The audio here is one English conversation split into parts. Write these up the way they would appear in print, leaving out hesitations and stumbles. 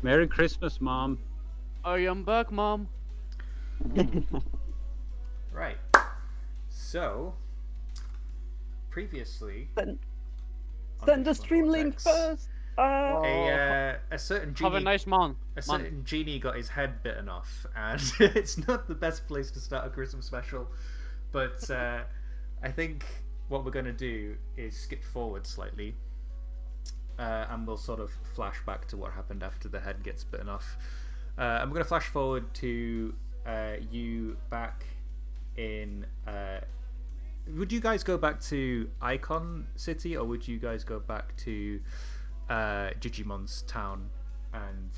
Merry Christmas, Mom. I am back, Mom. Right. So, previously Send, on send the Digimon stream link Vortex, first. a certain Have a genie, nice month. a certain genie got his head bitten off, and it's not the best place to start a Christmas special. But I think what we're gonna do is skip forward slightly, and we'll sort of flash back to what happened after the head gets bitten off. And we're gonna flash forward to you back in. Would you guys go back to Icon City, or would you guys go back to Digimon's town and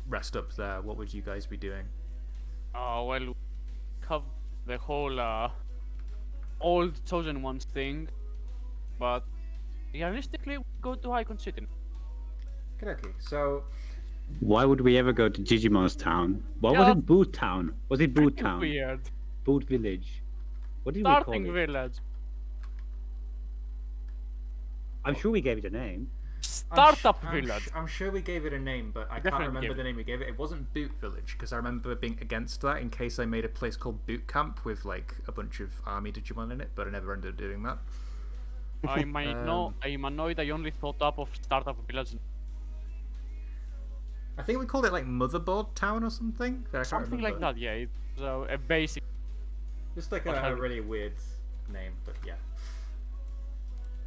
rest up there? What would you guys be doing? Well, we have the whole old chosen ones thing, but realistically, we go to Icon City. Okay, so Why would we ever go to Digimon's town? What was Yeah. it? Boot Town? Was it Boot Pretty Town? weird. Boot Village? What did we call Starting it? village. I'm sure we gave it a name. Startup village. I'm sure we gave it a name, but I can't Definitely remember gave the name we gave it. It wasn't Boot Village, because I remember being against that in case I made a place called Boot Camp with like a bunch of army Digimon in it, but I never ended up doing that. I might know. I'm annoyed. I only thought up of startup village. I think we called it like Motherboard Town or something. I can't Something like remember. that. Yeah. It's a basic. Just like a really weird name, but yeah.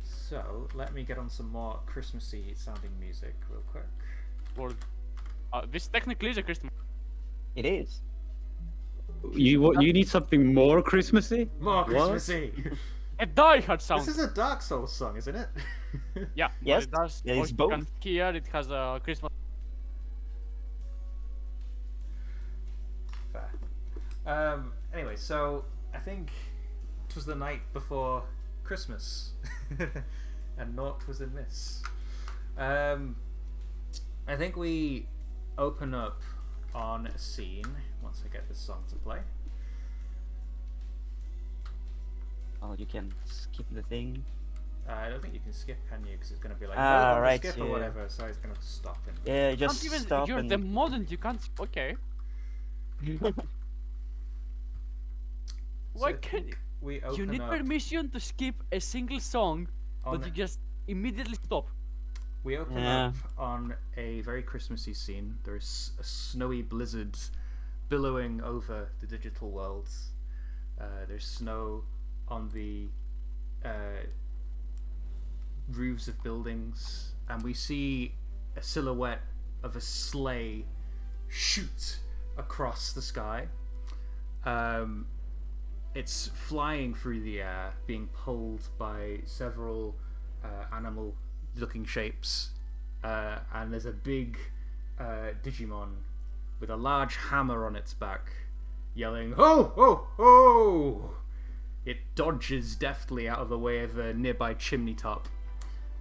So let me get on some more Christmassy sounding music real quick. Word. This technically is a Christmas. It is. You need something more Christmassy? More What? Christmassy! A Die Hard sound. This is a Dark Souls song, isn't it? Yeah. Yes, It does. yeah, it's You both. can hear it has a Christmas. Fair. Anyway, so I think it was the night before Christmas, and naught was amiss. I think we open up on a scene once I get this song to play. Oh, you can skip the thing. I don't think you can skip, can you? Because it's going to be like Ah, vote on the right, skip or yeah. whatever. So it's going to stop and Yeah, just Can't even. stop You're and... the modern. You can't. Okay. Why So I can't think we you open need up permission to skip a single song, on but you just immediately stop? We open Yeah. up on a very Christmassy scene. There's a snowy blizzard billowing over the digital world. There's snow on the roofs of buildings, and we see a silhouette of a sleigh shoot across the sky. It's flying through the air, being pulled by several animal-looking shapes, and there's a big Digimon with a large hammer on its back, yelling, "Ho, ho, ho!" It dodges deftly out of the way of a nearby chimney top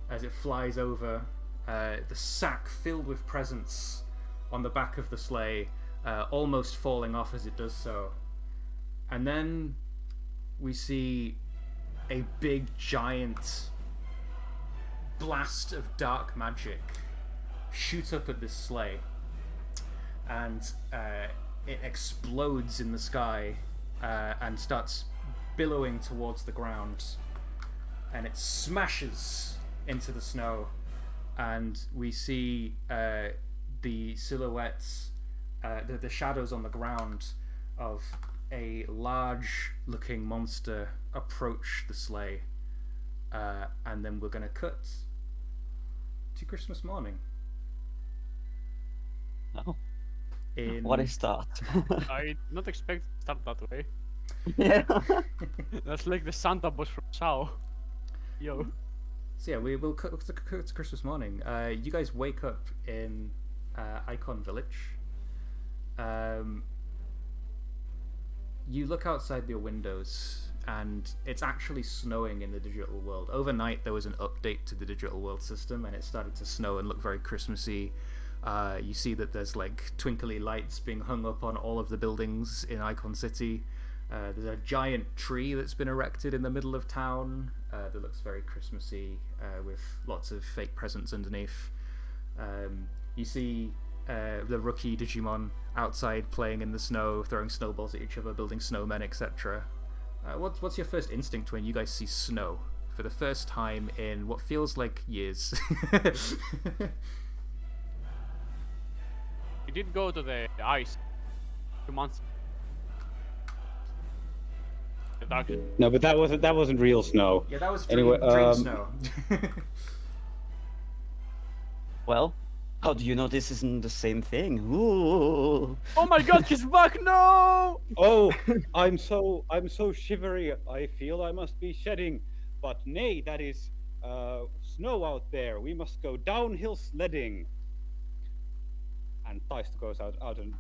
as it flies over the sack filled with presents on the back of the sleigh, almost falling off as it does so. And then we see a big giant blast of dark magic shoot up at this sleigh, and it explodes in the sky and starts billowing towards the ground, and it smashes into the snow, and we see the silhouettes, the shadows on the ground of a large looking monster approach the sleigh, and then we're going to cut to Christmas morning. Oh, In what a start. I did not expect to start that way. Yeah. That's like the Santa boss from Sao. Yo. So yeah, we will cut to Christmas morning. You guys wake up in Icon Village. You look outside your windows, and it's actually snowing in the digital world. Overnight, there was an update to the digital world system, and it started to snow and look very Christmassy. You see that there's like twinkly lights being hung up on all of the buildings in Icon City. There's a giant tree that's been erected in the middle of town that looks very Christmassy, with lots of fake presents underneath. You see the rookie Digimon outside playing in the snow, throwing snowballs at each other, building snowmen, etc. What's your first instinct when you guys see snow for the first time in what feels like years? We did go to the ice 2 months. The dark. No, but that wasn't real snow. Yeah, that was Anyway, dream snow. Well, how do you know this isn't the same thing? Ooh. Oh my god, he's back! No! Oh, I'm so shivery. I feel I must be shedding, but nay, that is snow out there. We must go downhill sledding. And Theister goes out and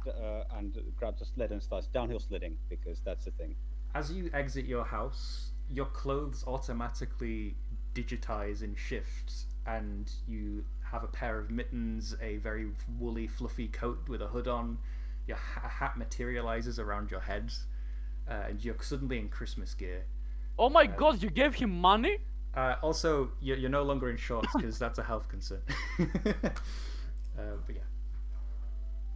grabs a sled and starts downhill sledding because that's the thing. As you exit your house, your clothes automatically digitize and shift, and you have a pair of mittens, a very woolly, fluffy coat with a hood on. Your hat materializes around your head, and you're suddenly in Christmas gear. Oh my god, you gave him money? Also, you're no longer in shorts because that's a health concern. But yeah,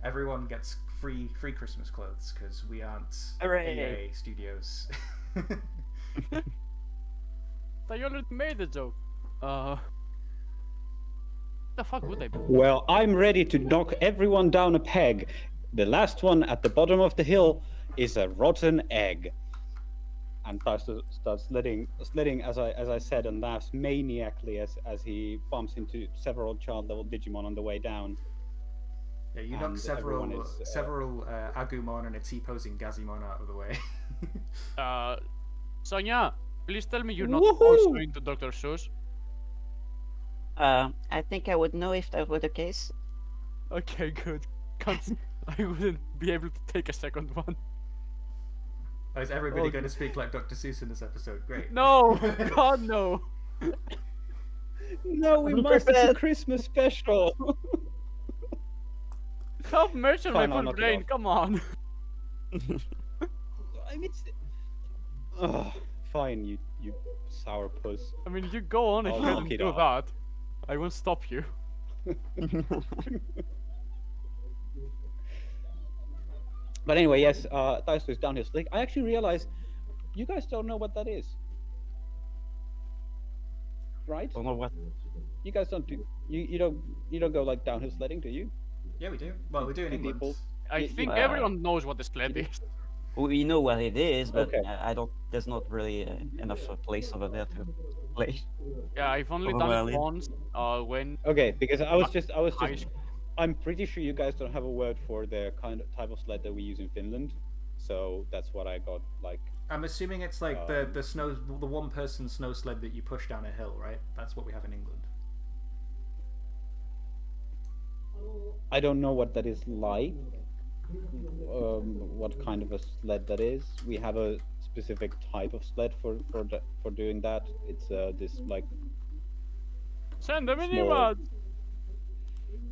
everyone gets free Christmas clothes because we aren't Hooray. PbtA Studios. I already made the joke. What the fuck would I be? Well, I'm ready to knock everyone down a peg. The last one at the bottom of the hill is a rotten egg. And Theister starts sledding as I said, and laughs maniacally as he bumps into several child-level Digimon on the way down. Yeah, you knock And several everyone is, Agumon and a T-posing Gazimon out of the way. Sonia, please tell me you're not Woohoo! also into Dr. Seuss. I think I would know if that were the case. Okay, good. I wouldn't be able to take a second one. Oh, is everybody going to speak like Dr. Seuss in this episode? Great. No! God, no! No, we must. It's a Christmas special. Have mercy on Fine, my I'll full knock it brain, off. come on! I mean, fine, you sour puss. I mean, you go on if I'll you knock don't it do off. that. I won't stop you. But anyway, yes, Theister is downhill sledding. I actually realized you guys don't know what that is, right? Don't know what. You guys don't do you don't go like downhill sledding, do you? Yeah, we do. Well, we do in Two England. people. I think well, everyone knows what the sled is. We know what it is, but Okay. I don't. There's not really enough place over there to play. Yeah, I've only Oh, done well, it yeah. once, when... Okay, because I was just I- I'm pretty sure you guys don't have a word for the type of sled that we use in Finland, so that's what I got. Like, I'm assuming it's like the one-person snow sled that you push down a hill, right? That's what we have in England. I don't know what that is like. What kind of a sled that is? We have a specific type of sled for doing that. It's this like. Send them an Small. emote!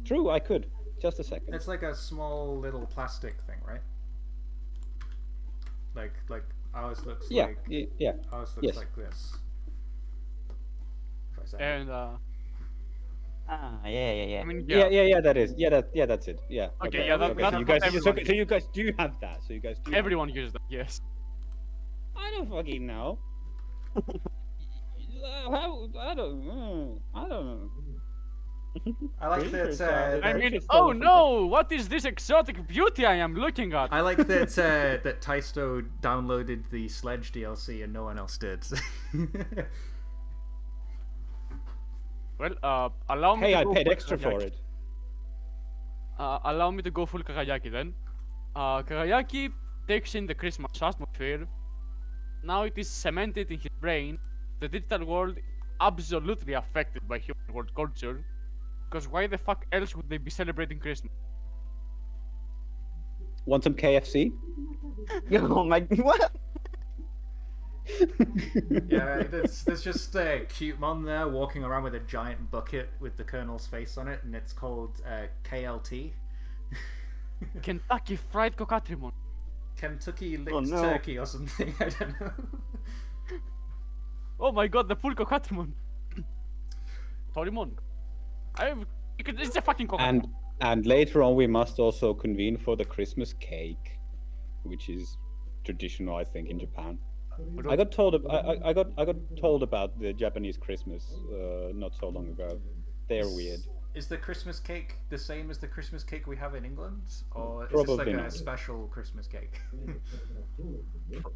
True, I could. Just a second. It's like a small little plastic thing, right? Like ours looks Yeah, like yeah. ours looks Yes. like this. If I say it. And, Yeah. I mean, Yeah. That is. That's it. Yeah. Okay, yeah, that's so you guys. what everyone So you guys do have that. So you guys do. everyone uses that, yes. I don't fucking know. I don't know. I like that. I Very mean, just oh open. no! What is this exotic beauty I am looking at? I like that that Taisto downloaded the Sledge DLC and no one else did. Well, allow me Hey, to I go paid full extra for Kagayaki. it. Allow me to go full Kagayaki then. Kagayaki takes in the Christmas atmosphere. Now it is cemented in his brain. The digital world absolutely affected by human world culture. Because why the fuck else would they be celebrating Christmas? Want some KFC? Oh my. What? Yeah, there's just a cute mom there walking around with a giant bucket with the Colonel's face on it, and it's called KLT. Kentucky Fried Cocatrimon. Kentucky licked Oh, no. turkey or something. I don't know. Oh my god, the full Cocatrimon. Torimon. Because it's a fucking Coca-Cola. And later on, we must also convene for the Christmas cake, which is traditional, I think, in Japan. I got told I got told about the Japanese Christmas not so long ago. They're weird. Is the Christmas cake the same as the Christmas cake we have in England, or is Probably this like not. a special Christmas cake?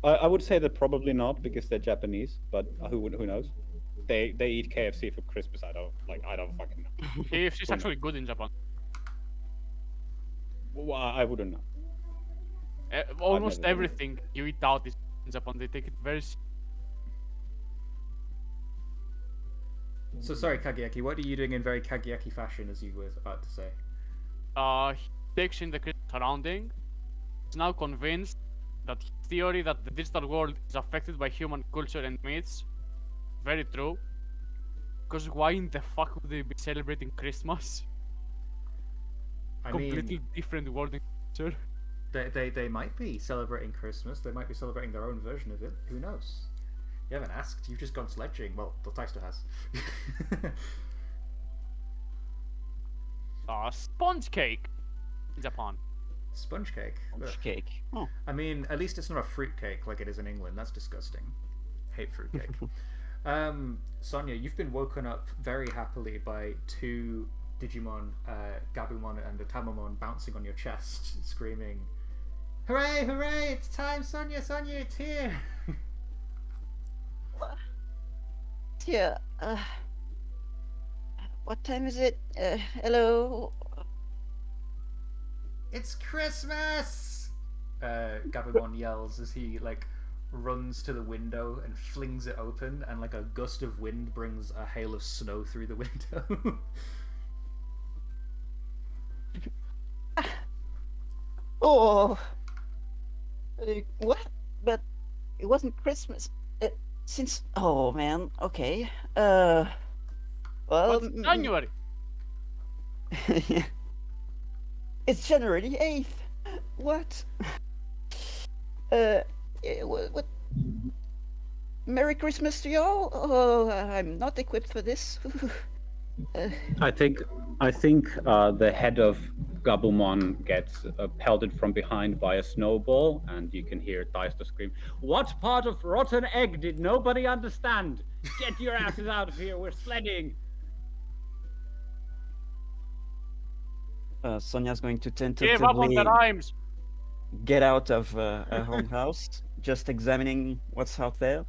I would say that probably not because they're Japanese, but who knows? They eat KFC for Christmas. I don't fucking know. KFC is actually good in Japan. Well, I wouldn't know. Almost never been. everything you eat out is in Japan. They take it very. So sorry, Kageyaki, what are you doing in very Kageyaki fashion, as you were about to say? He takes in the Christmas surrounding. He's now convinced that his theory that the digital world is affected by human culture and myths, very true. Because why in the fuck would they be celebrating Christmas? I Completely mean, different world and culture. they might be celebrating Christmas. They might be celebrating their own version of it. Who knows? You haven't asked. You've just gone sledging. Well, the Taisto has. Sponge cake in Japan. Sponge cake. Ugh. Cake. Oh. I mean, at least it's not a fruit cake like it is in England. That's disgusting. Hate fruit cake. Sonia, you've been woken up very happily by two Digimon, Gabumon and Tamamon bouncing on your chest, screaming, "Hooray, hooray, it's time, Sonia, Sonia, it's here!" Yeah. What time is it? Hello. It's Christmas! Gabumon yells as he, runs to the window and flings it open, and, a gust of wind brings a hail of snow through the window. Oh. What? But it wasn't Christmas. Since. Oh man. Okay. Well. What's January? It's January the 8th. What? What? Merry Christmas to y'all. Oh, I'm not equipped for this. I think the head of Gabumon gets pelted from behind by a snowball, and you can hear Taisto scream, "What part of rotten egg did nobody understand? Get your asses out of here, we're sledding!" Sonia's going to Give up on tentatively the rhymes. get out of her home house, just examining what's out there.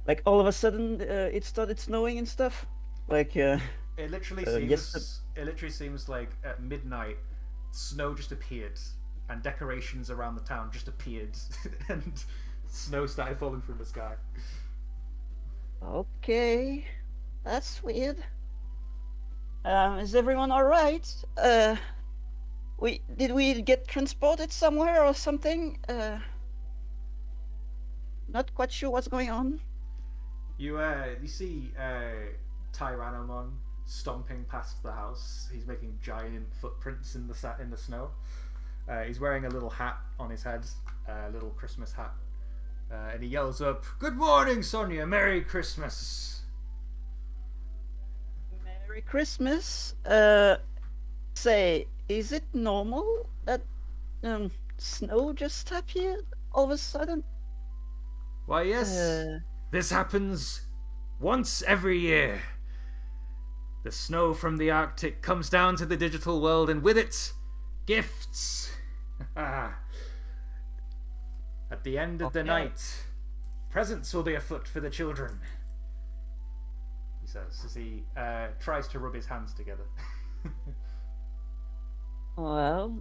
Like all of a sudden, it started snowing and stuff. Like, It literally yes, seems like at midnight, snow just appeared, and decorations around the town just appeared, and snow started falling from the sky. Okay, that's weird. Is everyone all right? Did we get transported somewhere or something? Not quite sure what's going on. You see Tyrannomon stomping past the house. He's making giant footprints in the snow. He's wearing a little hat on his head, a little Christmas hat, and he yells up, "Good morning, Sonia! Merry Christmas!" Merry Christmas. Say, is it normal that snow just appeared all of a sudden? Why, yes. This happens once every year. The snow from the Arctic comes down to the digital world, and with it, gifts. At the end of the night, presents will be afoot for the children, he says as he tries to rub his hands together. Well,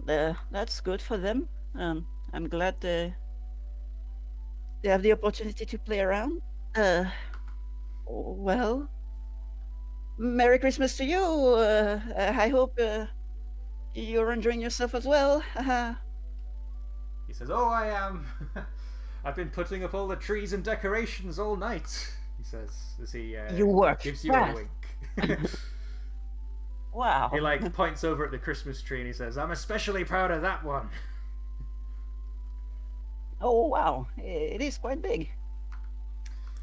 that's good for them. I'm glad they have the opportunity to play around. Well, Merry Christmas to you. I hope you're enjoying yourself as well. He says, "Oh, I am. I've been putting up all the trees and decorations all night," he says as he You work gives you fast. a wink. Wow. He points over at the Christmas tree and he says, "I'm especially proud of that one." Oh wow, it is quite big.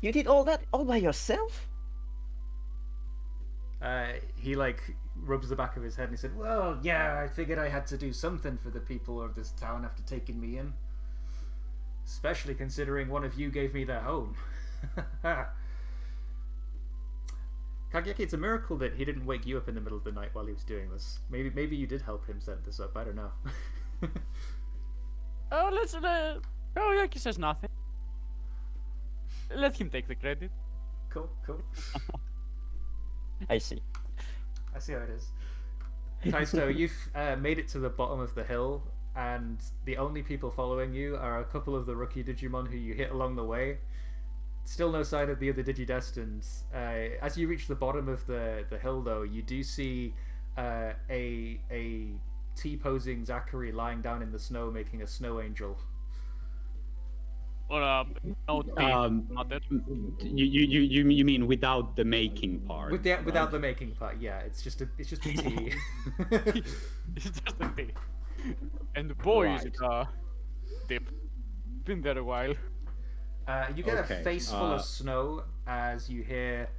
You did all that all by yourself? He like rubs the back of his head and he said, "Well, yeah, I figured I had to do something for the people of this town after taking me in. Especially considering one of you gave me their home." Kageki, it's a miracle that he didn't wake you up in the middle of the night while he was doing this. Maybe you did help him set this up. I don't know. Oh, let's. Yaki says nothing. Let him take the credit. Cool. I see. I see how it is. Taisto, you've made it to the bottom of the hill, and the only people following you are a couple of the rookie Digimon who you hit along the way. Still no sign of the other Digidestined. As you reach the bottom of the hill, though, you do see a T-posing Zachary lying down in the snow making a snow angel. Or no T, not that. You mean without the making part? Without the making part, yeah. It's just a T. It's just a T. And boy, is it dip. Been there a while. You get Okay, a face full of snow as you hear,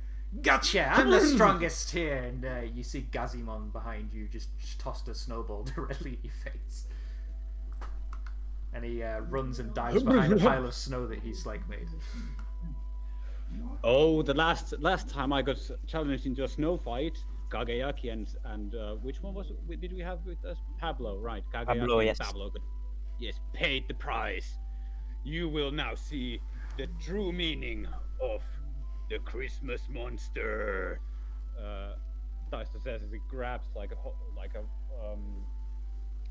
"Gotcha! I'm the strongest here!" And you see Gazimon behind you just tossed a snowball directly at your face. And he runs and dives behind a pile of snow that he's like made. Oh, the last time I got challenged into a snow fight, Kageyaki and which one was it? Did we have with us? Pablo, right? Kageyaki Pablo, and yes. Pablo, yes, paid the price. You will now see the true meaning of the Christmas monster. Tyson says as he grabs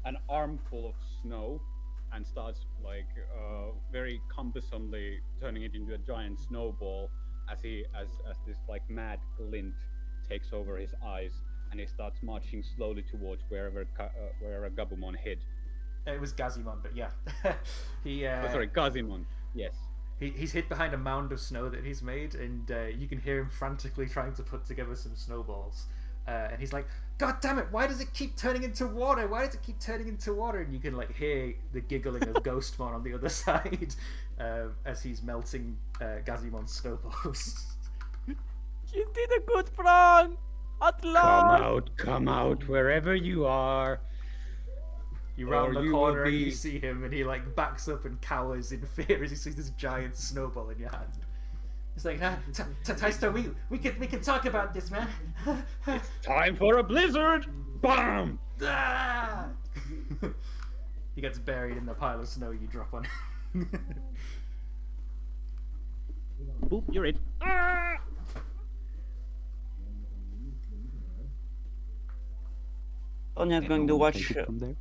an armful of snow and starts very cumbersomely turning it into a giant snowball as this like mad glint takes over his eyes and he starts marching slowly towards wherever Gabumon hid. It was Gazimon, but yeah. Gazimon. Yes. He's hid behind a mound of snow that he's made, and you can hear him frantically trying to put together some snowballs. And he's like, "God damn it! Why does it keep turning into water? Why does it keep turning into water?" And you can like hear the giggling of Ghostmon on the other side as he's melting Gazimon's snowballs. You did a good prank! At last! Come out, wherever you are. You round Or the you corner will and you be- see him, and he like backs up and cowers in fear as he sees this giant snowball in your hand. He's like, "Taisto, we can talk about this, man." Time for a blizzard! Bam! Ah! He gets buried in the pile of snow you drop on him. Boop, you're it. Sonia's going to watch. From there.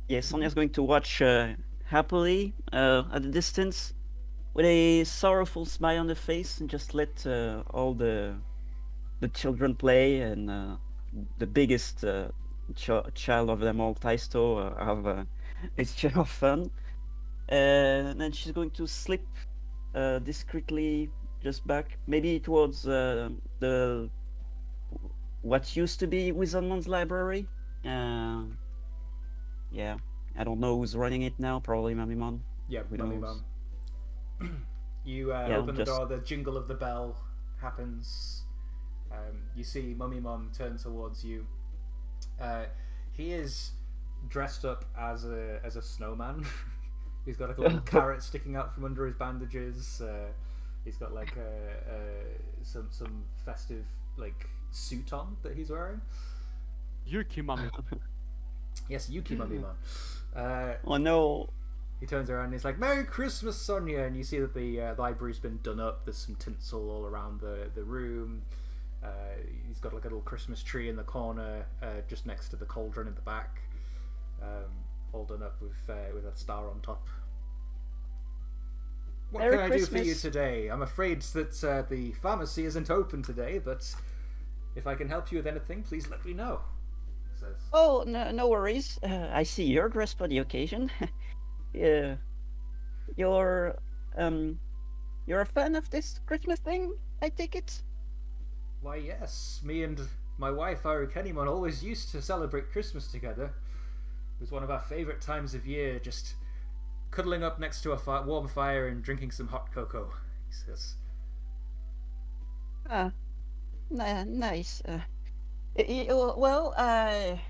Yeah, Sonia's going to watch happily at a distance with a sorrowful smile on the face and just let all the children play and the biggest child of them all, Taisto, have its share of fun. And then she's going to slip discreetly just back, maybe towards the what used to be Wizardmon's library. Yeah, I don't know who's running it now. Probably Mamimon. Yeah, Who Mummy knows? Mum. You open the door, the jingle of the bell happens. You see Mummy Mum turn towards you. He is dressed up as a snowman. He's got a little carrot sticking out from under his bandages. He's got like some festive like suit on that he's wearing. Yuki, mommy. Yes, Yuki Mummy Mum. Oh no! He turns around and he's like, "Merry Christmas, Sonia!" And you see that the library's been done up. There's some tinsel all around the room. He's got like a little Christmas tree in the corner, just next to the cauldron in the back, all done up with a star on top. What Merry can I do for you Christmas. today? I'm afraid that the pharmacy isn't open today, but if I can help you with anything, please let me know. He says. Oh, no worries. I see you're dressed for the occasion. Yeah, you're a fan of this Christmas thing, I take it. Why, yes. Me and my wife, Arukenimon, always used to celebrate Christmas together. It was one of our favourite times of year, just cuddling up next to a warm fire and drinking some hot cocoa, he says. Ah, nice. Well, I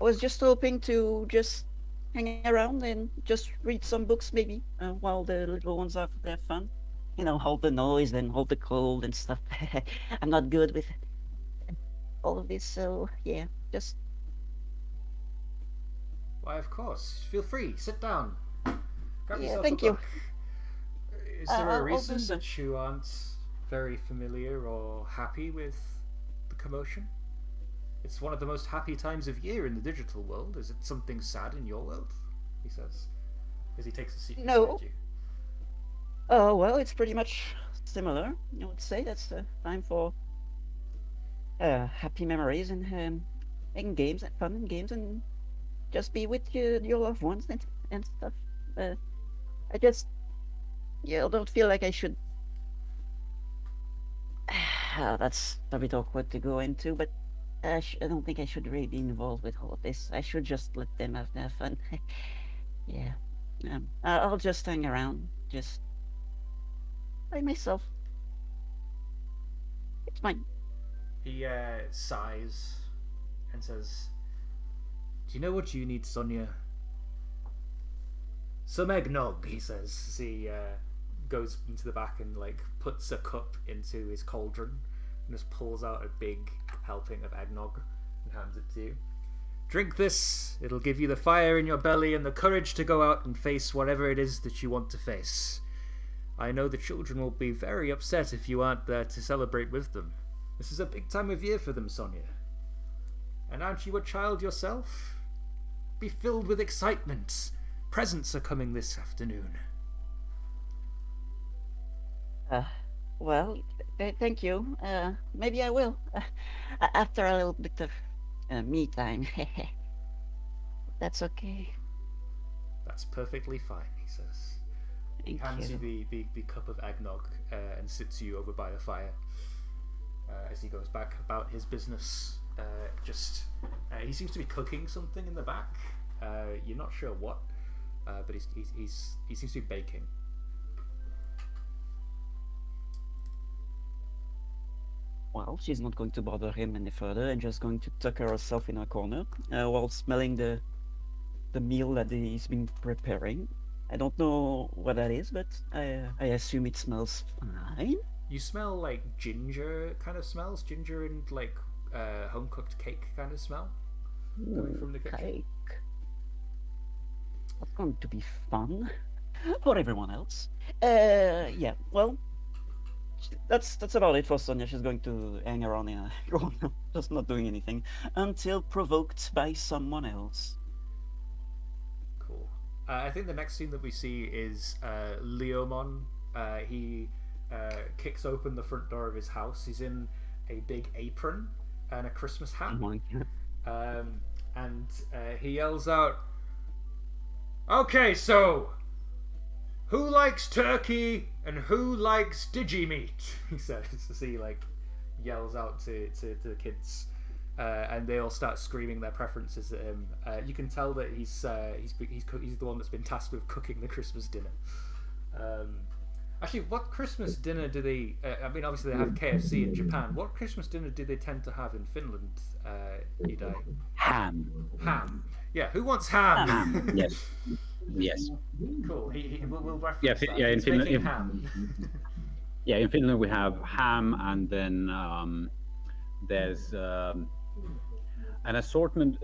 was just hoping to just hang around and just read some books, maybe, while the little ones have their fun. You know, hold the noise and hold the cold and stuff. I'm not good with all of this, so yeah, just Why, of course. Feel free. Sit down. Grab yeah. yourself a Thank you. book. Is there a I'll do reason so. that you aren't very familiar or happy with the commotion? It's one of the most happy times of year in the digital world. Is it something sad in your world? He says, as he takes a seat No. beside you. Oh well, it's pretty much similar. I would say that's the time for happy memories and games and fun and games and just be with your loved ones and stuff. I just don't feel like I should. That's a bit awkward to go into, but I don't think I should really be involved with all of this. I should just let them have their fun. Yeah, I'll just hang around, just by myself. It's fine. He sighs and says, "Do you know what you need, Sonia? Some eggnog," he says, as he goes into the back and like puts a cup into his cauldron and just pulls out a big helping of eggnog and hands it to you. "Drink this. It'll give you the fire in your belly and the courage to go out and face whatever it is that you want to face. I know the children will be very upset if you aren't there to celebrate with them. This is a big time of year for them, Sonia. And aren't you a child yourself? Be filled with excitement. Presents are coming this afternoon." Well, thank you. Maybe I will. After a little bit of me time. That's okay. "That's perfectly fine," he says. He Thank hands you you. the cup of eggnog and sits you over by the fire as he goes back about his business. He seems to be cooking something in the back. You're not sure what, but he seems to be baking. Well, she's not going to bother him any further and just going to tuck herself in a corner while smelling the meal that he's been preparing. I don't know what that is, but I assume it smells fine. You smell like ginger kind of smells, ginger and like home cooked cake kind of smell coming from the kitchen. Cake. That's going to be fun for everyone else. Yeah, well, that's about it for Sonia. She's going to hang around in a corner, just not doing anything until provoked by someone else. Cool. I think the next scene that we see is Leomon. He kicks open the front door of his house. He's in a big apron and a Christmas hat. And he yells out, "Okay, so who likes turkey and who likes Digimeat?" He says as he like yells out to the kids, and they all start screaming their preferences at him. You can tell that he's the one that's been tasked with cooking the Christmas dinner. Actually, what Christmas dinner do they? I mean, obviously they have KFC in Japan. What Christmas dinner do they tend to have in Finland? Idai? Ham. Ham. Yeah, who wants ham? Ham. Yes. Yes. Cool. We'll reference Yeah, that. yeah. In He's Finland, making ham. yeah, in Finland we have ham, and then there's an assortment.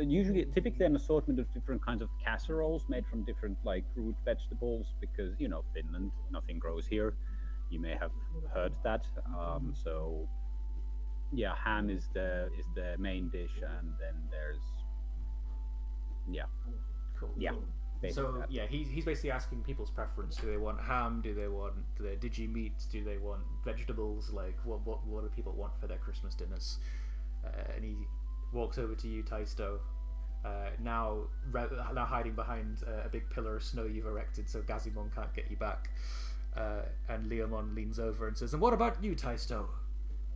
Typically, an assortment of different kinds of casseroles made from different like root vegetables, because Finland, nothing grows here. You may have heard that. So yeah, ham is the main dish, and then there's Cool. yeah. So that. yeah, he's basically asking people's preference. Do they want ham? Do they want Digimeat? Do they want vegetables? Like what do people want for their Christmas dinners? And he walks over to you, Taisto, now hiding behind a big pillar of snow you've erected so Gazimon can't get you back. And Leomon leans over and says, "And what about you, Taisto?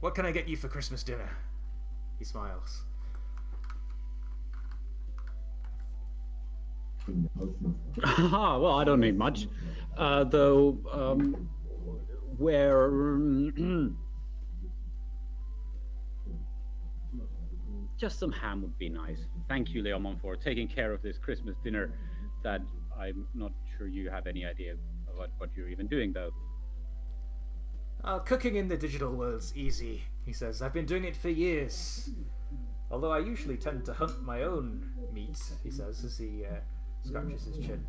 What can I get you for Christmas dinner?" He smiles. Well, I don't need much, though. Where just some ham would be nice. Thank you, Leomon, for taking care of this Christmas dinner. That I'm not sure you have any idea about what you're even doing, though. Cooking in the digital world's easy, he says. I've been doing it for years. Although I usually tend to hunt my own meat, he says, as he scratches his chin.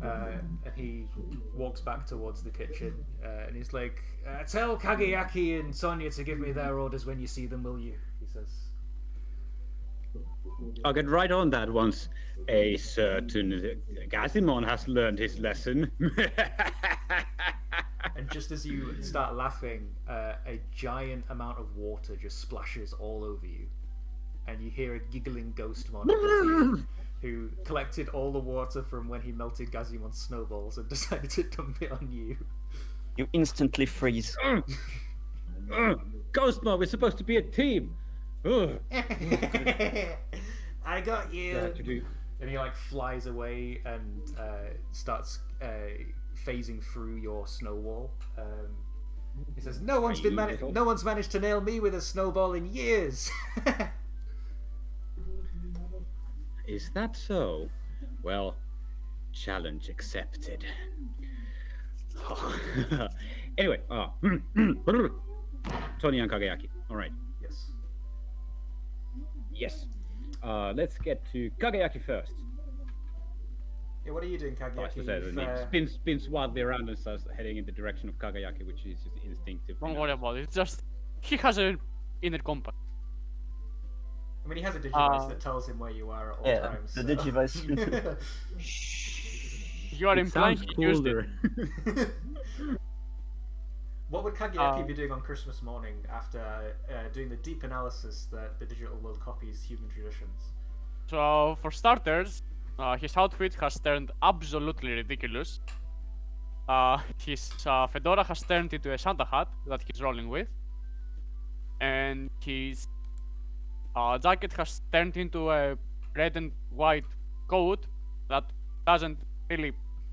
And he walks back towards the kitchen, and he's like, tell Kageyaki and Sonia to give me their orders when you see them, will you? He says. I'll get right on that once a certain Gazimon has learned his lesson. And just as you start laughing, a giant amount of water just splashes all over you. And you hear a giggling ghostmon above you, who collected all the water from when he melted Gazimon's snowballs and decided to dump it on you. You instantly freeze. Ghostmon, we're supposed to be a team. Ugh. I got you. Yeah, and he like flies away and starts phasing through your snow wall. He says, "No one's managed to nail me with a snowball in years." Is that so? Well, challenge accepted. Anyway, Tony and Kageyaki. All right. Yes. Yes. Let's get to Kageyaki first. Yeah, what are you doing, Kageyaki? Spins wildly around and starts heading in the direction of Kageyaki, which is just instinctive. Don't worry about it. It's just he has an inner compass. I mean, he has a digivice that tells him where you are at all times. The so. digivice. You are implying he used it. What would Kageyaki be doing on Christmas morning after doing the deep analysis that the digital world copies human traditions? So, for starters, his outfit has turned absolutely ridiculous. His fedora has turned into a Santa hat that he's rolling with. And his jacket has turned into a red and white coat that doesn't really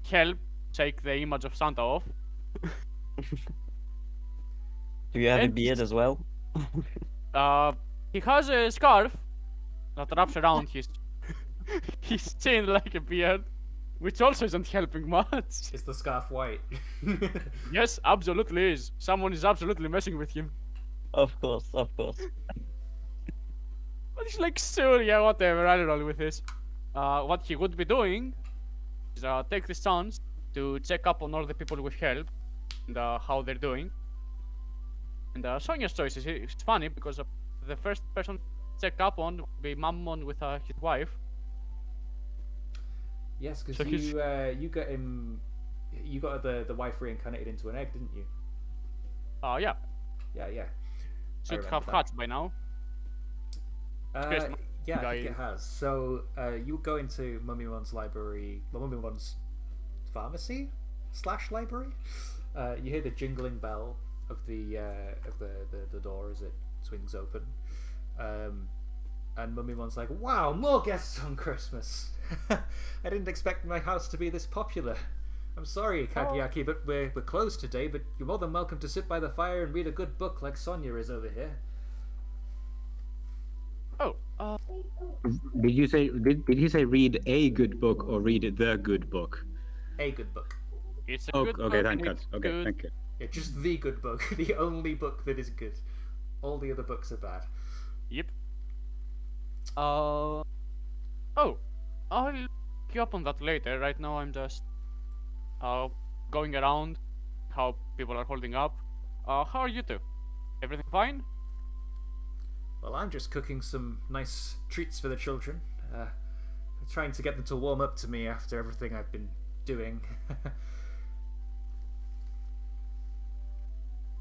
help take the image of Santa off. Do you have a And- beard as well? He has a scarf that wraps around his chin like a beard, which also isn't helping much. Is the scarf white? Yes, absolutely is. Someone is absolutely messing with him. Of course, of course. But he's like, sure, yeah, whatever, I'll roll with this. What he would be doing is take this chance to check up on all the people with help and how they're doing. And Sonia's choice is it's funny because the first person to check up on would be Mammon with his wife. Yes, because So he's- you got him. You got the wife reincarnated into an egg, didn't you? Yeah, Yeah. should remember have that. hatched by now. Christmas Yeah, I guy. think it has. So you go into Mummymon's library, Mummymon's pharmacy / library. You hear the jingling bell of the door as it swings open, and Mummymon's like, "Wow, more guests on Christmas! I didn't expect my house to be this popular. I'm sorry, Kageyaki, but we're closed today. But you're more than welcome to sit by the fire and read a good book like Sonia is over here." Oh, Did you say? Did he say read a good book or read the good book? A good book. it's a Oh, good okay, book thank God. with Okay, good- thank you. Yeah, just the good book. The only book that is good. All the other books are bad. Yep. Oh, I'll look you up on that later. Right now, I'm just going around how people are holding up. How are you two? Everything fine? Well, I'm just cooking some nice treats for the children. Trying to get them to warm up to me after everything I've been doing.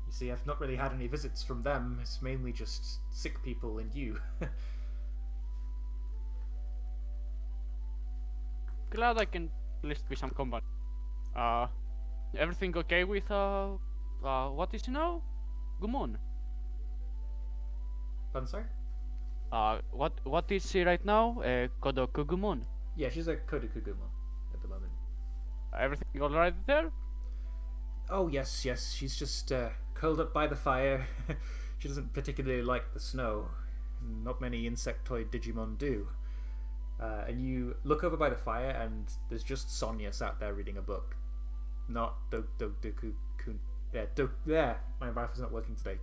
You see, I've not really had any visits from them. It's mainly just sick people and you. Glad I can at least be some company. Everything okay with what is now? Gumon. I'm sorry? What is she right now? Kodoku Gumon. Yeah, she's a Kodokuguma at the moment. Everything alright there? Oh, yes. She's just curled up by the fire. She doesn't particularly like the snow. not many insectoid Digimon do. And you look over by the fire, and there's just Sonia sat there reading a book. Not Doku-kun. Yeah, my mouth is not working today.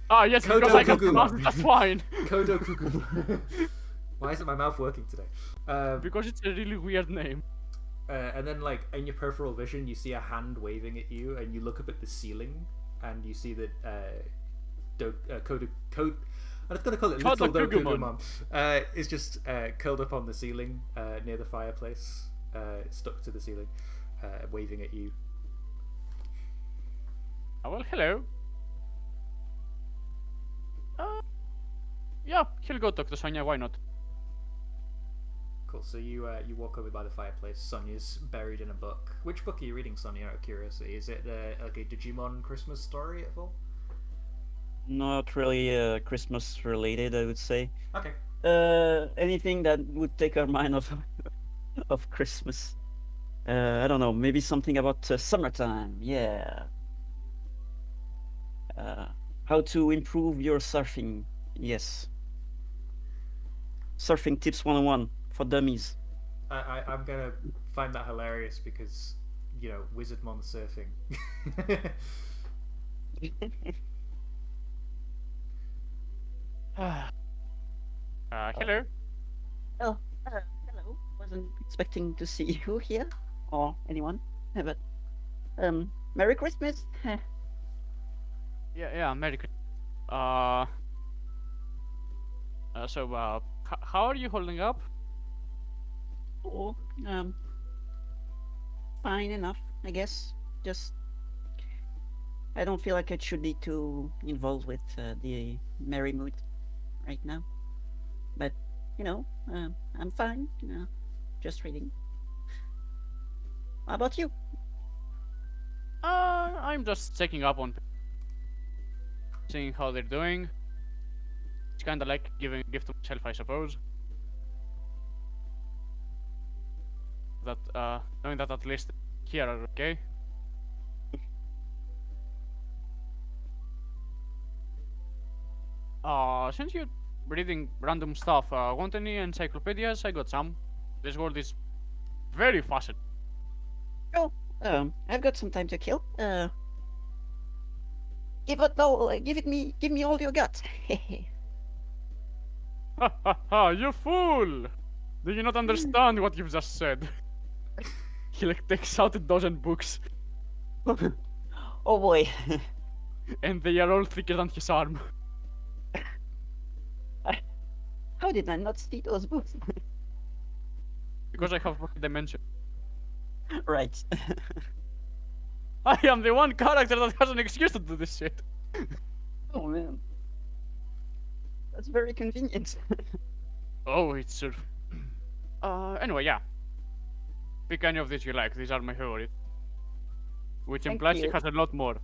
Ah, yes, because I can Kodo pronounce it, that's fine. Kodo Kuku. Why isn't my mouth working today? Because it's a really weird name. And then, like, in your peripheral vision, you see a hand waving at you, and you look up at the ceiling, and you see that I'm just gonna call it Little Kugumon. Dokugumon. Is just curled up on the ceiling near the fireplace, stuck to the ceiling, waving at you. Oh, well, hello. Yeah, he'll go talk to Sonia, why not? Cool. So you walk over by the fireplace. Sonia's buried in a book. Which book are you reading, Sonia? Out of curiosity, is it like a Digimon Christmas story at all? Not really Christmas related, I would say. Okay. Anything that would take our mind off of Christmas. I don't know, maybe something about summertime. Yeah. How to improve your surfing. Yes. Surfing tips 101 for dummies. I'm gonna find that hilarious because, you know, Wizardmon surfing. Hello. Oh, hello. Wasn't expecting to see you here or anyone, but Merry Christmas. Yeah, Merry Christmas. How are you holding up? Oh, fine enough, I guess. Just I don't feel like I should be too involved with the merry mood right now. But you know, I'm fine. Just reading. How about you? I'm just checking up on seeing how they're doing. It's kinda like giving a gift to myself, I suppose. That knowing that at least here are okay. Since you're reading random stuff, want any encyclopedias? I got some. This world is very fascinating. Oh, I've got some time to kill. Give me all you got. Ha ha ha, you fool! Do you not understand what you've just said? He like takes out a dozen books, Oh boy. and they are all thicker than his arm. How did I not see those books? Because I have fucking dementia. Right. I am the one character that has an excuse to do this shit. Oh man. That's very convenient. Oh, it's sort anyway, yeah. Pick any of these you like. These are my favorites. Which Thank implies he you. has a lot more.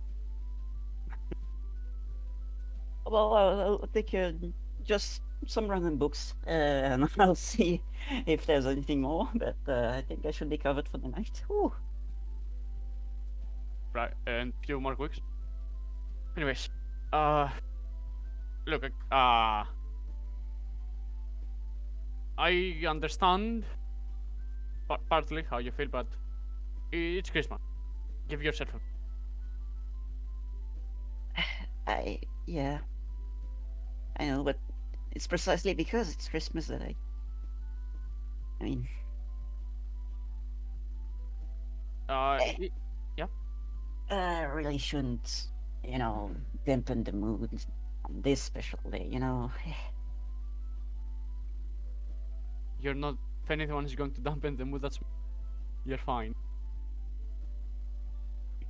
Well, I'll take just some random books, and I'll see if there's anything more. But I think I should be covered for the night. Ooh. Right, and few more quicks. Anyways, look, I understand partly how you feel, but it's Christmas. Give yourself a... Yeah. I know, but it's precisely because it's Christmas that I mean, Yeah. I really shouldn't, dampen the mood on this special day, You're not... If anyone is going to dampen the mood, that's... You're fine.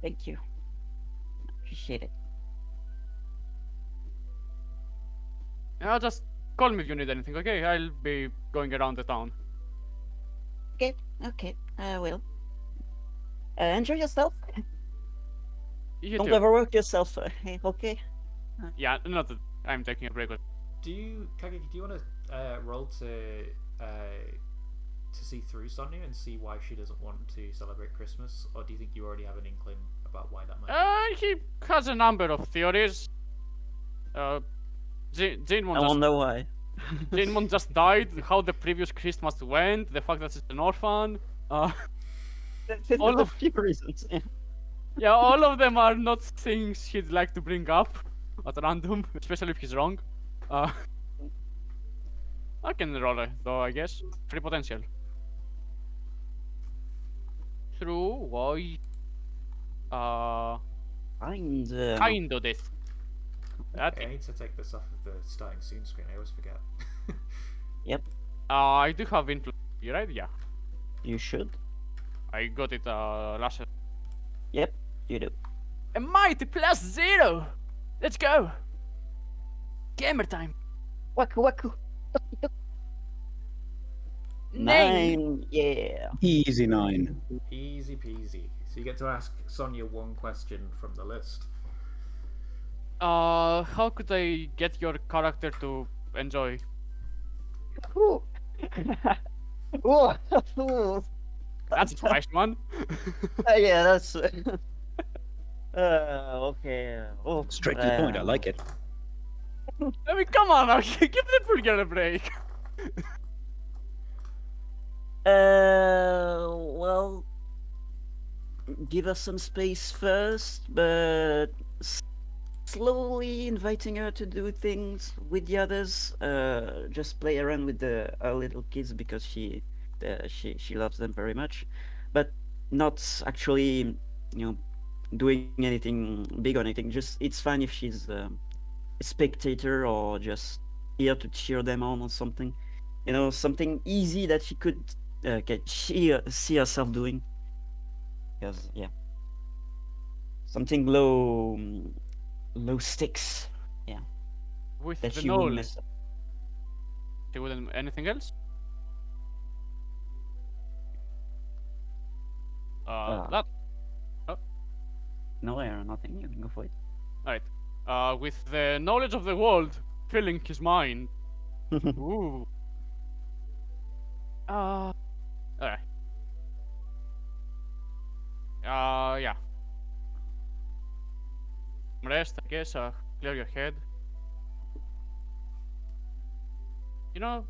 Thank you. Appreciate it. Just call me if you need anything, okay? I'll be going around the town. Okay, I will. Enjoy yourself. You Don't too. overwork yourself, okay? Yeah, not that I'm taking a break. But Kageki, do you want to roll to see through Sonia and see why she doesn't want to celebrate Christmas, or do you think you already have an inkling about why that might be? he has a number of theories. Jinmon I just wonder why. Jinmon just died. How the previous Christmas went. The fact that she's an orphan. That's All a of- few reasons. Yeah. Yeah, all of them are not things he'd like to bring up at random, especially if he's wrong. Uh, I can roll it though, I guess. Free potential. Through why? Kind Kind of this. That Okay, I need to take this off of the starting scene screen. I always forget. Yep, I do have influence. You right? Yeah. you should. I got it last. Yep, you do. A mighty +0! Let's go! Gamer time! Waku waku. 9, yeah. Easy 9. Easy peasy. So you get to ask Sonia one question from the list. How could I get your character to enjoy? Ooh. Ooh. Ooh. That's a nice one. Yeah, that's. Okay. Oh, Straight to the point. I like it. I mean, come on, okay, give the poor girl a break. Well, give us some space first, but slowly inviting her to do things with the others. Just play around with our little kids because she loves them very much, but not actually, doing anything big or anything. Just it's fine if she's a spectator or just here to cheer them on or something. Something easy that she could see herself doing. Because yeah, something low stakes. Yeah, With that the she wouldn't knowledge, mess up. she wouldn't anything else? That. No air, nothing. You can go for it. Alright. With the knowledge of the world filling his mind. Ooh. Alright. Yeah. Rest, I guess. Clear your head. You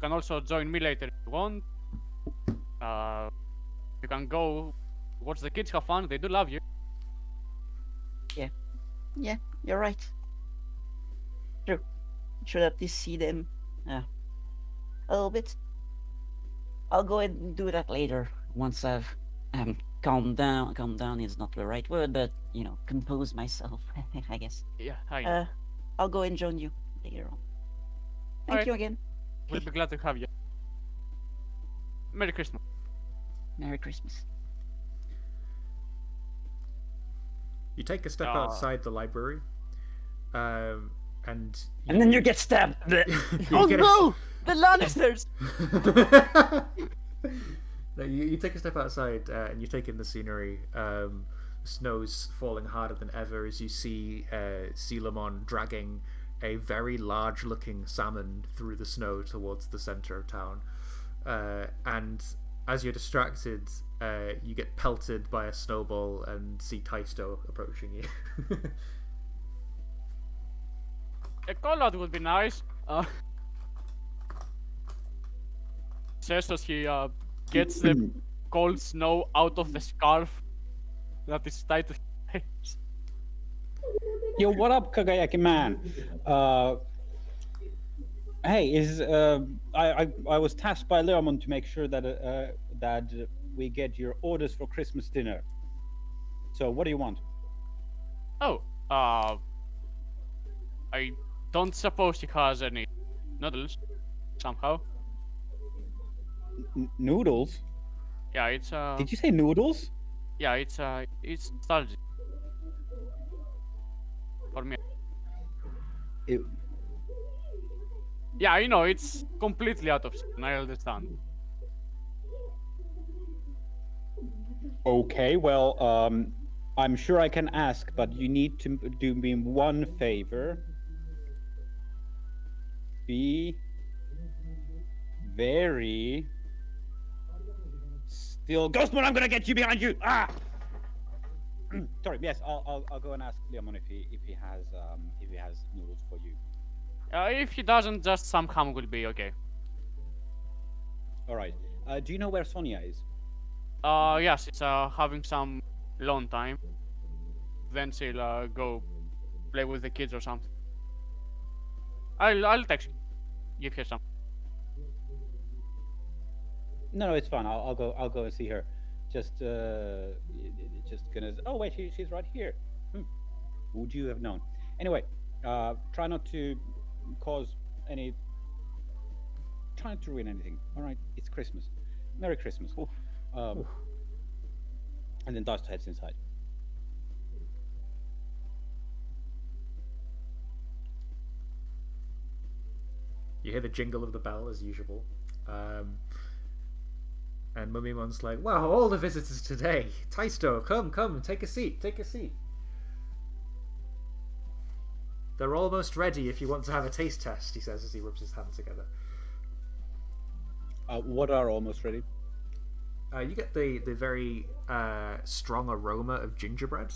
can also join me later if you want. You can go watch the kids have fun. They do love you. Yeah, you're right. True. Should at least see them a little bit. I'll go ahead and do that later once I've calmed down. Calm down is not the right word, but compose myself. I guess. Yeah, hi. I'll go and join you later on. Thank Alright. you again. We'll be glad to have you. Merry Christmas. Merry Christmas. You take a step outside the library, and And then you get stabbed. Oh no! The Lannisters! No, you take a step outside and you take in the scenery. Snow's falling harder than ever as you see Sealamon dragging a very large-looking salmon through the snow towards the center of town. And as you're distracted, you get pelted by a snowball and see Taisto approaching you. A call-out would be nice. Says as he gets the cold snow out of the scarf that is tied to his face. Yo, what up, Kagayaki man? Hey, I was tasked by Leomon to make sure that we get your orders for Christmas dinner. So, what do you want? Oh, I don't suppose he has any noodles somehow. Noodles? Yeah, it's Did you say noodles? yeah, it's nostalgic for me. It- Yeah, it's completely out of season. I understand. Okay, well, I'm sure I can ask, but you need to do me one favor. Be very still. Ghostman, I'm gonna get you behind you! Ah! Sorry. Yes, I'll go and ask Leomon if he has noodles for you. If he doesn't, just some ham will be okay. All right. Do you know where Sonia is? Yes, it's having some alone time. Then she'll go play with the kids or something. I'll text you. Give her some. No, it's fine. I'll go and see her. Just gonna. Oh wait, she's right here. Would you have known? Anyway, try not to cause any. Try not to ruin anything. All right, it's Christmas. Merry Christmas. And then Dust heads inside. You hear the jingle of the bell as usual. And Mummimon's like, wow, all the visitors today. Taisto, come, take a seat. They're almost ready if you want to have a taste test, he says as he rubs his hands together. What are almost ready? You get the very strong aroma of gingerbread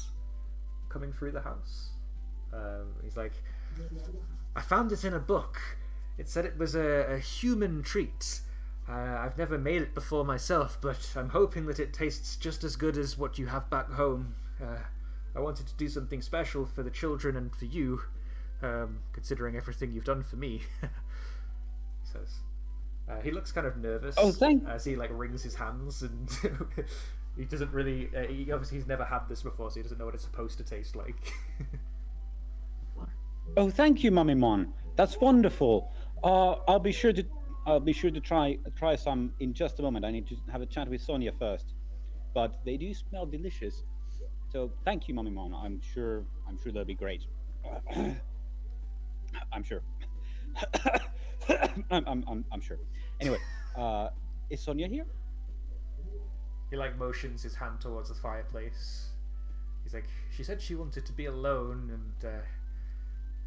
coming through the house. He's like, I found it in a book. It said it was a human treat. I've never made it before myself, but I'm hoping that it tastes just as good as what you have back home. I wanted to do something special for the children and for you, considering everything you've done for me. He says. He looks kind of nervous. Oh, as he like wrings his hands, and he doesn't really. He obviously he's never had this before, so he doesn't know what it's supposed to taste like. Oh, thank you, Mummy Mon. That's wonderful. I'll be sure to try some in just a moment. I need to have a chat with Sonia first, but they do smell delicious. So thank you, Mummy Mon. I'm sure they'll be great. I'm sure. I'm sure. Anyway, is Sonia here? He like motions his hand towards the fireplace. He's like, she said she wanted to be alone, and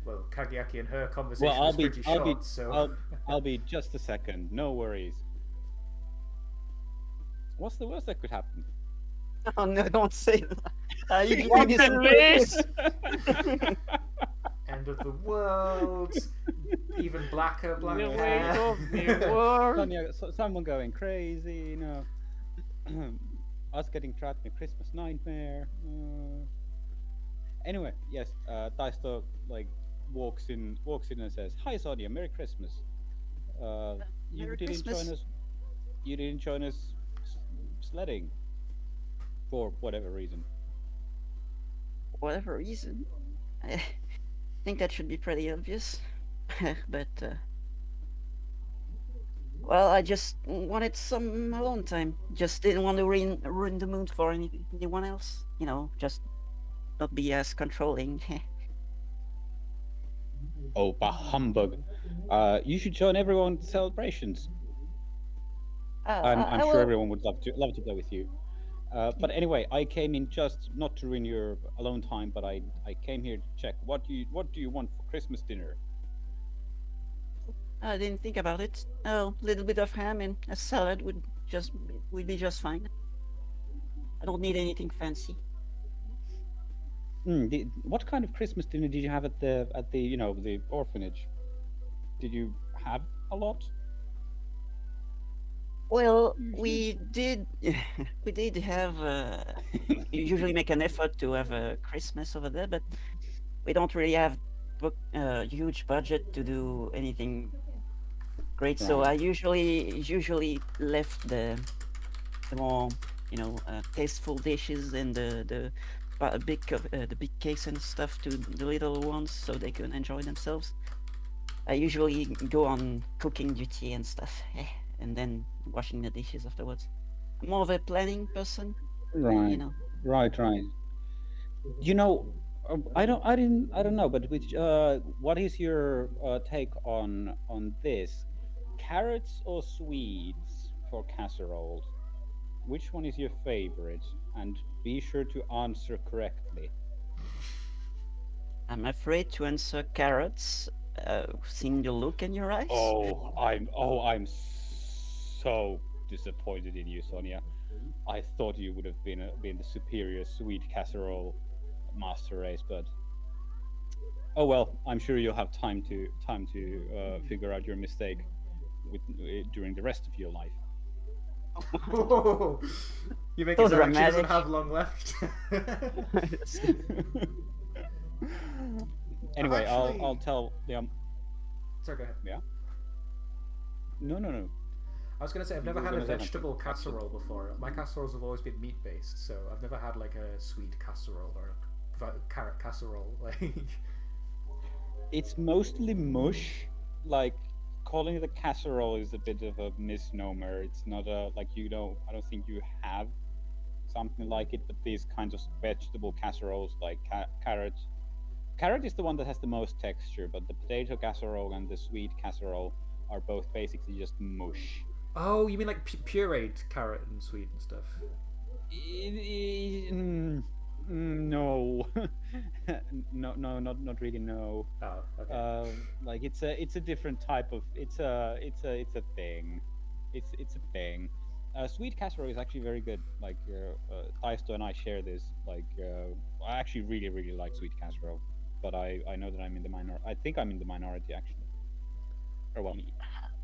well, Kageaki and her conversation was pretty short, so I'll be just a second. No worries. What's the worst that could happen? Oh no, don't say that. You give What me the some- end of the world, even blacker black The weight hair. of the world. Sonia, someone going crazy, you know. Us getting trapped in a Christmas nightmare. Anyway, yes, Daisto like walks in and says, "Hi, Sonia, Merry Christmas. You Merry didn't Christmas. join us. You didn't join us sledding for whatever reason." Whatever reason. I think that should be pretty obvious. But well, I just wanted some alone time. Just didn't want to ruin the mood for anyone else. You know, just not be as controlling. Oh, bah humbug! You should join everyone's celebrations. I'm I sure will- everyone would love to play with you. But anyway, I came in just not to ruin your alone time, but I came here to check what do you want for Christmas dinner? I didn't think about it. A little bit of ham and a salad would be just fine. I don't need anything fancy. What kind of Christmas dinner did you have at the the orphanage? Did you have a lot? Well, we did have. We usually make an effort to have a Christmas over there, but we don't really have a huge budget to do anything great. So I usually left the more tasteful dishes and the big cakes and stuff to the little ones so they can enjoy themselves. I usually go on cooking duty and stuff, and then washing the dishes afterwards. I'm more of a planning person, Right. you know. Right. You know, I don't know, but what is your take on this? Carrots or Swedes for casseroles? Which one is your favorite? And be sure to answer correctly. I'm afraid to answer carrots. Seeing the look in your eyes. I'm so disappointed in you, Sonia. I thought you would have been the superior sweet casserole master race, but oh well. I'm sure you'll have time to figure out your mistake during the rest of your life. You make So it sound like she doesn't dramatic. have long left. Anyway, actually- I'll tell Liam. Sorry, go ahead. Yeah. No. I was going to say, I've You never were had a gonna say something. vegetable casserole before. My casseroles have always been meat based, so I've never had like a sweet casserole or a carrot casserole. Like, It's mostly mush. Like calling it a casserole is a bit of a misnomer. It's not a like you know. I don't think you have something like it. But these kinds of vegetable casseroles, like carrot. Carrot is the one that has the most texture, but the potato casserole and the sweet casserole are both basically just mush. oh, you mean like pureed carrot and sweet and stuff? No, no, not really. No, Oh, okay. like it's a different type of it's a thing. It's a thing. Sweet casserole is actually very good. Like Taisto and I share this. Like I actually really like sweet casserole, but I know that I'm in the minor. I think I'm in the minority actually. Or well,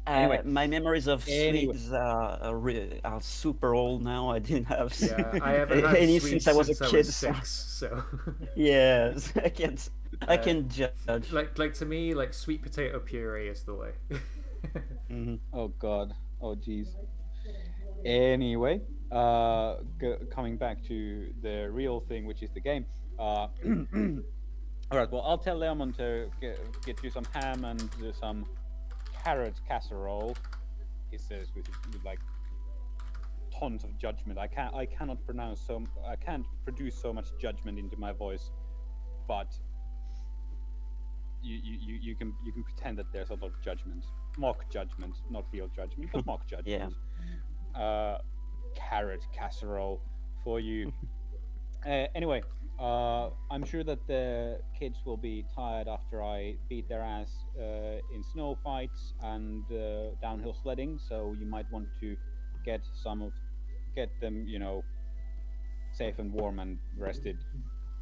Anyway. My memories of Anyway. sweets are super old now. I didn't have Yeah, I haven't had any sweets since I was a since kid. I was 6, so Yes, I can judge. like to me, like sweet potato puree is the way. Mhm. oh god, oh jeez. Anyway, coming back to the real thing, which is the game. All right. Well, I'll tell Leomon to get you some ham and some carrot casserole. He says with like tons of judgment. I cannot I can't produce so much judgment into my voice, but you can pretend that there's a lot of judgment, mock judgment, not real judgment, but mock judgment. Carrot casserole for you. Anyway, I'm sure that the kids will be tired after I beat their ass in snow fights and downhill sledding. So you might want to get them, safe and warm and rested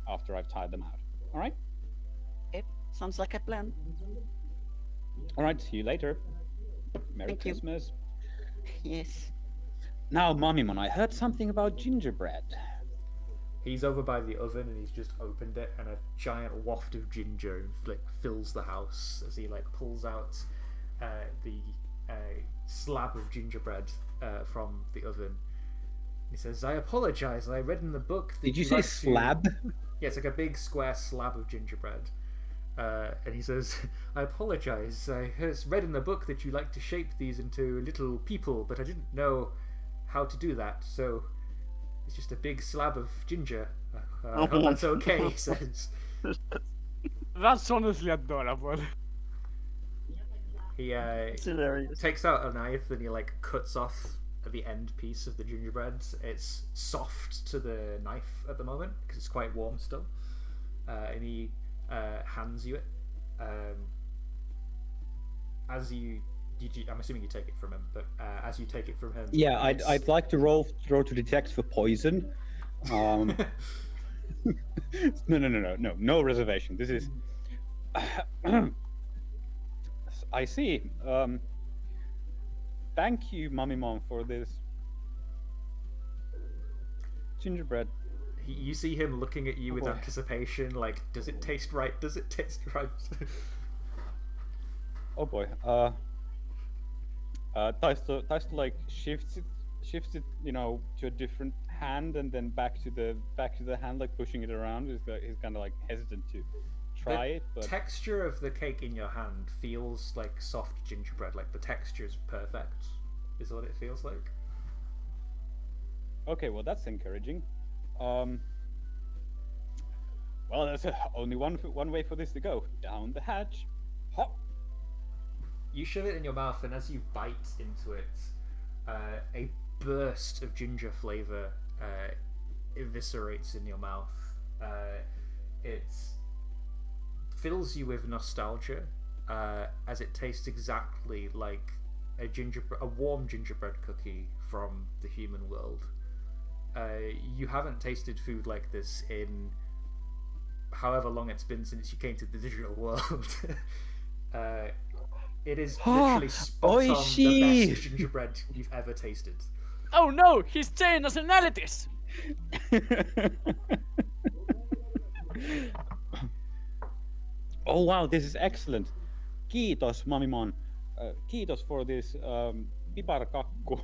after I've tired them out. All right. Yep, sounds like a plan. All right. See you later. Merry Thank you. Christmas. Yes. Now, Mommymon, I heard something about gingerbread. He's over by the oven and he's just opened it, and a giant waft of ginger like fills the house as he like pulls out the slab of gingerbread from the oven. He says, "I apologize. I read in the book that Did you say like to-" slab? Yeah, it's like a big square slab of gingerbread. And he says, "I apologize. I read in the book that you like to shape these into little people, but I didn't know how to do that. So it's just a big slab of ginger. I hope that's okay," he says. That's honestly adorable. He It's hilarious. takes out a knife and he like cuts off the end piece of the gingerbread. It's soft to the knife at the moment because it's quite warm still. And he hands you it. As I'm assuming you take it from him, but as you take it from him, Yeah, it's- I'd like to throw to detect for poison. No reservation. This is. I see. Thank you, Mummy Mom, for this gingerbread. You see him looking at you with boy. anticipation, like, does it taste right? Does it taste right? Oh boy. Taisto like shifts it, to a different hand, and then back to the hand, like pushing it around. He's kind of like hesitant to try it, but Texture of the cake in your hand feels like soft gingerbread. Like the texture's perfect, is what it feels like. okay, well that's encouraging. Well, there's only one way for this to go. Down the hatch. Hop. You shove it in your mouth, and as you bite into it, a burst of ginger flavor eviscerates in your mouth. It fills you with nostalgia, as it tastes exactly like a warm gingerbread cookie from the human world. you haven't tasted food like this in however long it's been since you came to the digital world. It is literally spot on the Oishi! best gingerbread you've ever tasted. Oh no, he's changed nationalities! Oh wow, this is excellent. Kiitos, Mamimon. Kiitos for this piparkakku.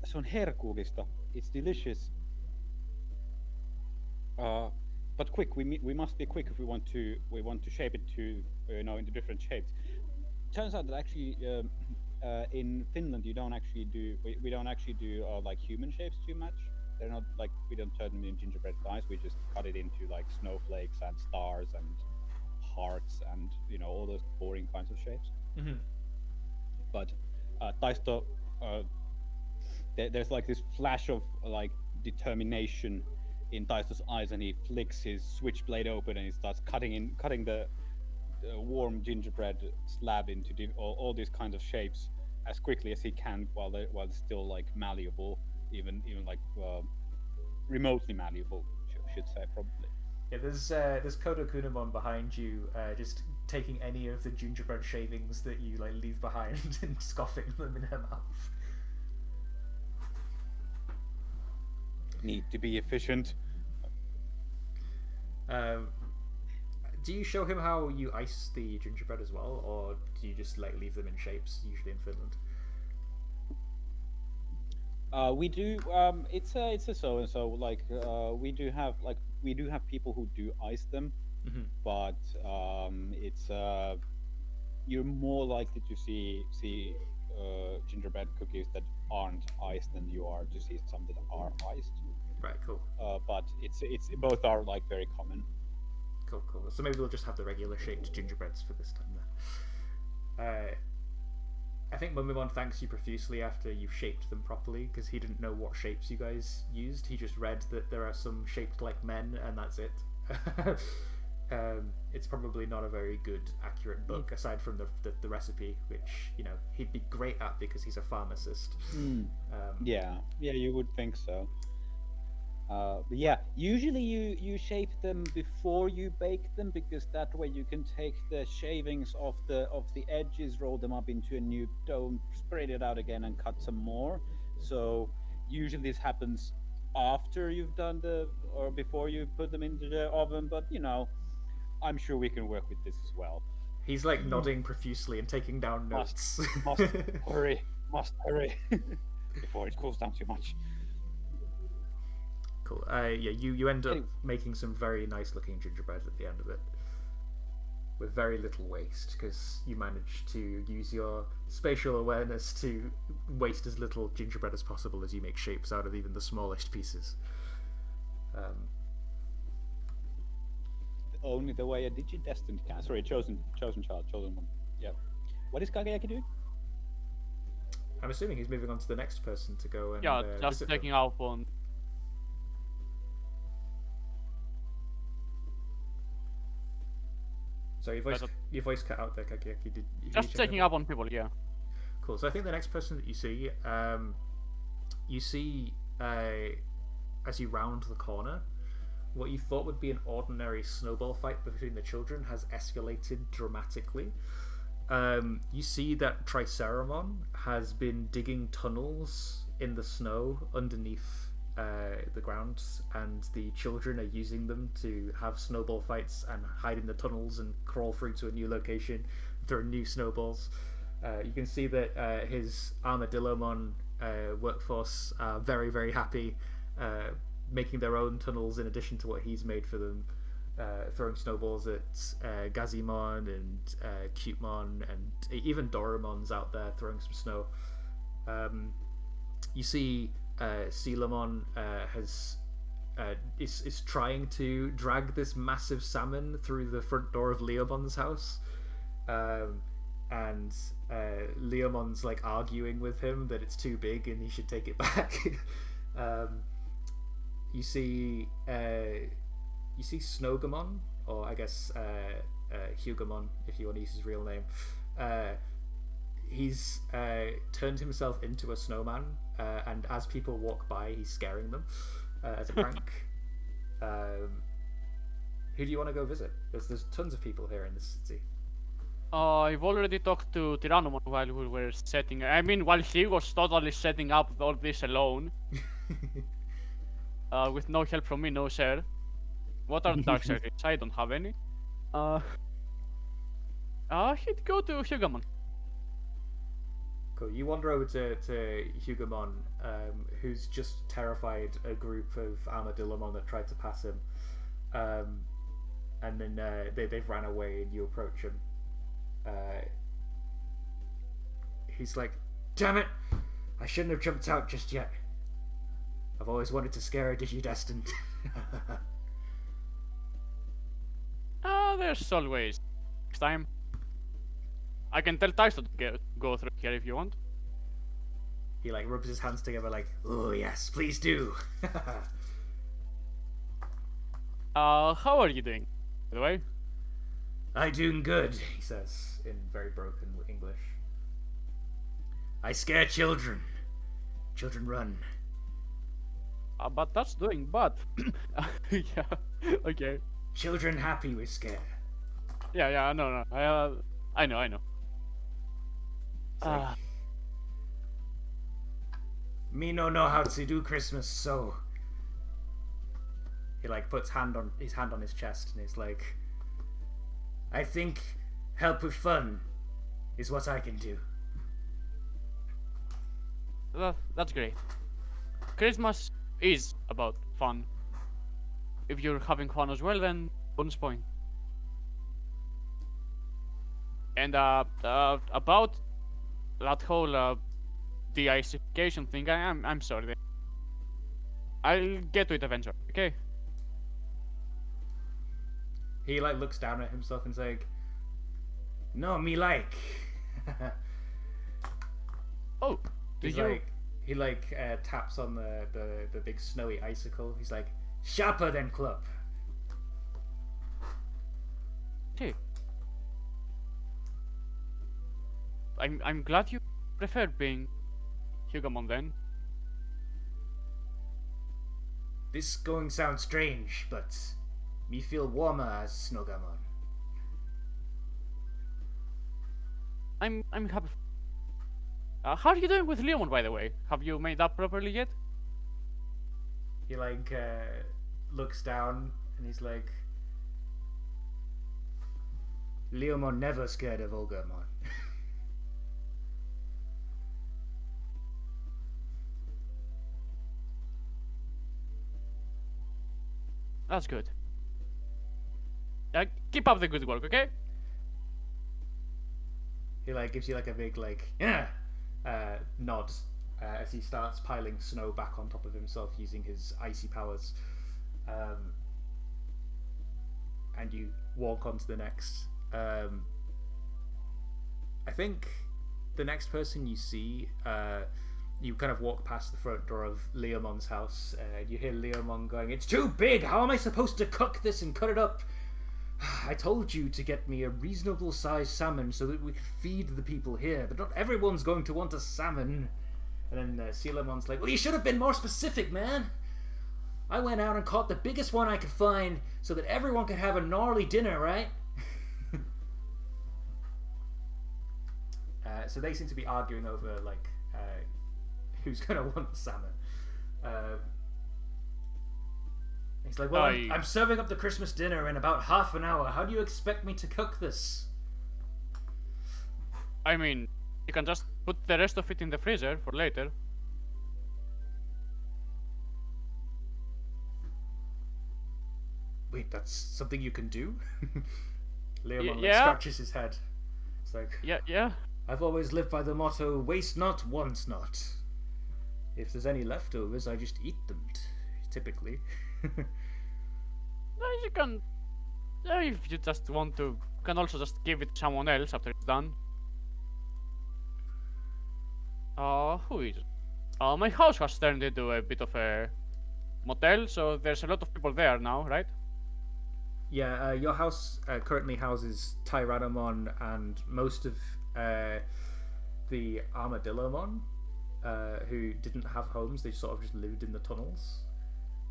Se on herkullista. It's delicious. But quick, we must be quick if we want to shape it to into different shapes. Turns out that actually in Finland you don't actually do we don't actually do like human shapes too much. They're not like we don't turn them into gingerbread guys. We just cut it into like snowflakes and stars and hearts and all those boring kinds of shapes. Mm-hmm. But Taisto, there's like this flash of like determination in Taisto's eyes, and he flicks his switchblade open and he starts cutting the warm gingerbread slab into all these kinds of shapes as quickly as he can, while it's still like malleable, even like remotely malleable, should say probably. Yeah, there's Kodo Kunamon behind you, just taking any of the gingerbread shavings that you like leave behind and scoffing them in her mouth. Need to be efficient. Do you show him how you ice the gingerbread as well, or do you just like leave them in shapes, usually in Finland? We do. It's a so and so. Like we do have people who do ice them, Mm-hmm. but it's you're more likely to see gingerbread cookies that aren't iced than you are to see some that are iced. Right, cool. But it's both are like very common. Cool. So maybe we'll just have the regular shaped gingerbreads for this time then. I think Mumimon thanks you profusely after you've shaped them properly, because he didn't know what shapes you guys used. He just read that there are some shaped like men, and that's it. It's probably not a very good, accurate book, aside from the recipe, which he'd be great at because he's a pharmacist. Yeah, you would think so. But yeah, usually you shape them before you bake them, because that way you can take the shavings off the edges, roll them up into a new dough, spread it out again, and cut some more. So usually this happens after you've done or before you put them into the oven. But I'm sure we can work with this as well. He's like nodding profusely and taking down notes. Must hurry before it cools down too much. Cool. Yeah, you end up making some very nice looking gingerbread at the end of it, with very little waste, because you managed to use your spatial awareness to waste as little gingerbread as possible as you make shapes out of even the smallest pieces. Only the way a Digidestined can. Sorry, chosen child, chosen one. Yeah. What is Kageyaki doing? I'm assuming he's moving on to the next person to go and just visit checking them. out on. Sorry, your voice cut out there, Kageyaki. Did you Just check checking out? up on people, yeah. Cool. So I think the next person that you see as you round the corner, what you thought would be an ordinary snowball fight between the children has escalated dramatically. You see that Triceramon has been digging tunnels in the snow underneath the ground, and the children are using them to have snowball fights and hide in the tunnels and crawl through to a new location, throw new snowballs. You can see that his Armadillomon workforce are very, very happy, making their own tunnels in addition to what he's made for them, throwing snowballs at Gazimon and Cutemon, and even Doraemon's out there throwing some snow. You see Sealamon is trying to drag this massive salmon through the front door of Leomon's house, and Leomon's like arguing with him that it's too big and he should take it back. You see Snowgamon, or I guess Hugamon if you want to use his real name. he's turned himself into a snowman, and as people walk by, he's scaring them as a prank. Who do you want to go visit? There's tons of people here in this city. I've already talked to Tyrannomon while we were setting. I mean, while he was totally setting up all this alone, with no help from me, no sir. What are dark secrets? I don't have any. He'd go to Hugamon. Cool. You wander over to Hugamon, who's just terrified a group of Armadillomon that tried to pass him. And then they've ran away, and you approach him. He's like, "Damn it! I shouldn't have jumped out just yet. I've always wanted to scare a Digidestined." There's always next time. I can tell Tyson to go through here if you want. He like rubs his hands together like, "Oh yes, please do." How are you doing, by the way? "I doing good," he says in very broken English. "I scare children. Children run." But that's doing bad. Yeah, okay. "Children happy we scare." Yeah, no. I know. It's like, "Me no know how to do Christmas, so." He like puts his hand on his chest and he's like, "I think help with fun is what I can do." That's great. Christmas is about fun. If you're having fun as well, then bonus point. And about that whole de-icification thing, I'm sorry. I'll get to it eventually. Okay. He like looks down at himself and's like, "No, me like." Oh, did you? He taps on the big snowy icicle. He's like, "Sharper than club." Hey. I'm glad you prefer being Hugamon then. This going sound strange, but me feel warmer as Snogamon. I'm happy. How are you doing with Leomon, by the way? Have you made up properly yet? He looks down and he's like, "Leomon never scared of Olgamon." That's good. Keep up the good work, okay? He gives you a big nod as he starts piling snow back on top of himself using his icy powers. And you walk on to the next. I think the next person you see, you kind of walk past the front door of Leomon's house, and you hear Leomon going, "It's too big! How am I supposed to cook this and cut it up? I told you to get me a reasonable sized salmon so that we could feed the people here, but not everyone's going to want a salmon." And then Leomon's like, "Well, you should have been more specific, man. I went out and caught the biggest one I could find so that everyone could have a gnarly dinner, right?" So they seem to be arguing over who's gonna want the salmon. He's like, "Well, I'm serving up the Christmas dinner in about half an hour. How do you expect me to cook this?" I mean, you can just put the rest of it in the freezer for later. "Wait, that's something you can do?" Leomon yeah. scratches his head. It's like, Yeah. "I've always lived by the motto, waste not, want not. If there's any leftovers, I just eat them, typically." You can, if you just want to, you can also just give it to someone else after it's done. Who is it? My house has turned into a bit of a motel, so there's a lot of people there now, right? Yeah, your house currently houses Tyrannomon and most of the the Armadillomon, who didn't have homes. They sort of just lived in the tunnels.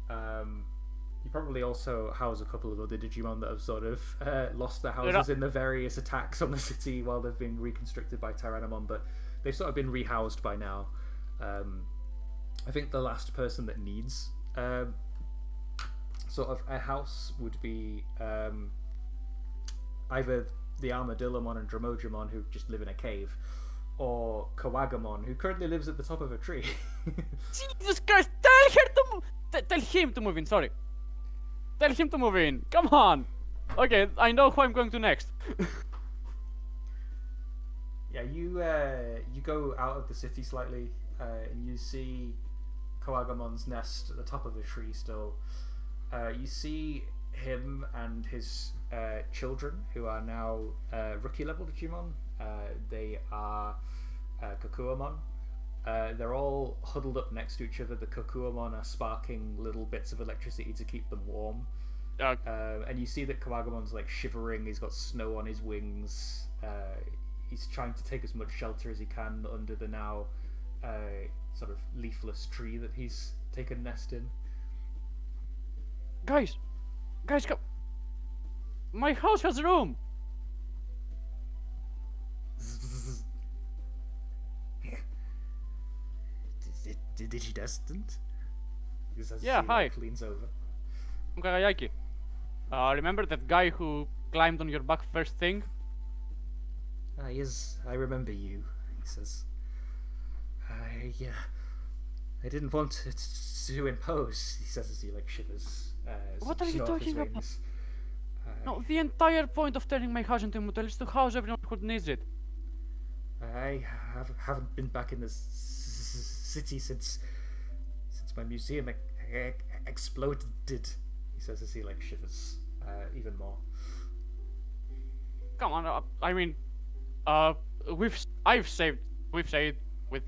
You probably also house a couple of other Digimon that have sort of lost their houses in the various attacks on the city while they've been reconstructed by Tyrannomon, but they've sort of been rehoused by now. I think the last person that needs sort of a house would be either the Armadillomon and Dramojimon, who just live in a cave, or Kawagamon, who currently lives at the top of a tree. Jesus Christ! Tell him to move in. Sorry. Tell him to move in. Come on. Okay, I know who I'm going to next. Yeah, you go out of the city slightly, and you see Kawagamon's nest at the top of a tree still. You see him and his children, who are now rookie level Digimon. They are Kakuamon. They're all huddled up next to each other. The Kakuamon are sparking little bits of electricity to keep them warm. And you see that Kawagamon's like shivering. He's got snow on his wings. He's trying to take as much shelter as he can under the now sort of leafless tree that he's taken nest in. Guys, come. My house has room. Did you destined? Yeah, hi. Leans over. I'm Kagayaki. Remember that guy who climbed on your back first thing? Yes, I remember you, he says. I didn't want to impose, he says as he like shivers. What are you talking about? No, the entire point of turning my house into a motel is to house everyone who needs it. I haven't been back in the city since my museum exploded, he says as he like shivers even more. Come on, I mean, we've saved with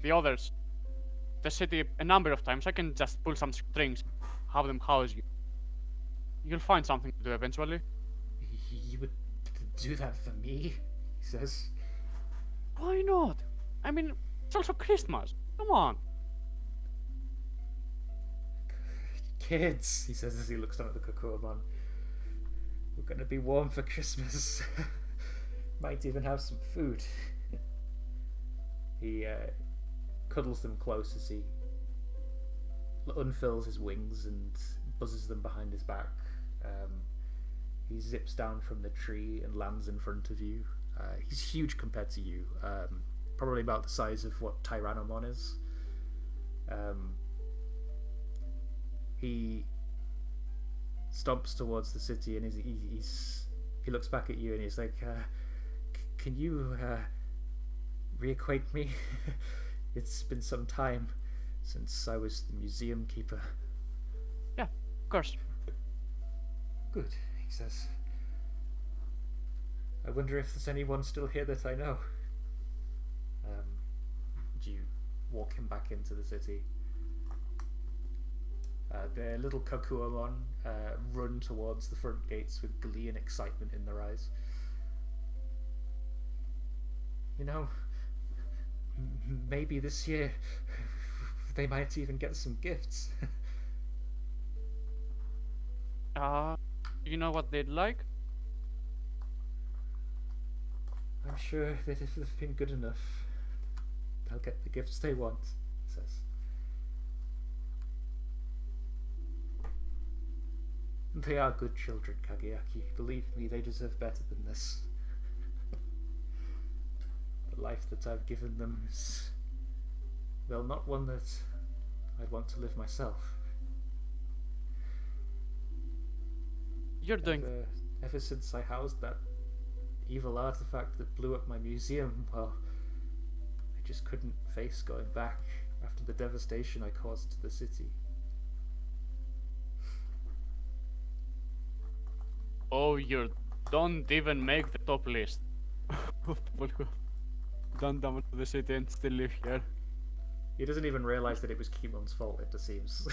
the others the city a number of times. I can just pull some strings, have them house you. You'll find something to do eventually. You would do that for me, he says. Why not? I mean, it's also Christmas. Come on. Kids, he says as he looks down at the Kakuamon. We're gonna be warm for Christmas. Might even have some food. He cuddles them close as he unfurls his wings and buzzes them behind his back. He zips down from the tree and lands in front of you. He's huge compared to you. Probably about the size of what Tyrannomon is. He stomps towards the city and he looks back at you and he's like, can you reacquaint me? It's been some time since I was the museum keeper. Yeah, of course. Good, he says. I wonder if there's anyone still here that I know. Do you walk him back into the city? The little Kakuamon run towards the front gates with glee and excitement in their eyes. You know, maybe this year they might even get some gifts. You know what they'd like? I'm sure that if they've been good enough, they'll get the gifts they want, he says. They are good children, Kagayaki. Believe me, they deserve better than this. The life that I've given them is, well, not one that I'd want to live myself. You're doing... Ever since I housed that evil artifact that blew up my museum, well, I just couldn't face going back after the devastation I caused to the city. Oh, you don't even make the top list of people who have done damage to the city and still live here. He doesn't even realize that it was Kimon's fault, it seems.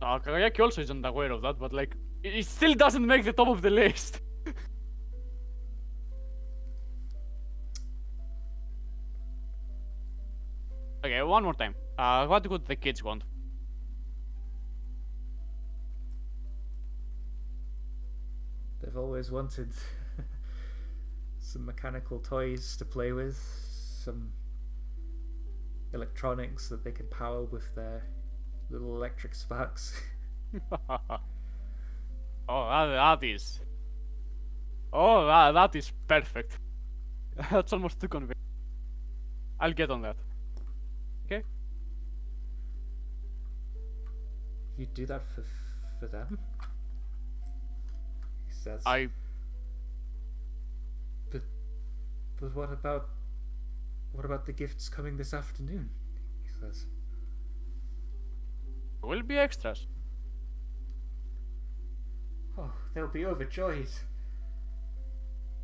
Kagayaki also isn't aware of that, but like, it still doesn't make the top of the list. Okay, one more time. What would the kids want? They've always wanted some mechanical toys to play with, some electronics that they can power with their little electric sparks. Oh, that is. Oh, that is perfect. That's almost too convenient. I'll get on that. Okay. You do that for them? He says. I. But what about the gifts coming this afternoon? He says. Will be extras. Oh, they'll be overjoyed.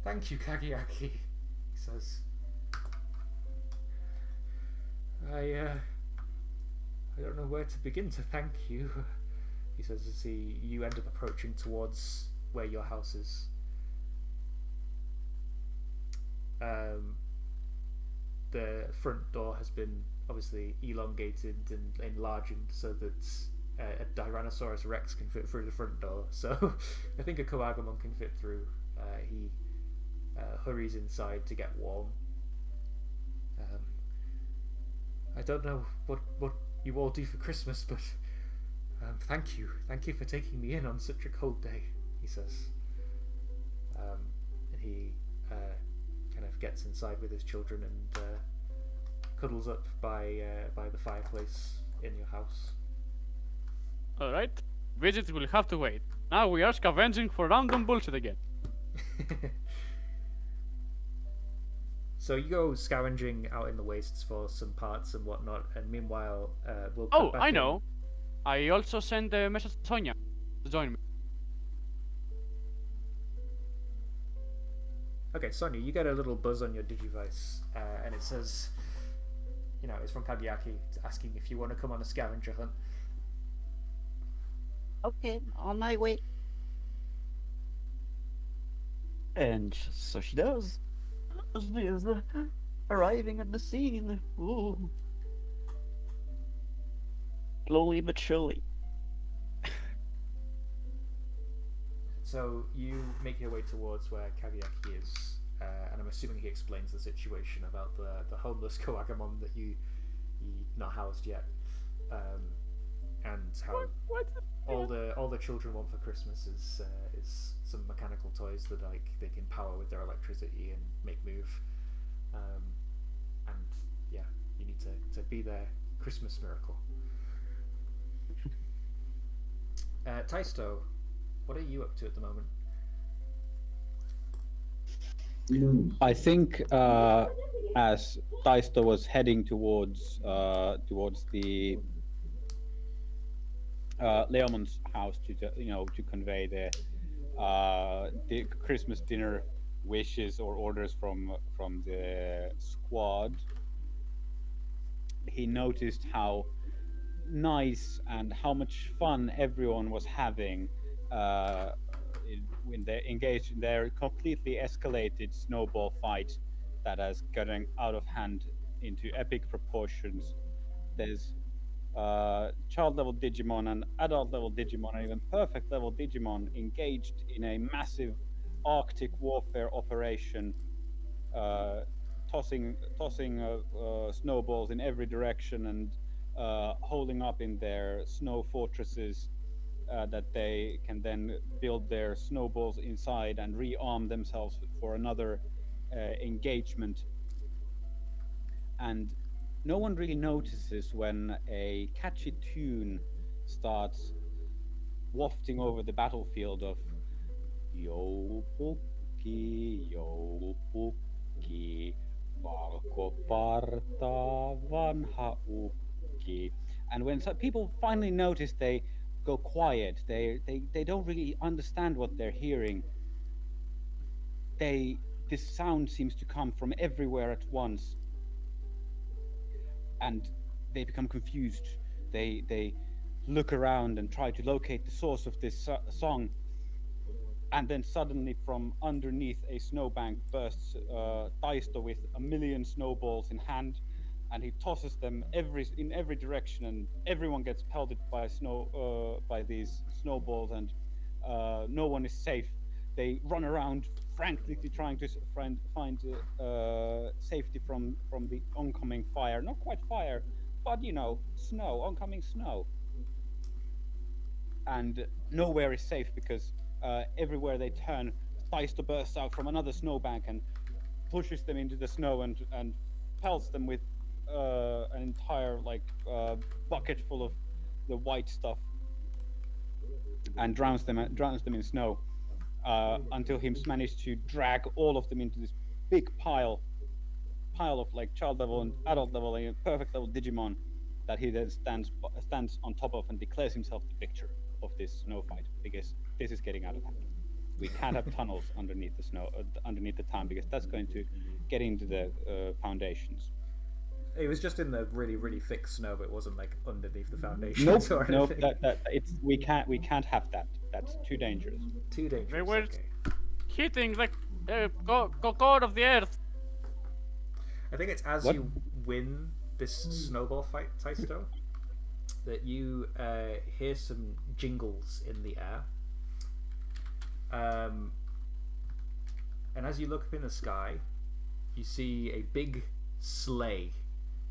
Thank you, Kageaki, he says. I don't know where to begin to thank you, he says as you end up approaching towards where your house is. The front door has been obviously elongated and enlarged so that a Tyrannosaurus Rex can fit through the front door. So I think a Koagamon can fit through. He hurries inside to get warm. I don't know what you all do for Christmas, but thank you for taking me in on such a cold day, he says. And he kind of gets inside with his children and cuddles up by the fireplace in your house. Alright. Visit will have to wait. Now we are scavenging for random bullshit again. So you go scavenging out in the wastes for some parts and whatnot, and meanwhile, we'll. Oh, I know. I also sent a message to Sonia to join me. Okay, Sonia, you get a little buzz on your Digivice, and it says, it's from Kageaki asking if you want to come on a scavenger hunt. Okay, on my way. And so she does. She is arriving at the scene. Ooh. Slowly but surely. So you make your way towards where Kageaki is, and I'm assuming he explains the situation about the homeless Koagamon that you not housed yet, and how all the children want for Christmas is some mechanical toys that they can power with their electricity and make move, and yeah, you need to be their Christmas miracle. Taisto, what are you up to at the moment? I think as Taisto was heading towards the Leomon's house to convey the Christmas dinner wishes or orders from the squad, he noticed how nice and how much fun everyone was having when they engaged in their completely escalated snowball fight that has gotten out of hand into epic proportions. There's child level Digimon and adult level Digimon and even perfect level Digimon engaged in a massive Arctic warfare operation, tossing snowballs in every direction and holding up in their snow fortresses that they can then build their snowballs inside and rearm themselves for another engagement. And no one really notices when a catchy tune starts wafting over the battlefield of Joulupuki, valkoparta vanha ukki. And when people finally notice, they go quiet. They don't really understand what they're hearing. This sound seems to come from everywhere at once, and they become confused. They look around and try to locate the source of this song, and then suddenly from underneath a snowbank bursts Taisto with a million snowballs in hand, and he tosses them in every direction, and everyone gets pelted by by these snowballs, and no one is safe. They run around frantically trying to find safety from the oncoming fire. Not quite fire, but snow, oncoming snow. And nowhere is safe because everywhere they turn, Thaister bursts out from another snowbank and pushes them into the snow and pelts them with an entire bucket full of the white stuff and drowns them in snow until he's managed to drag all of them into this big pile of like child level and adult level and perfect level Digimon that he then stands on top of and declares himself the victor of this snow fight, because this is getting out of hand. We can't have tunnels underneath the snow, underneath the town, because that's going to get into the foundations. It was just in the really, really thick snow, but it wasn't like underneath the foundation. Nope. We can't have that. That's too dangerous. Too dangerous. They were Okay. hitting like core of the earth. I think it's as you win this snowball fight, Taisto, that you hear some jingles in the air. And as you look up in the sky, you see a big sleigh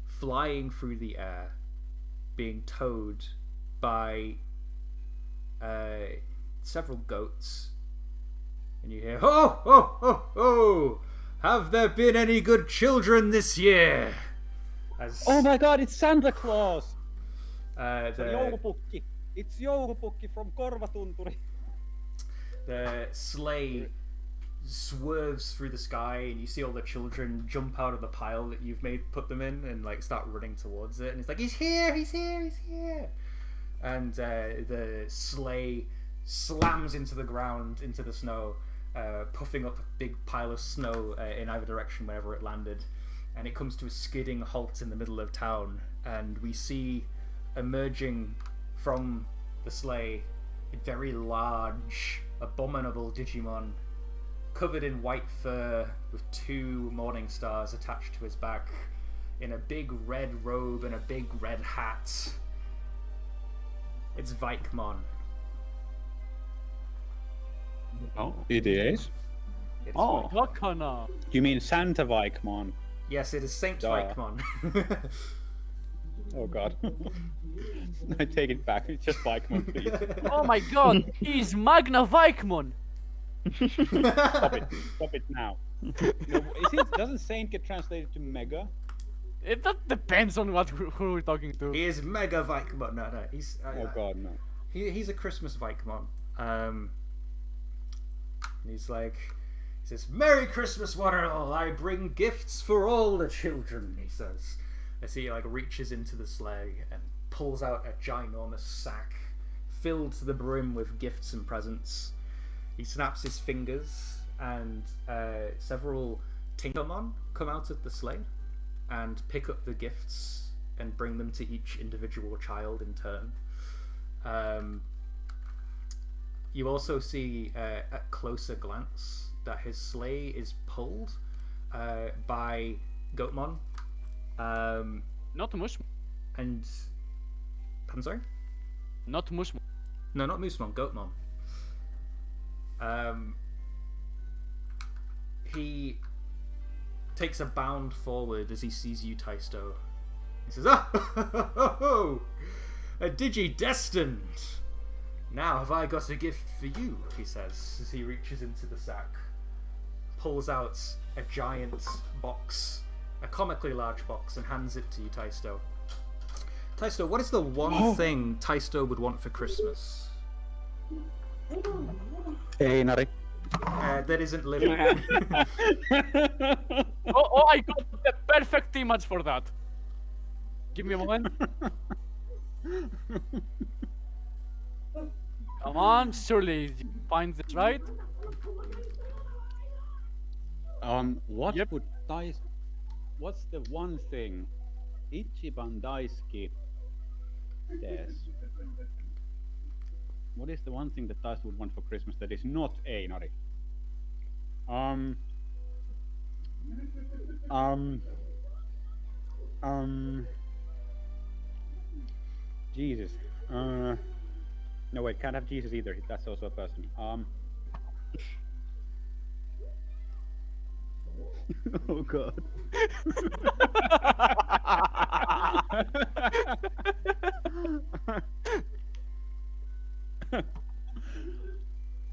flying through the air, being towed by several goats. And you hear, "Ho, ho, ho, ho! Have there been any good children this year?" As, Oh my God! It's Santa Claus. the Joulupukki. It's Joulupukki from Korvatunturi. the sleigh swerves through the sky, and you see all the children jump out of the pile that you've put them in, and like start running towards it. And it's like, "He's here! He's here! He's here!" And the sleigh slams into the ground, into the snow, puffing up a big pile of snow in either direction wherever it landed. And it comes to a skidding halt in the middle of town, and we see emerging from the sleigh a very large, abominable Digimon, covered in white fur with 2 morning stars attached to his back, in a big red robe and a big red hat. It's Vikemon. Oh, it is. It's Oh. Vikemon. Vakana. You mean Santa Vikemon? Yes, it is Saint Duh. Vikemon. Oh God. I take it back. It's just Vikemon, please. Oh my god, he's Magna Vikemon. Stop it. Stop it now. No, doesn't Saint get translated to Mega? That depends on who we're talking to. He is Mega Vikemon. No, he's Oh God, no. he's a Christmas Vikemon. He's like, he says, "Merry Christmas, one and all. I bring gifts for all the children," he says. As he like reaches into the sleigh and pulls out a ginormous sack filled to the brim with gifts and presents. He snaps his fingers, and several Tinkermon come out of the sleigh and pick up the gifts and bring them to each individual child in turn. You also see at closer glance that his sleigh is pulled by Goatmon. Not Mushmon. And... I'm sorry? Not Mushmon. No, not Moosemon, Goatmon. He takes a bound forward as he sees you, Taisto. He says, "Oh, a Digi-Destined! Now have I got a gift for you," he says, as he reaches into the sack, pulls out a giant box, a comically large box, and hands it to you, Taisto. Taisto, what is the one thing Taisto would want for Christmas? Einari. That isn't living. Oh, I got the perfect image for that. Give me a moment. Come on, surely you find this right. What Yep. would Dice? What's the one thing Ichiban Daisuke says? What is the one thing that Dice would want for Christmas that is not Einari? Jesus. No, wait, can't have Jesus either. That's also a person. Oh God.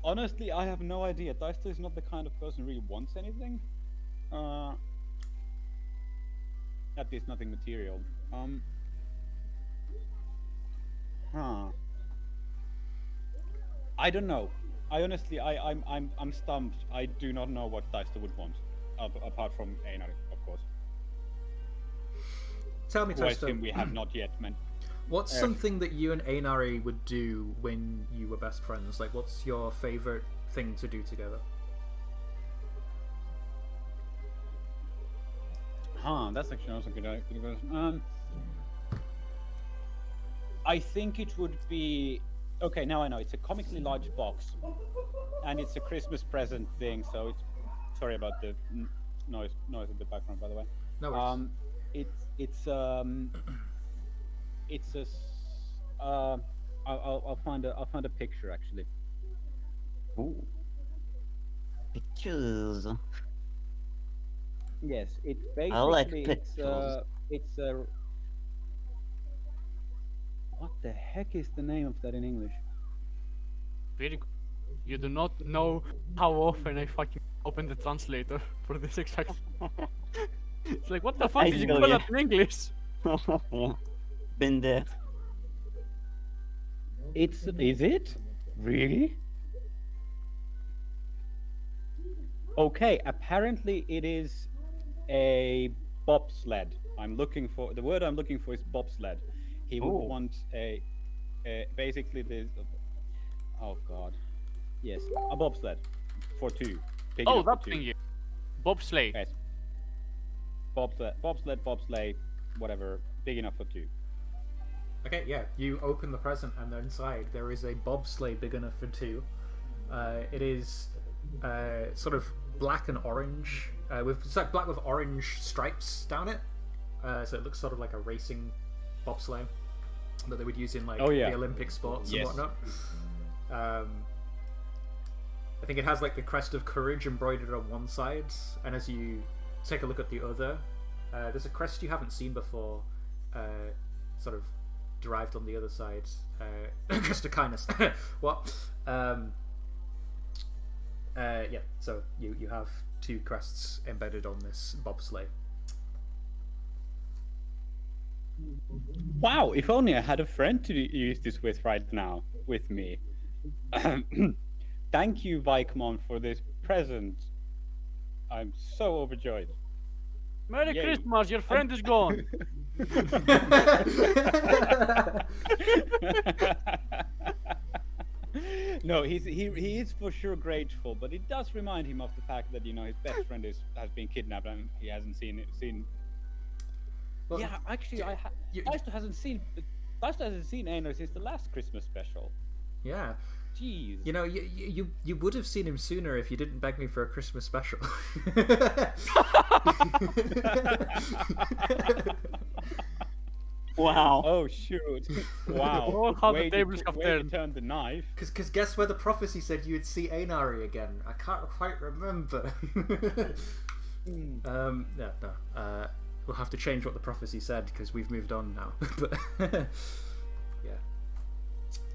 Honestly, I have no idea. Deister is not the kind of person who really wants anything. At least nothing material. Huh. I don't know. I honestly, I'm stumped. I do not know what Deister would want, apart from Einar, of course. Tell me, Who I Toaster, assume we have not yet met. what's something that you and Einari would do when you were best friends? Like, what's your favorite thing to do together? Huh, that's actually also good question. I think it would be... Okay, now I know. It's a comically large box. And it's a Christmas present thing, so it's... Sorry about the noise in the background, by the way. No worries. It's I'll find a picture actually. Ooh. Pictures. Yes, it's I like basically pictures. it's a what the heck is the name of that in English? Very good. You do not know how often I fucking open the translator for this exact. It's like, what the fuck I did you know, call yeah. that in English? Yeah. Been there. Is it? Really? Okay, apparently it is a bobsled. The word I'm looking for is bobsled. He would Oh. want basically this. Oh God, yes, a bobsled for two. Big Oh, enough that for two. thingy. Bobsleigh. Yes. Bobsled, whatever, big enough for two. Okay, yeah. You open the present, and inside there is a bobsleigh big enough for two. It is sort of black and orange, it's like black with orange stripes down it. So it looks sort of like a racing bobsleigh that they would use in like Oh, yeah. the Olympic sports Yes. and whatnot. I think it has like the crest of courage embroidered on one side, and as you take a look at the other, there's a crest you haven't seen before, sort of derived on the other side. Crest of kindness. What? Yeah. So you have two crests embedded on this bobsleigh. Wow! If only I had a friend to use this with right now with me. Thank you, Vikemon, for this present. I'm so overjoyed. Merry Yay. Christmas, your friend is gone. No, he is for sure grateful, but it does remind him of the fact that his best friend has been kidnapped and he hasn't seen. Well, Yeah, actually, Deister hasn't seen Einar since the last Christmas special. Yeah. Jeez. You know, you would have seen him sooner if you didn't beg me for a Christmas special. Wow. Oh shoot! Wow. Oh, how the Way to- tables have way to turned. turn the knife. Because guess where the prophecy said you'd see Einari again? I can't quite remember. No. We'll have to change what the prophecy said because we've moved on now. But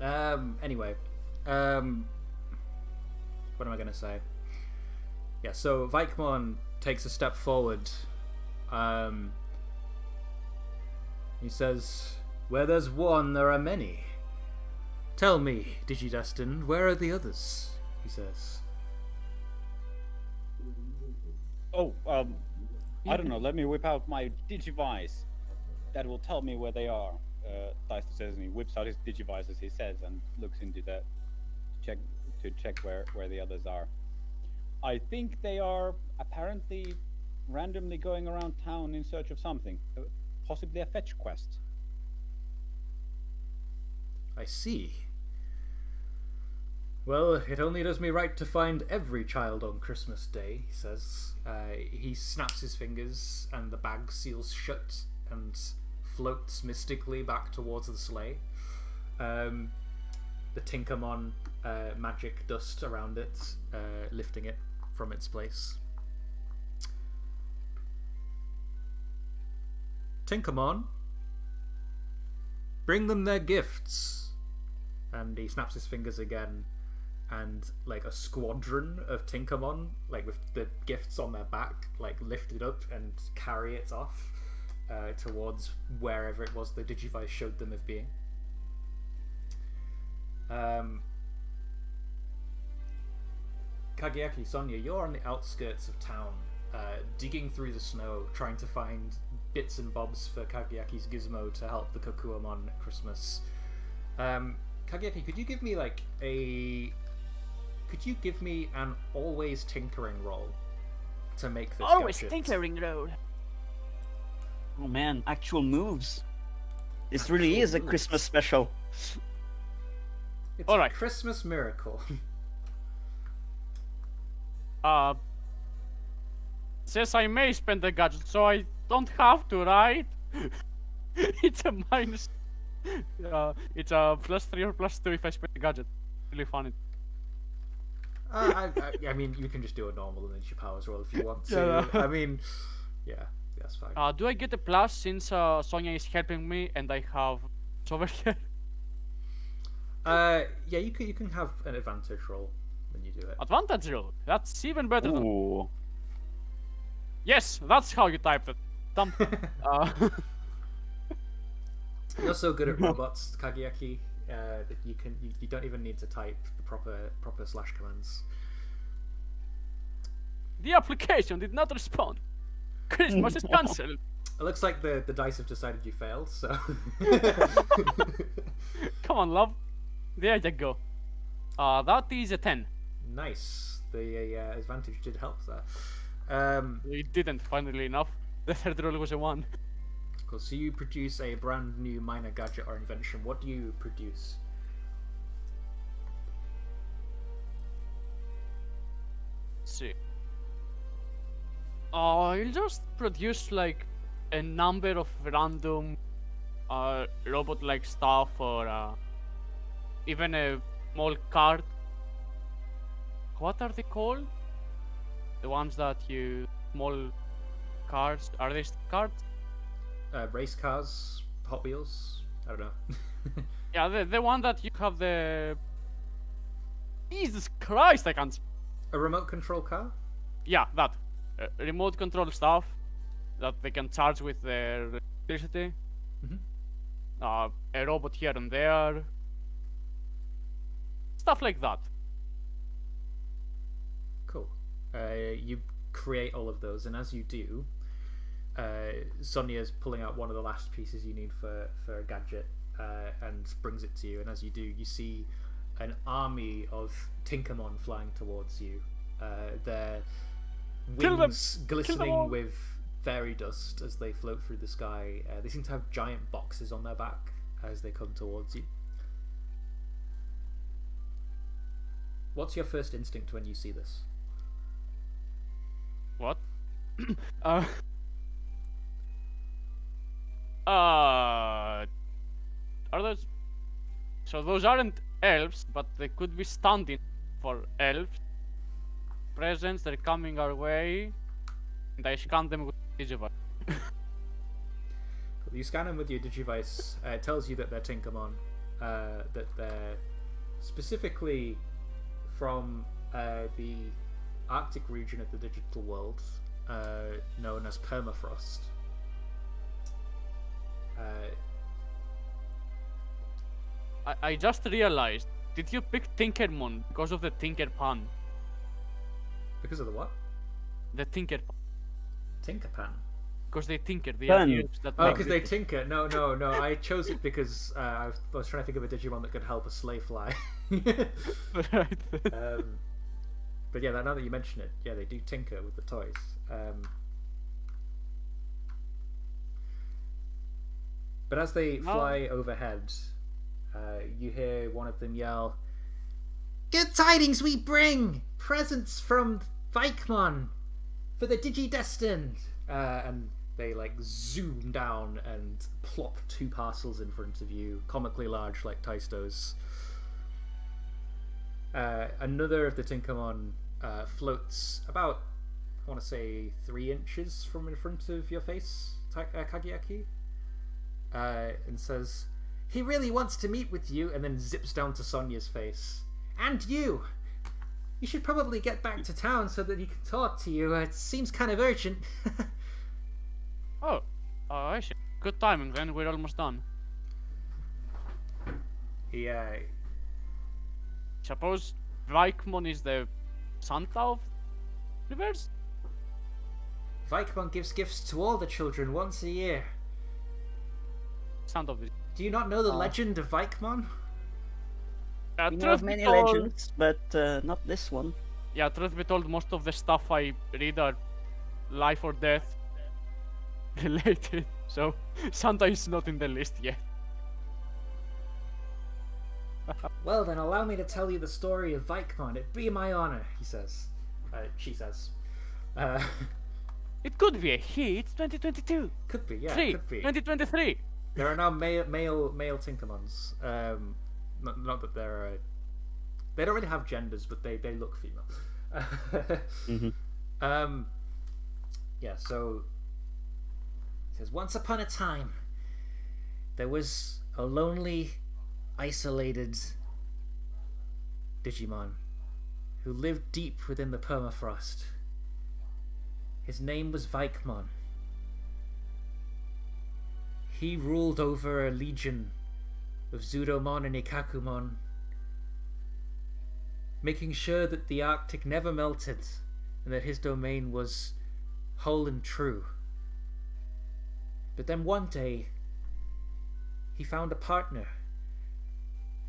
yeah. Anyway, what am I going to say? Yeah. So Vikemon takes a step forward. He says, "Where there's one, there are many. Tell me, Digidestin, where are the others?" He says. Oh, I don't know. Let me whip out my Digivice. That will tell me where they are. Deister says, and he whips out his Digivice as he says, and looks into that to check where the others are. I think they are apparently randomly going around town in search of something, possibly a fetch quest. I see. Well, it only does me right to find every child on Christmas Day, he says. He snaps his fingers and the bag seals shut and floats mystically back towards the sleigh. The Tinkermon magic dust around it, lifting it from its place. Tinkermon, bring them their gifts. And he snaps his fingers again, and like a squadron of Tinkermon, like with the gifts on their back, like lift it up and carry it off towards wherever it was the Digivice showed them of being. Kageaki, Sonia, you're on the outskirts of town, digging through the snow, trying to find bits and bobs for Kageaki's gizmo to help the Kokuamon at Christmas. Kageaki, could you give me an always tinkering roll to make this Always gadget? tinkering roll. Oh man, actual moves. This really is a moves. Christmas special. It's All a right. Christmas miracle. Says I may spend the gadget, so I don't have to, right? It's a minus. It's a +3 or +2 if I spend the gadget. Really funny. I mean, you can just do a normal ninja powers roll if you want to. Yeah. I mean, yeah, that's fine. Do I get a plus since Sonia is helping me and I have it's over here? Yeah, you can have an advantage roll when you do it. Advantage roll. That's even better. Than... Ooh. Yes, that's how you typed it. Dump. You're so good at robots, Kageaki, that you don't even need to type the proper slash commands. The application did not respond. Christmas is cancelled. It looks like the dice have decided you failed, so. Come on, love. There you go. That is a 10. Nice. The advantage did help there. It didn't, funnily enough. The third roll was a 1. Cool. So you produce a brand new minor gadget or invention. What do you produce? Let's see. I'll just produce like a number of random robot-like stuff, or even a small card. What are they called? The ones that you small cars? Are they cards? Race cars, Hot Wheels. I don't know. Yeah, the one that you have the. Jesus Christ! I can't. A remote control car. Yeah, that remote control stuff that they can charge with their electricity. A robot here and there. Stuff like that. Cool. You create all of those, and as you do, Sonia's pulling out one of the last pieces you need for a gadget, and brings it to you. And as you do, you see an army of Tinkermon flying towards you. Their Kill them! wings Kill them glistening all! with fairy dust as they float through the sky. They seem to have giant boxes on their back as they come towards you. What's your first instinct when you see this? What? Are those? So those aren't elves, but they could be standing for elves. Presents, they're coming our way, and I scan them with Digivice. You scan them with your Digivice. It tells you that they're Tinkermon. That they're specifically from the Arctic region of the digital world, known as permafrost. I just realized. Did you pick Tinkermon because of the Tinker Pan? Because of the what? The Tinker Pan. Tinkerpan. Because they tinker. They Pan. are the elves that Oh, make because they it. tinker. No. I chose it because I was trying to think of a Digimon that could help a sleigh fly. Right. But yeah, now that you mention it, yeah, they do tinker with the toys. But as they fly overhead, you hear one of them yell, "Good tidings we bring! Presents from Vikemon for the Digidestined!" And They like zoom down and plop 2 parcels in front of you, comically large like Taistos. Another of the Tinkamon floats about, I want to say, 3 inches from in front of your face, Kageaki, and says, "He really wants to meet with you," and then zips down to Sonia's face. "And you! You should probably get back to town so that he can talk to you. It seems kind of urgent." Oh, I see. Good timing then, we're almost done. He, Suppose Vaikmon is the Santa of rivers? Vaikmon gives gifts to all the children once a year. Santa of the... Do you not know the legend of Vaikmon? We know of many legends, but not this one. Yeah, truth be told, most of the stuff I read are life or death related, so Santa is not in the list yet. Well, then allow me to tell you the story of Vaikmon. It'd be my honor, he says. She says. It could be a he, it's 2022. Could be, yeah, 3, could be. 2023. There are now male Tinkamons. Not that they're... they don't really have genders, but they look female. Yeah, so... It says, once upon a time, there was a lonely, isolated Digimon who lived deep within the permafrost. His name was Vaikmon. He ruled over a legion of Zudomon and Ikakumon, making sure that the Arctic never melted and that his domain was whole and true. But then one day, he found a partner,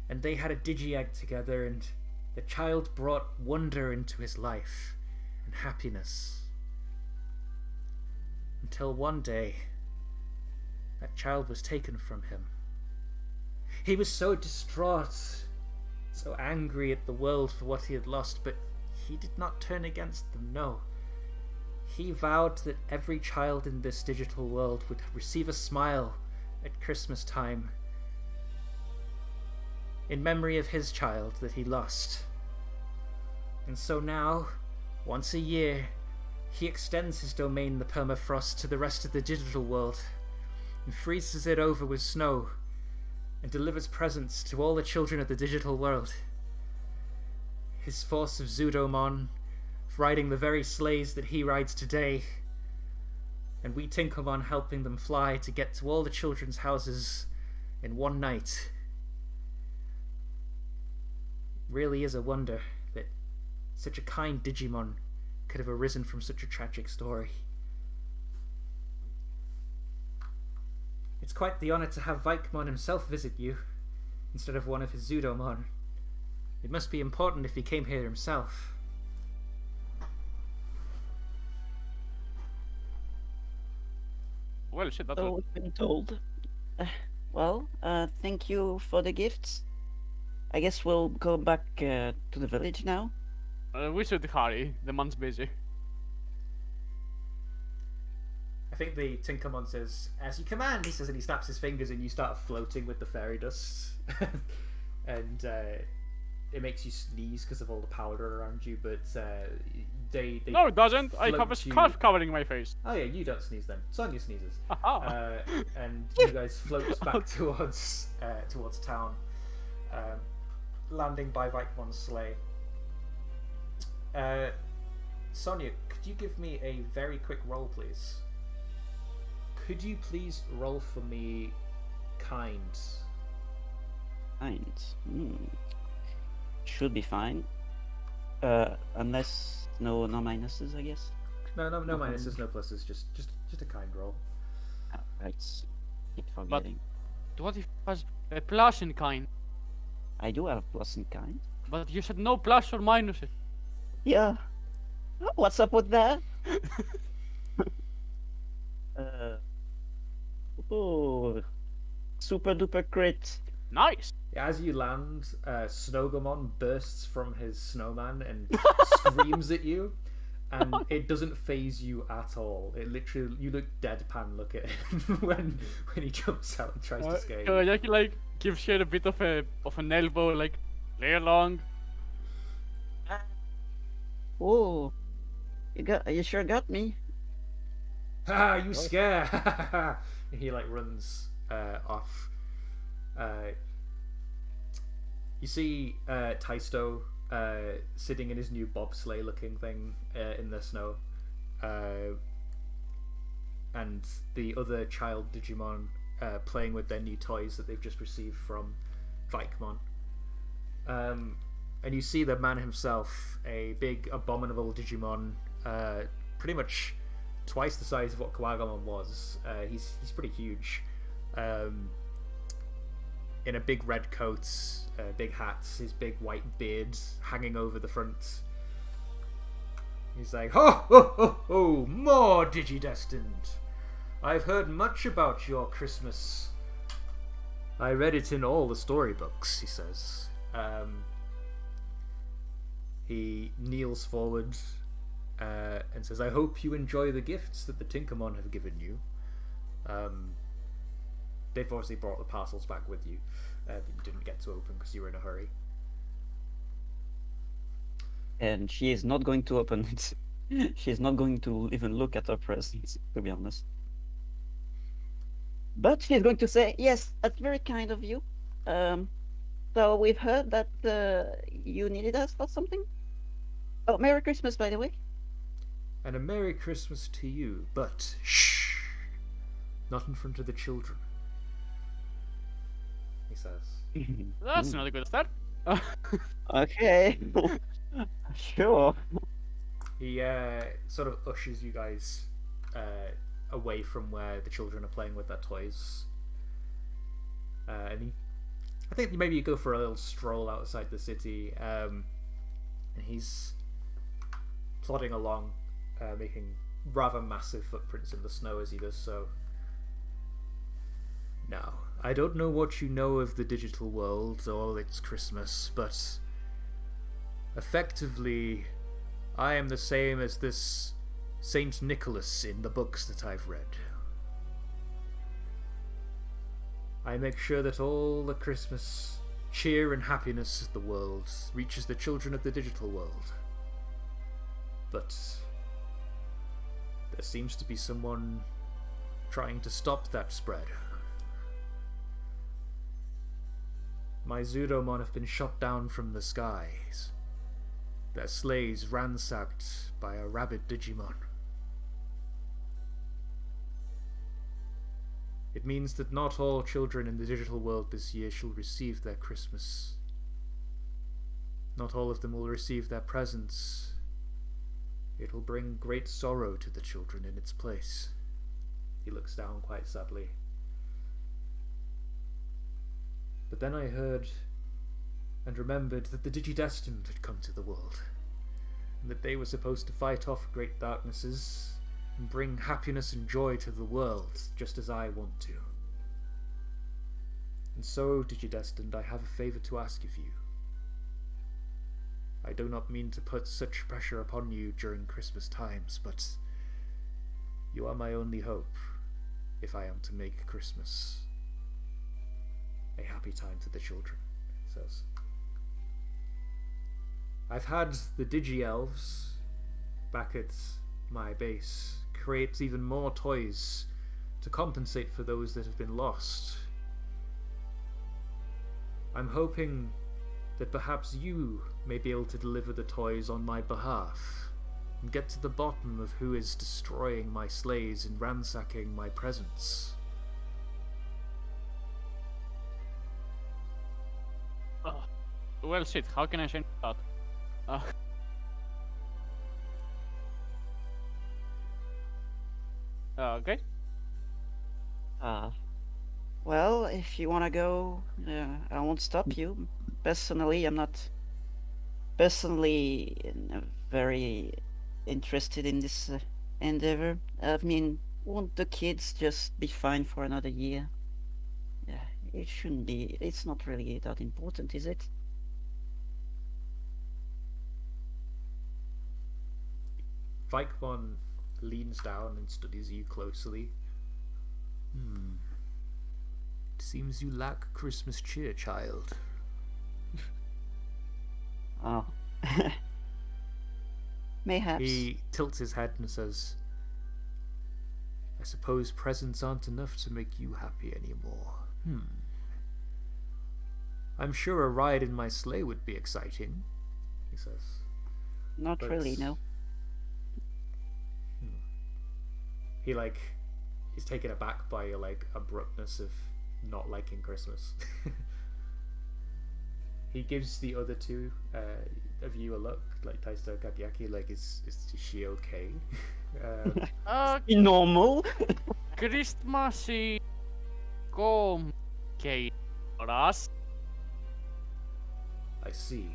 and they had a Digi-Egg together, and the child brought wonder into his life and happiness. Until one day, that child was taken from him. He was so distraught, so angry at the world for what he had lost, but he did not turn against them, no. He vowed that every child in this digital world would receive a smile at Christmas time in memory of his child that he lost. And so now, once a year, he extends his domain, the permafrost, to the rest of the digital world and freezes it over with snow and delivers presents to all the children of the digital world. His force of Zudomon riding the very sleighs that he rides today, and we Tinkamon helping them fly to get to all the children's houses in one night. It really is a wonder that such a kind Digimon could have arisen from such a tragic story. It's quite the honor to have Vaikmon himself visit you, instead of one of his Zudomon. It must be important if he came here himself. Well, shit, that So was... we've been told. Well, thank you for the gifts. I guess we'll go back to the village now. we should hurry, the man's busy. I think the Tinkamon says, "As you command," he says, and he snaps his fingers and you start floating with the fairy dust. And it makes you sneeze because of all the powder around you, but they No, it doesn't. I have a float scarf you- covering my face. Oh yeah, you don't sneeze then. Sonia sneezes. Aha. And you guys float back towards town, landing by Vaikmon's sleigh. Sonia, could you give me a very quick roll, please? Could you please roll for me kind? Kind. Should be fine. Unless no minuses, I guess. No minuses, no pluses, just a kind roll. Right. Keep forgetting. What if it has a plus in kind? I do have plus in kind. But you said no plus or minuses. Yeah. What's up with that? Oh, super duper crit. Nice. As you land, Snowgamon bursts from his snowman and screams at you. and it doesn't phase you at all. It literally, you look deadpan. Look at him when he jumps out and tries to scare you. Karayaki like gives her a bit of an elbow, like play along. Oh, you sure got me. Ha! You scare! He like runs off. You see Taisto sitting in his new bobsleigh looking thing in the snow. And the other child Digimon playing with their new toys that they've just received from Vikemon. And you see the man himself, a big abominable Digimon, pretty much twice the size of what Kawagamon was. He's pretty huge. In a big red coat, big hat, his big white beard hanging over the front. He's like, ho ho ho ho, more Digidestined. I've heard much about your Christmas. I read it in all the storybooks, he says. He kneels forward and says, I hope you enjoy the gifts that the Tinkermon have given you. They've obviously brought the parcels back with you that you didn't get to open because you were in a hurry. And she is not going to open it. She's not going to even look at her presents, to be honest. But she's going to say, yes, that's very kind of you. So we've heard that you needed us for something? Oh, Merry Christmas, by the way. And a Merry Christmas to you, but shh! Not in front of the children, he says. That's not a good start. Okay. Sure. He sort of ushers you guys away from where the children are playing with their toys. And I think maybe you go for a little stroll outside the city. And he's plodding along, making rather massive footprints in the snow as he does so. Now, I don't know what you know of the digital world or its Christmas, but effectively, I am the same as this Saint Nicholas in the books that I've read. I make sure that all the Christmas cheer and happiness of the world reaches the children of the digital world. But there seems to be someone trying to stop that spread. My Zudomon have been shot down from the skies. Their sleighs ransacked by a rabid Digimon. It means that not all children in the digital world this year shall receive their Christmas. Not all of them will receive their presents. It will bring great sorrow to the children in its place. He looks down quite sadly. But then I heard and remembered that the Digidestined had come to the world, and that they were supposed to fight off great darknesses and bring happiness and joy to the world, just as I want to. And so, Digidestined, I have a favour to ask of you. I do not mean to put such pressure upon you during Christmas times, but you are my only hope if I am to make Christmas a happy time to the children, he says. I've had the Digi-Elves back at my base create even more toys to compensate for those that have been lost. I'm hoping that perhaps you may be able to deliver the toys on my behalf and get to the bottom of who is destroying my sleighs and ransacking my presents. Well, shit, how can I change that? Okay. Well, if you want to go, I won't stop you. Personally, I'm not very interested in this endeavor. I mean, won't the kids just be fine for another year? Yeah, it shouldn't be. It's not really that important, is it? Vikemon leans down and studies you closely. It seems you lack Christmas cheer, child. Oh. Mayhaps. He tilts his head and says, I suppose presents aren't enough to make you happy anymore. I'm sure a ride in my sleigh would be exciting, he says. Not But really, no. He he's taken aback by your abruptness of not liking Christmas. He gives the other two of you a look, Taista Kakiaki, is she okay? Normal. Christmas is complicated for us. I see.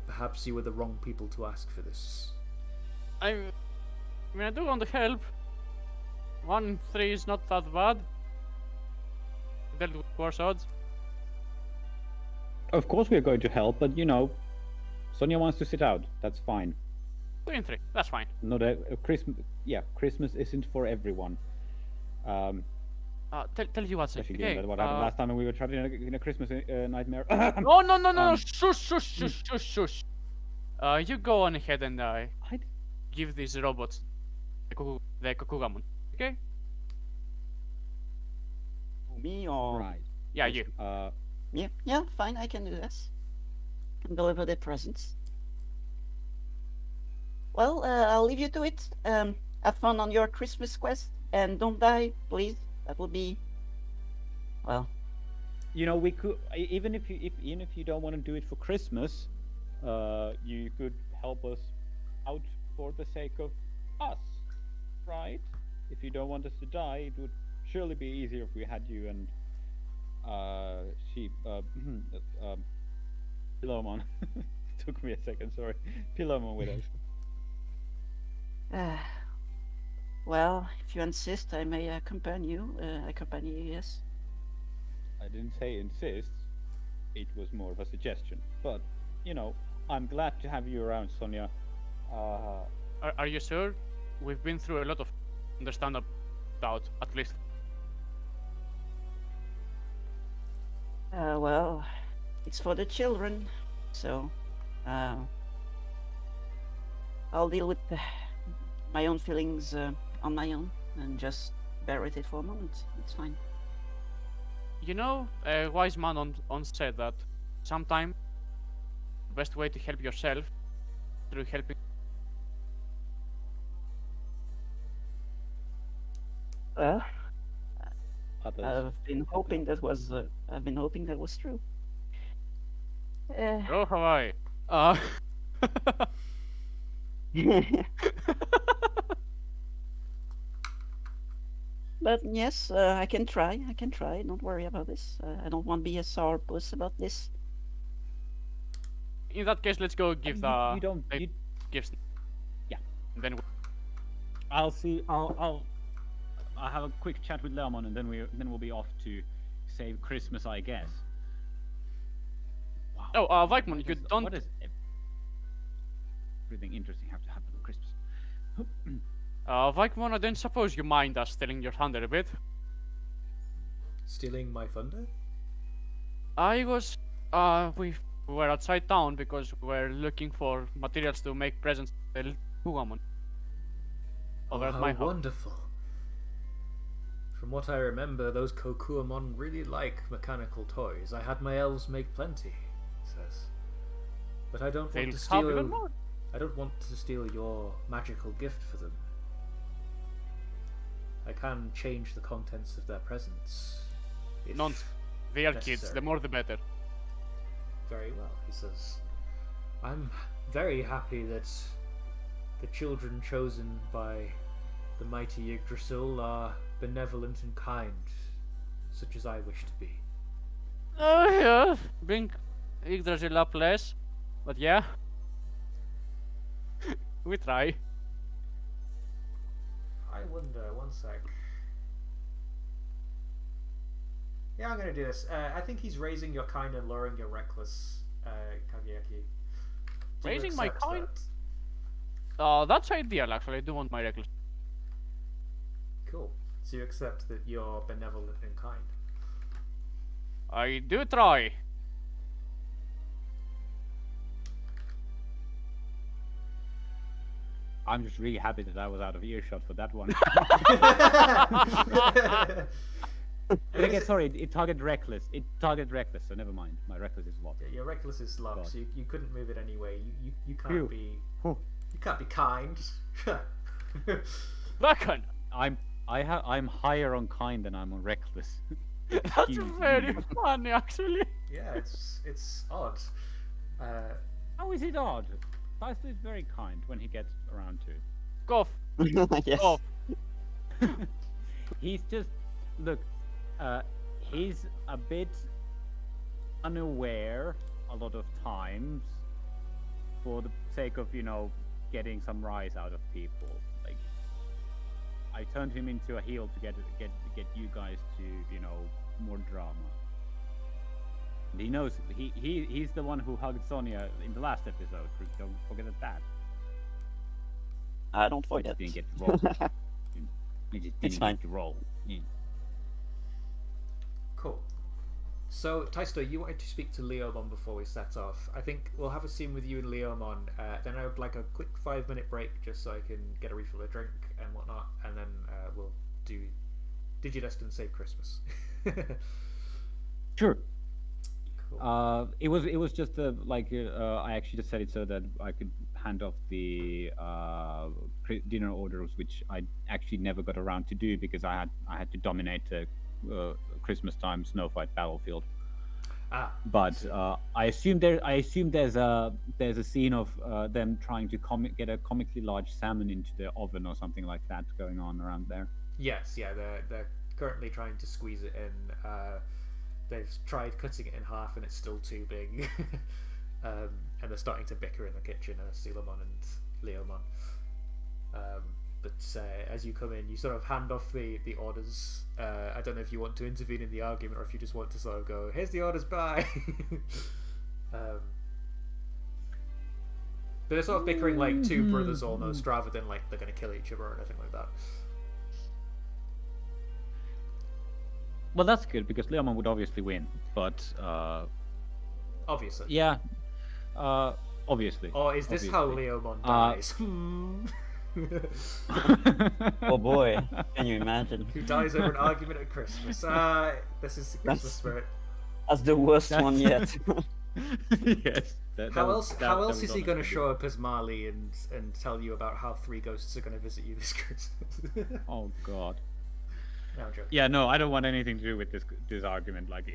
Perhaps you were the wrong people to ask for this. I mean, I do want to help. 1-3 is not that bad. Dealt with worse odds. Of course we're going to help, but Sonia wants to sit out. That's fine. 2-3, that's fine. Not a Christmas. Yeah, Christmas isn't for everyone. Tell you what's Especially okay. given that what happened last time when we were trapped in a Christmas nightmare. No, shush. You go on ahead and give these robots the Kokugamon, okay? Me or... Right. Yeah, you. Yeah, fine, I can do this. Can deliver the presents. Well, I'll leave you to it. Have fun on your Christmas quest, and don't die, please. That would be... well... We could even if you don't want to do it for Christmas, you could help us out for the sake of us, right? If you don't want us to die, it would surely be easier if we had you and Pilomon. Took me a second, sorry. Pilomon with us. Well, if you insist, I may accompany you. Yes. I didn't say insist. It was more of a suggestion. But, I'm glad to have you around, Sonia. Are you sure? We've been through a lot of understandable doubt, at least. Well, it's for the children, so I'll deal with my own feelings on my own and just bear with it for a moment. It's fine. A wise man once said that sometimes the best way to help yourself through helping. Well, Others. I've been hoping that was true. Oh, Hawaii. But yes, I can try. Don't worry about this. I don't want to be a sour puss about this. In that case, let's go give the you don't. gifts. Yeah. And then I'll see. I'll have a quick chat with Leomon, and then we'll be off to save Christmas, I guess. Wow. Oh, Vikemon, you don't. What does everything interesting have to happen on Christmas? Vikemon, I don't suppose you mind us stealing your thunder a bit. Stealing my thunder? I was, we were outside town because we were looking for materials to make presents to the Kugamon. Over at how my house. wonderful. From what I remember, those Kokuamon really like mechanical toys. I had my elves make plenty, he says. But I don't want to have even steal... more. I don't want to steal your magical gift for them. I can change the contents of their presents. if Nonsense. They are kids, necessary. the more the better. Very well, he says. I'm very happy that the children chosen by the mighty Yggdrasil are benevolent and kind, such as I wish to be. Oh, yeah. Bring Yggdrasil up less. But yeah. We try. I wonder, one sec. Yeah, I'm gonna do this. I think he's raising your kind and lowering your reckless, Kageaki. Do you Raising my accept kind? that? That's ideal, actually. I do want my reckless. Cool. So you accept that you're benevolent and kind. I do try. I'm just really happy that I was out of earshot for that one. But again, sorry, it targeted reckless. It targeted reckless, so never mind. My reckless is locked. Your reckless is locked, God. so you couldn't move it anyway. You can't Phew. be Whew. you can't be kind. Reckon. I'm higher on kind than I'm on reckless. That's Excuse very me. funny, actually. Yeah, it's odd. How is it odd? Tyster is very kind when he gets around to it. Cough. Yes. Oh, He's just look. He's a bit unaware a lot of times for the sake of getting some rise out of people. Like I turned him into a heel to get you guys to more drama. And he knows he's the one who hugged Sonia in the last episode. Don't forget that. I don't forget. Didn't get to roll. He just It's didn't fine. get to roll. Yeah. Cool. So, Taisto, you wanted to speak to Leomon before we set off. I think we'll have a scene with you and Leomon. Then I would like a quick 5-minute break just so I can get a refill of drink and whatnot, and then we'll do Digidestin Save Christmas. Sure. Cool. It was just I actually just said it so that I could hand off the dinner orders, which I actually never got around to do because I had to dominate the Christmas time snow fight battlefield. But I assume there's a scene of them trying to get a comically large salmon into the oven or something like that going on around there. Yes, yeah, they're currently trying to squeeze it in. They've tried cutting it in half and it's still too big. And they're starting to bicker in the kitchen, Sulamon and Leomon. But as you come in, you sort of hand off the orders. I don't know if you want to intervene in the argument or if you just want to sort of go, here's the orders, bye. But they're sort of bickering like two brothers almost, rather than like they're going to kill each other or anything like that. Well, that's good because Leomon would obviously win, but Obviously. yeah, obviously. Or is this how Leomon dies? Oh boy, can you imagine? Who dies over an argument at Christmas? This is the Christmas spirit. That's the worst one yet. Yes. How else is he going to show up as Marley and tell you about how 3 ghosts are going to visit you this Christmas? Oh God. No, I'm joking. Yeah, no, I don't want anything to do with this argument. Like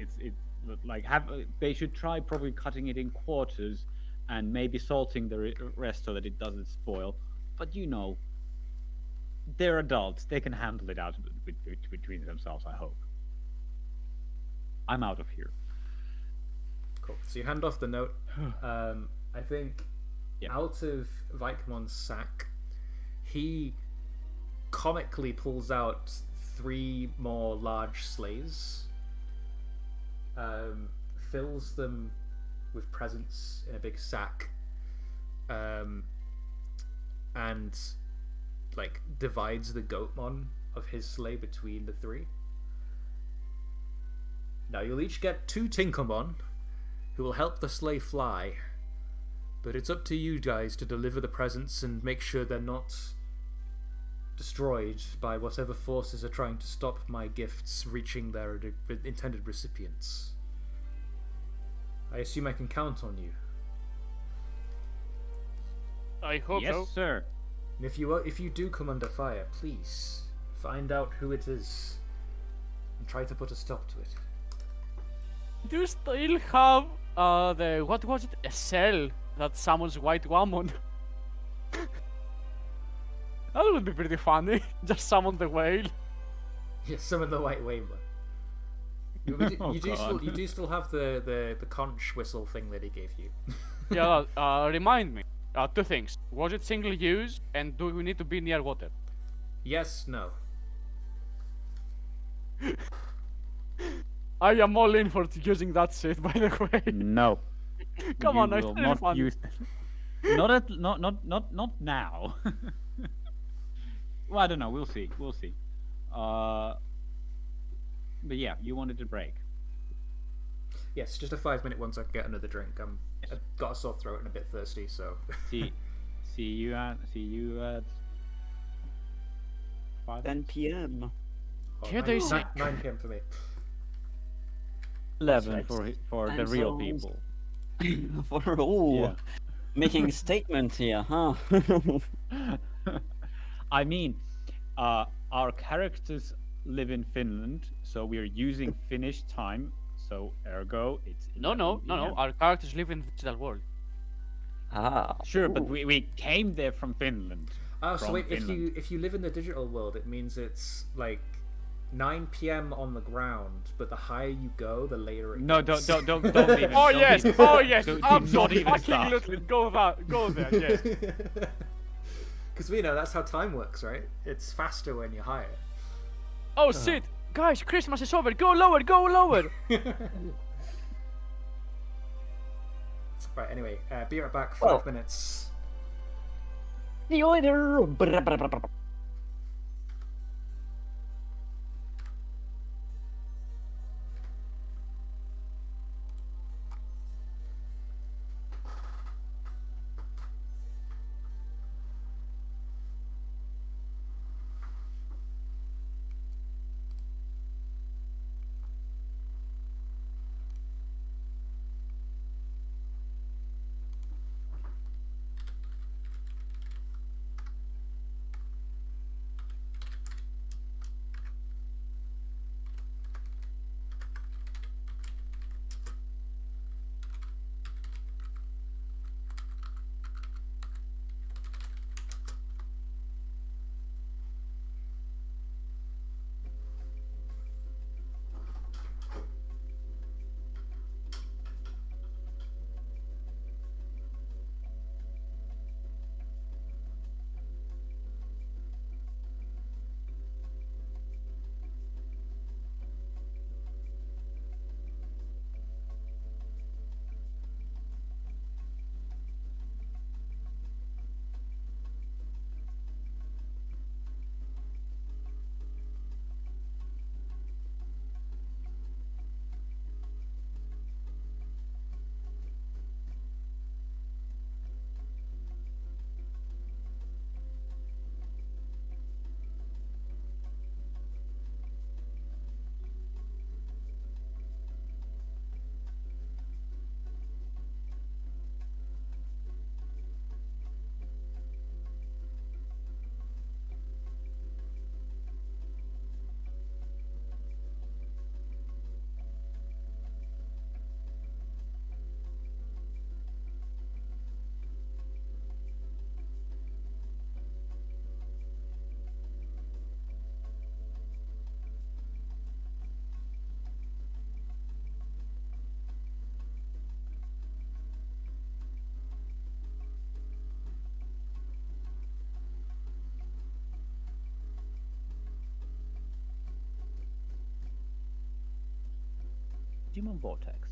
they should try probably cutting it in quarters and maybe salting the rest so that it doesn't spoil. But they're adults; they can handle it out between themselves. I hope. I'm out of here. Cool. So you hand off the note. I think out of Vikmon's sack, he comically pulls out 3 more large sleighs, fills them with presents in a big sack, and like divides the goatmon of his sleigh between the 3. Now you'll each get 2 Tinkermon who will help the sleigh fly, but it's up to you guys to deliver the presents and make sure they're not destroyed by whatever forces are trying to stop my gifts reaching their intended recipients. I assume I can count on you. I hope Yes, so. sir. And if you do come under fire, please find out who it is and try to put a stop to it. Do you still have what was it? A cell that summons White Woman? That would be pretty funny. Just summon the whale. Yeah, summon the White Wayman. You do still have the conch whistle thing that he gave you. Yeah, remind me. 2 things. Was it single use, and do we need to be near water? Yes, no. I am all in for using that shit, by the way. No. Come You on, I will still not fun. use not now. Well, I don't know. We'll see. We'll see. But yeah, you wanted a break. Yes, just a 5-minute one so I can get another drink. I've got a sore throat and a bit thirsty, so. See you at 5 10 p.m. Here they say 9 p.m. for me. 11 right. for the And real so- people. Oh, making a statement here, huh? I mean, our characters live in Finland, so we're using Finnish time. So ergo, it's no. 11 p.m. Our characters live in the digital world. Sure, but ooh. we came there from Finland. Oh, so From wait, Finland. if you live in the digital world, it means it's like 9 p.m. on the ground, but the higher you go, the later it No, gets. don't even. Oh don't yes, even- oh yes, do not even start. absolutely. Go there, yes. Because we know that's how time works, right? It's faster when you're higher. Oh shit, guys, Christmas is over. Go lower, go lower. Right, anyway, be right back. 5 Well. minutes. See you later. Digimon Vortex.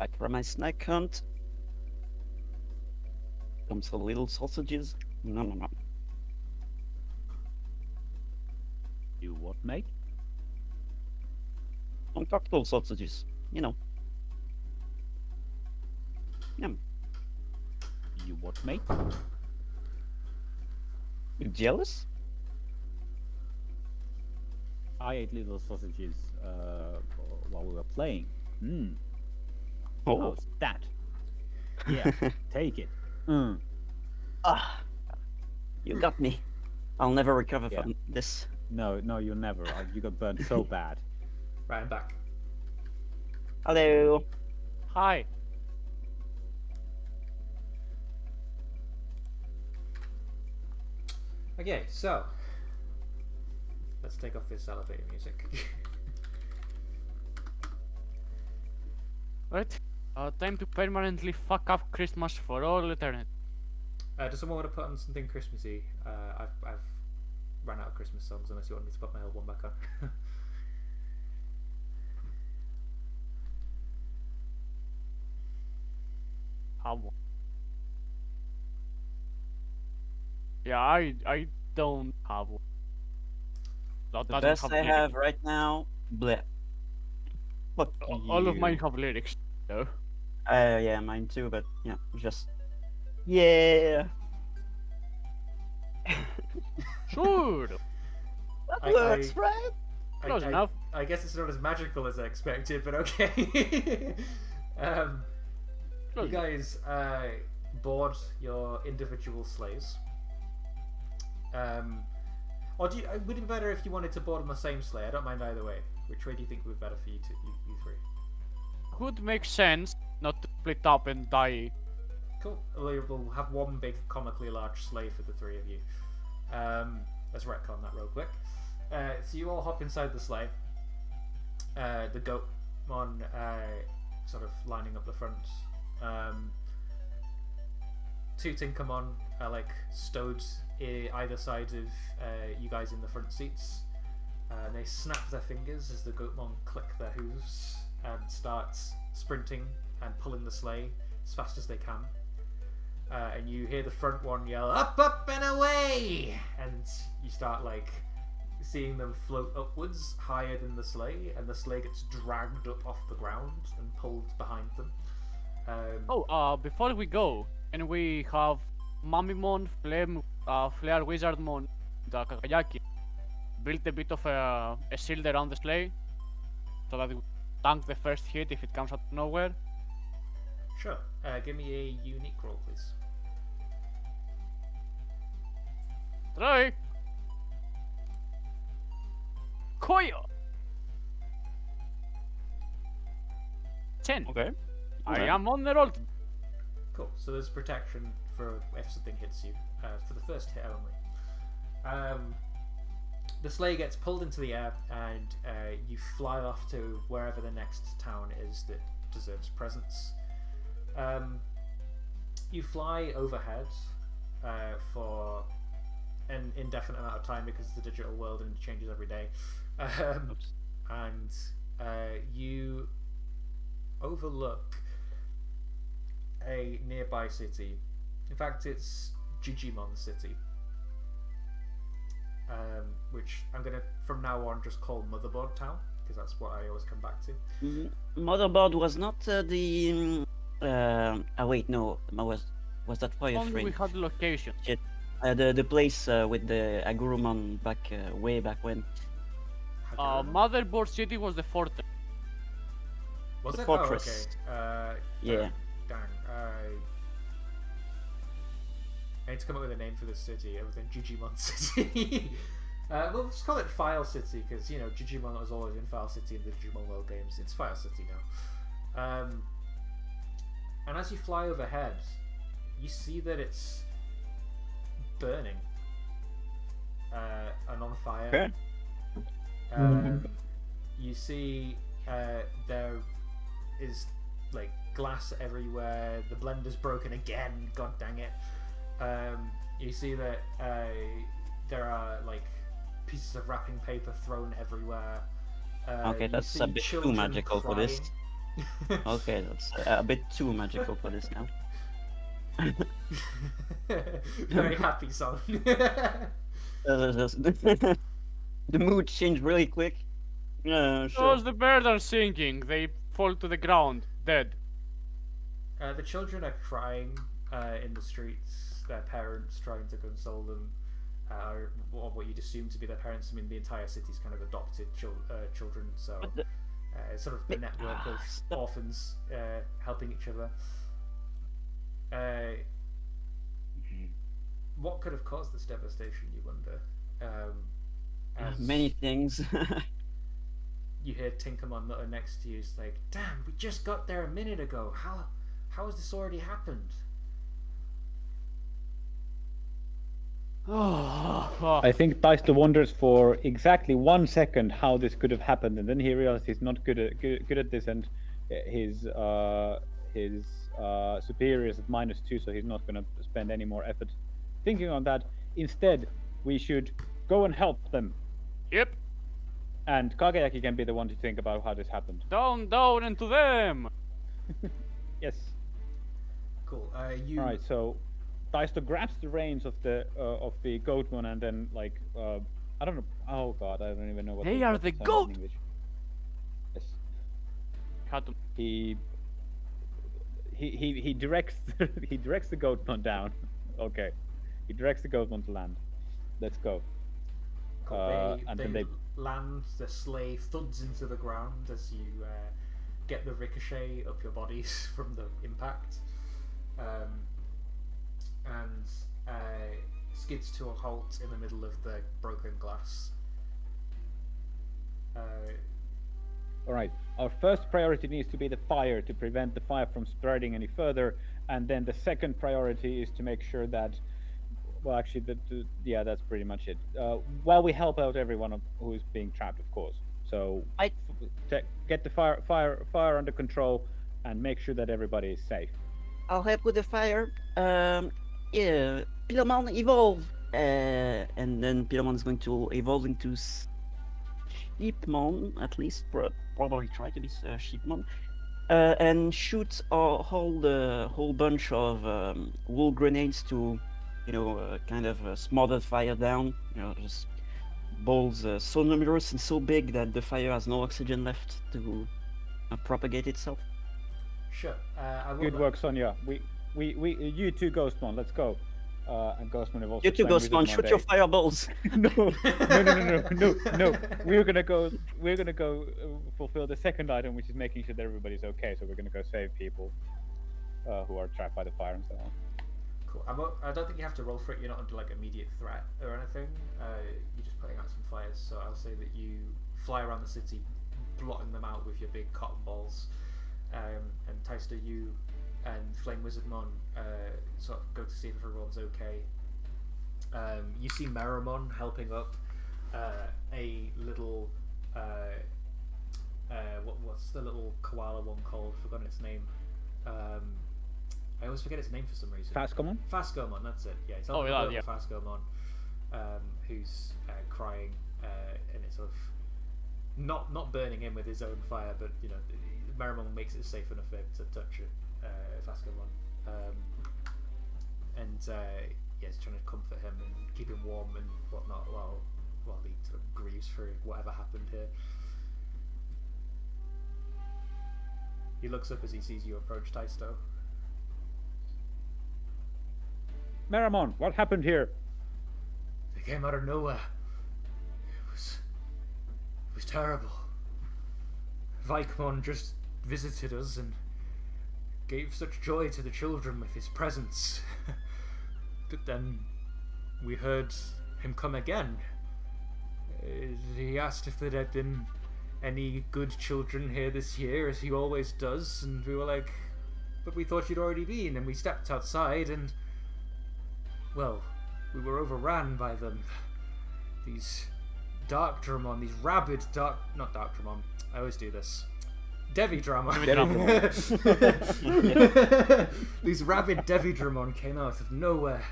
Back from my snack hunt. Comes some little sausages. No, no, no. You what, mate? Some cocktail sausages. You know. Yum. You what, mate? You jealous? I ate little sausages while we were playing. Oh. How's that? Yeah, take it. Ah. You got me. I'll never recover Yeah. from this. No, you'll never. You got burned so bad. Right, I'm back. Hello. Hi. Okay, so let's take off this elevator music. Right. Time to permanently fuck up Christmas for all eternity. Does someone want to put on something Christmassy? I've ran out of Christmas songs unless you want me to put my old one back on. Have one. Yeah, I don't have one. That The doesn't best I lyrics. have right now. Bleh. Fuck All of mine you. have lyrics, though. Yeah, mine too, but yeah, just. Yeah. Sure. That I- works, I- right? Close enough. I guess it's not as magical as I expected, but okay. You Close enough. guys board your individual sleighs. Or do you, would it be better if you wanted to board on the same sleigh? I don't mind either way. Which way do you think would be better for you three? Could make sense not to split up and die. Cool. We'll have one big comically large sleigh for the three of you. Let's retcon that real quick. So you all hop inside the sleigh. The goatmon sort of lining up the front. Two Tinkermon are like stowed either side of you guys in the front seats. And they snap their fingers as the goatmon click their hooves and start sprinting and pulling the sleigh as fast as they can. And you hear the front one yell, "Up, up, and away!" And you start like seeing them float upwards higher than the sleigh, and the sleigh gets dragged up off the ground and pulled behind them. Before we go, and we have Mamimon, Flare Wizardmon, the Kakayaki, built a bit of a shield around the sleigh, so that it will tank the first hit if it comes out of nowhere. Sure. Give me a unique roll, please. Try! Koyo! 10. Okay. I am on the roll. Cool. So there's protection for if something hits you for the first hit only. The sleigh gets pulled into the air, and you fly off to wherever the next town is that deserves presence. You fly overhead for an indefinite amount of time because it's the digital world and it changes every day. And you overlook a nearby city. In fact, it's Digimon City, which I'm gonna from now on just call Motherboard Town because that's what I always come back to. Motherboard was not the. Oh wait, no. Was that Fire Only Frame? we had location. Shit. The place with the Agurumon back way back when. Motherboard City was the fortress. Was the it? fortress. Oh, okay. Yeah. Darn. I need to come up with a name for this city other than Digimon City. We'll just call it File City because you know Digimon was always in File City in the Digimon World games. It's File City now. And as you fly overhead, you see that it's burning and on fire. Okay. You see there is like glass everywhere. The blender's broken again. God dang it. You see that there are like pieces of wrapping paper thrown everywhere. Okay, You that's see a bit too children magical for this. crying. Okay, that's a bit too magical for this now. Very happy song. The mood changed really quick. Sure. Those the birds are sinking. They fall to the ground, dead. The children are crying in the streets. Their parents trying to console them. Or what you'd assume to be their parents. I mean, the entire city's kind of adopted children, so it's sort of a network of orphans helping each other. What could have caused this devastation, you wonder? As Many things. you hear Tinkermon mutter next to you, it's like, "Damn, we just got there a minute ago. How has this already happened?" I think Taisto wonders for exactly 1 second how this could have happened, and then he realizes he's not good at this, and his superior is at -2, so he's not going to spend any more effort thinking on that. Instead, we should go and help them, Yep. and Kageyaki can be the one to think about how this happened. Down into them. Yes. Cool. All right. So Taisto grabs the reins of the goatman, and then like I don't know. Oh God, I don't even know what. They are what the sound in goat! English. Yes. Had to. He directs he directs the goatman down. Okay. He directs the goatman to land. Let's go. Cool. And they then they land. The sleigh thuds into the ground as you get the ricochet up your bodies from the impact, and skids to a halt in the middle of the broken glass. All right. Our first priority needs to be the fire to prevent the fire from spreading any further, and then the second priority is to make sure that, well, actually, yeah, that's pretty much it. While we help out everyone who is being trapped, of course. So get the fire under control, and make sure that everybody is safe. I'll help with the fire. Yeah, Pilomon evolve. And then Pilomon is going to evolve into Sheepmon, at least. Probably try to be Sheepmon. And shoot a whole bunch of wool grenades to, kind of smother the fire down. Just balls so numerous and so big that the fire has no oxygen left to propagate itself. Sure. Good work, Sonia. We you two, Ghostmon, let's go. And Ghostmon have also. You two, Ghostmon, shoot your fireballs. No. We're gonna go fulfill the second item, which is making sure that everybody's okay. So we're gonna go save people who are trapped by the fire and so on. Cool. I don't think you have to roll for it. You're not under like immediate threat or anything. You're just putting out some fires. So I'll say that you fly around the city, blotting them out with your big cotton balls. And Taisto, you and Flame Wizardmon sort of go to see if everyone's okay. You see Meramon helping up a little what's the little koala one called? I've forgotten its name. I always forget its name for some reason. Fascomon, that's it. Yeah, it's helping Fascomon, who's crying, and it's sort of not burning him with his own fire, but Meramon makes it safe enough for him to touch it, Fascomon, and he's trying to comfort him and keep him warm and whatnot while he sort of grieves for whatever happened here. He looks up as he sees you approach, Taisto. Meramon, what happened here? They came out of nowhere. It was terrible. Vikemon just visited us and gave such joy to the children with his presence. But then we heard him come again. He asked if there had been any good children here this year, as he always does, and we were like, but we thought you'd already been, and we stepped outside and, well, we were overran by them. These Darkdramon, these rabid not Darkdramon, I always do this. Devidramon. These rabid Devidramon came out of nowhere,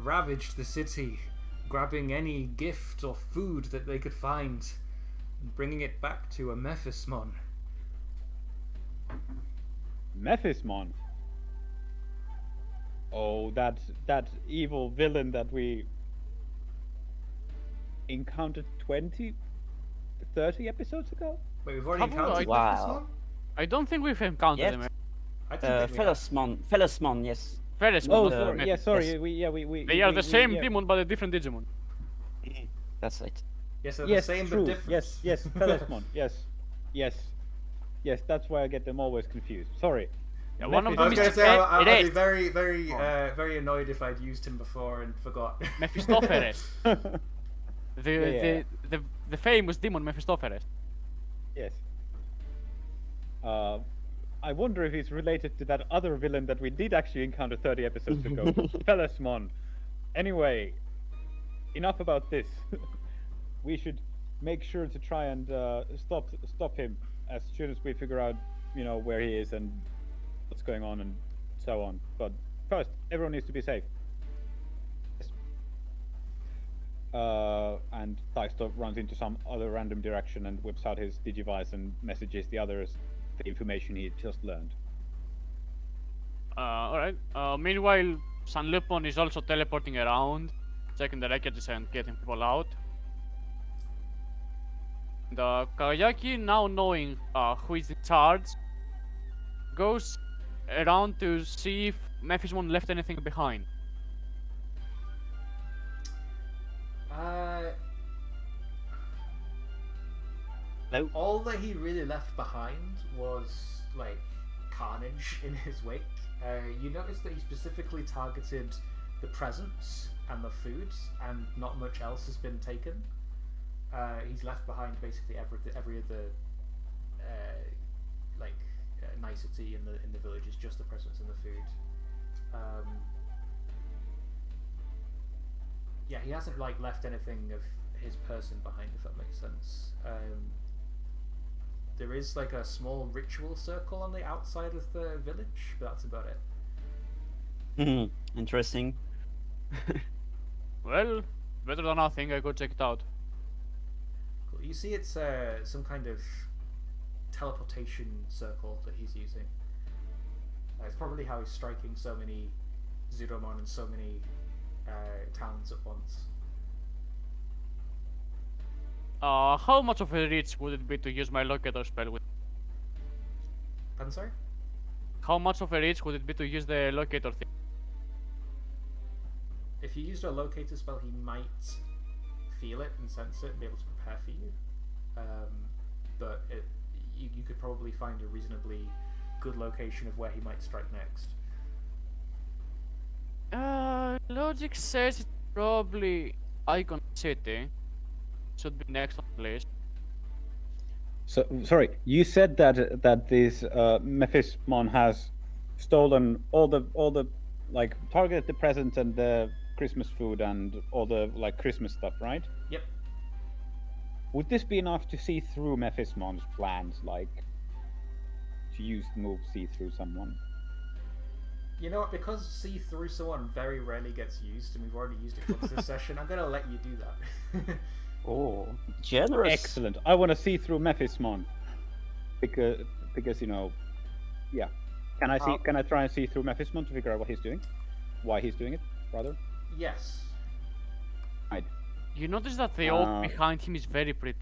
ravaged the city, grabbing any gift or food that they could find, and bringing it back to a Mephismon. Mephismon. Oh, that evil villain that we encountered 20, 30 episodes ago? Wait, we've already Have we? encountered Wow. Mephismon? I don't think we've encountered Yes. him. I didn't think we had. Felismon, yes. Ferris Oh, Moon, sorry. Yeah, Mephis. sorry. Yes. We They are the same yeah. demon, but a different Digimon. That's it. Yes, they're Yes, the same true. but different. Yes, Felismon. Yes. That's why I get them always confused. Sorry. Yeah, one of I them was is going to say, I'd be Eres. very annoyed if I'd used him before and forgot. Mephistopheles. Yeah. The famous demon Mephistopheles. Yes. I wonder if he's related to that other villain that we did actually encounter 30 episodes ago, Felismon. Anyway, enough about this. We should make sure to try and stop him as soon as we figure out, where he is and what's going on and so on. But first, everyone needs to be safe. Yes. And Taisto runs into some other random direction and whips out his Digivice and messages the others the information he just learned. Alright. Meanwhile, Sanlupon is also teleporting around, checking the wreckages and getting people out. And Kagayaki, now knowing who is in charge, goes around to see if Mephismon left anything behind. Hello? All that he really left behind was like carnage in his wake. You notice that he specifically targeted the presents and the foods, and not much else has been taken. He's left behind basically every other nicety in the village is just the presents and the food. Yeah, he hasn't left anything of his person behind, if that makes sense. There is a small ritual circle on the outside of the village, but that's about it. Interesting. Well, better than nothing, I go check it out. Cool. You see, it's some kind of teleportation circle that he's using. It's probably how he's striking so many Zudomon and so many towns at once. How much of a reach would it be to use my locator spell with? I'm sorry? How much of a reach would it be to use the locator thing? If you used a locator spell, he might feel it and sense it and be able to prepare for you. But you could probably find a reasonably good location of where he might strike next. Logic says it's probably Icon City. Should be next on the list. So sorry, you said that this Mephismon has stolen all the targeted the presents and the Christmas food and all the Christmas stuff, right? Yep. Would this be enough to see through Mephismon's plans, to use the move see through someone? You know what? Because see through someone very rarely gets used, and we've already used it once this session, I'm gonna let you do that. Oh, generous. Excellent. I want to see through Mephismon because yeah. Can I see? Can I try and see through Mephismon to figure out what he's doing? Why he's doing it, rather? Yes. Right. You notice that the oak behind him is very pretty.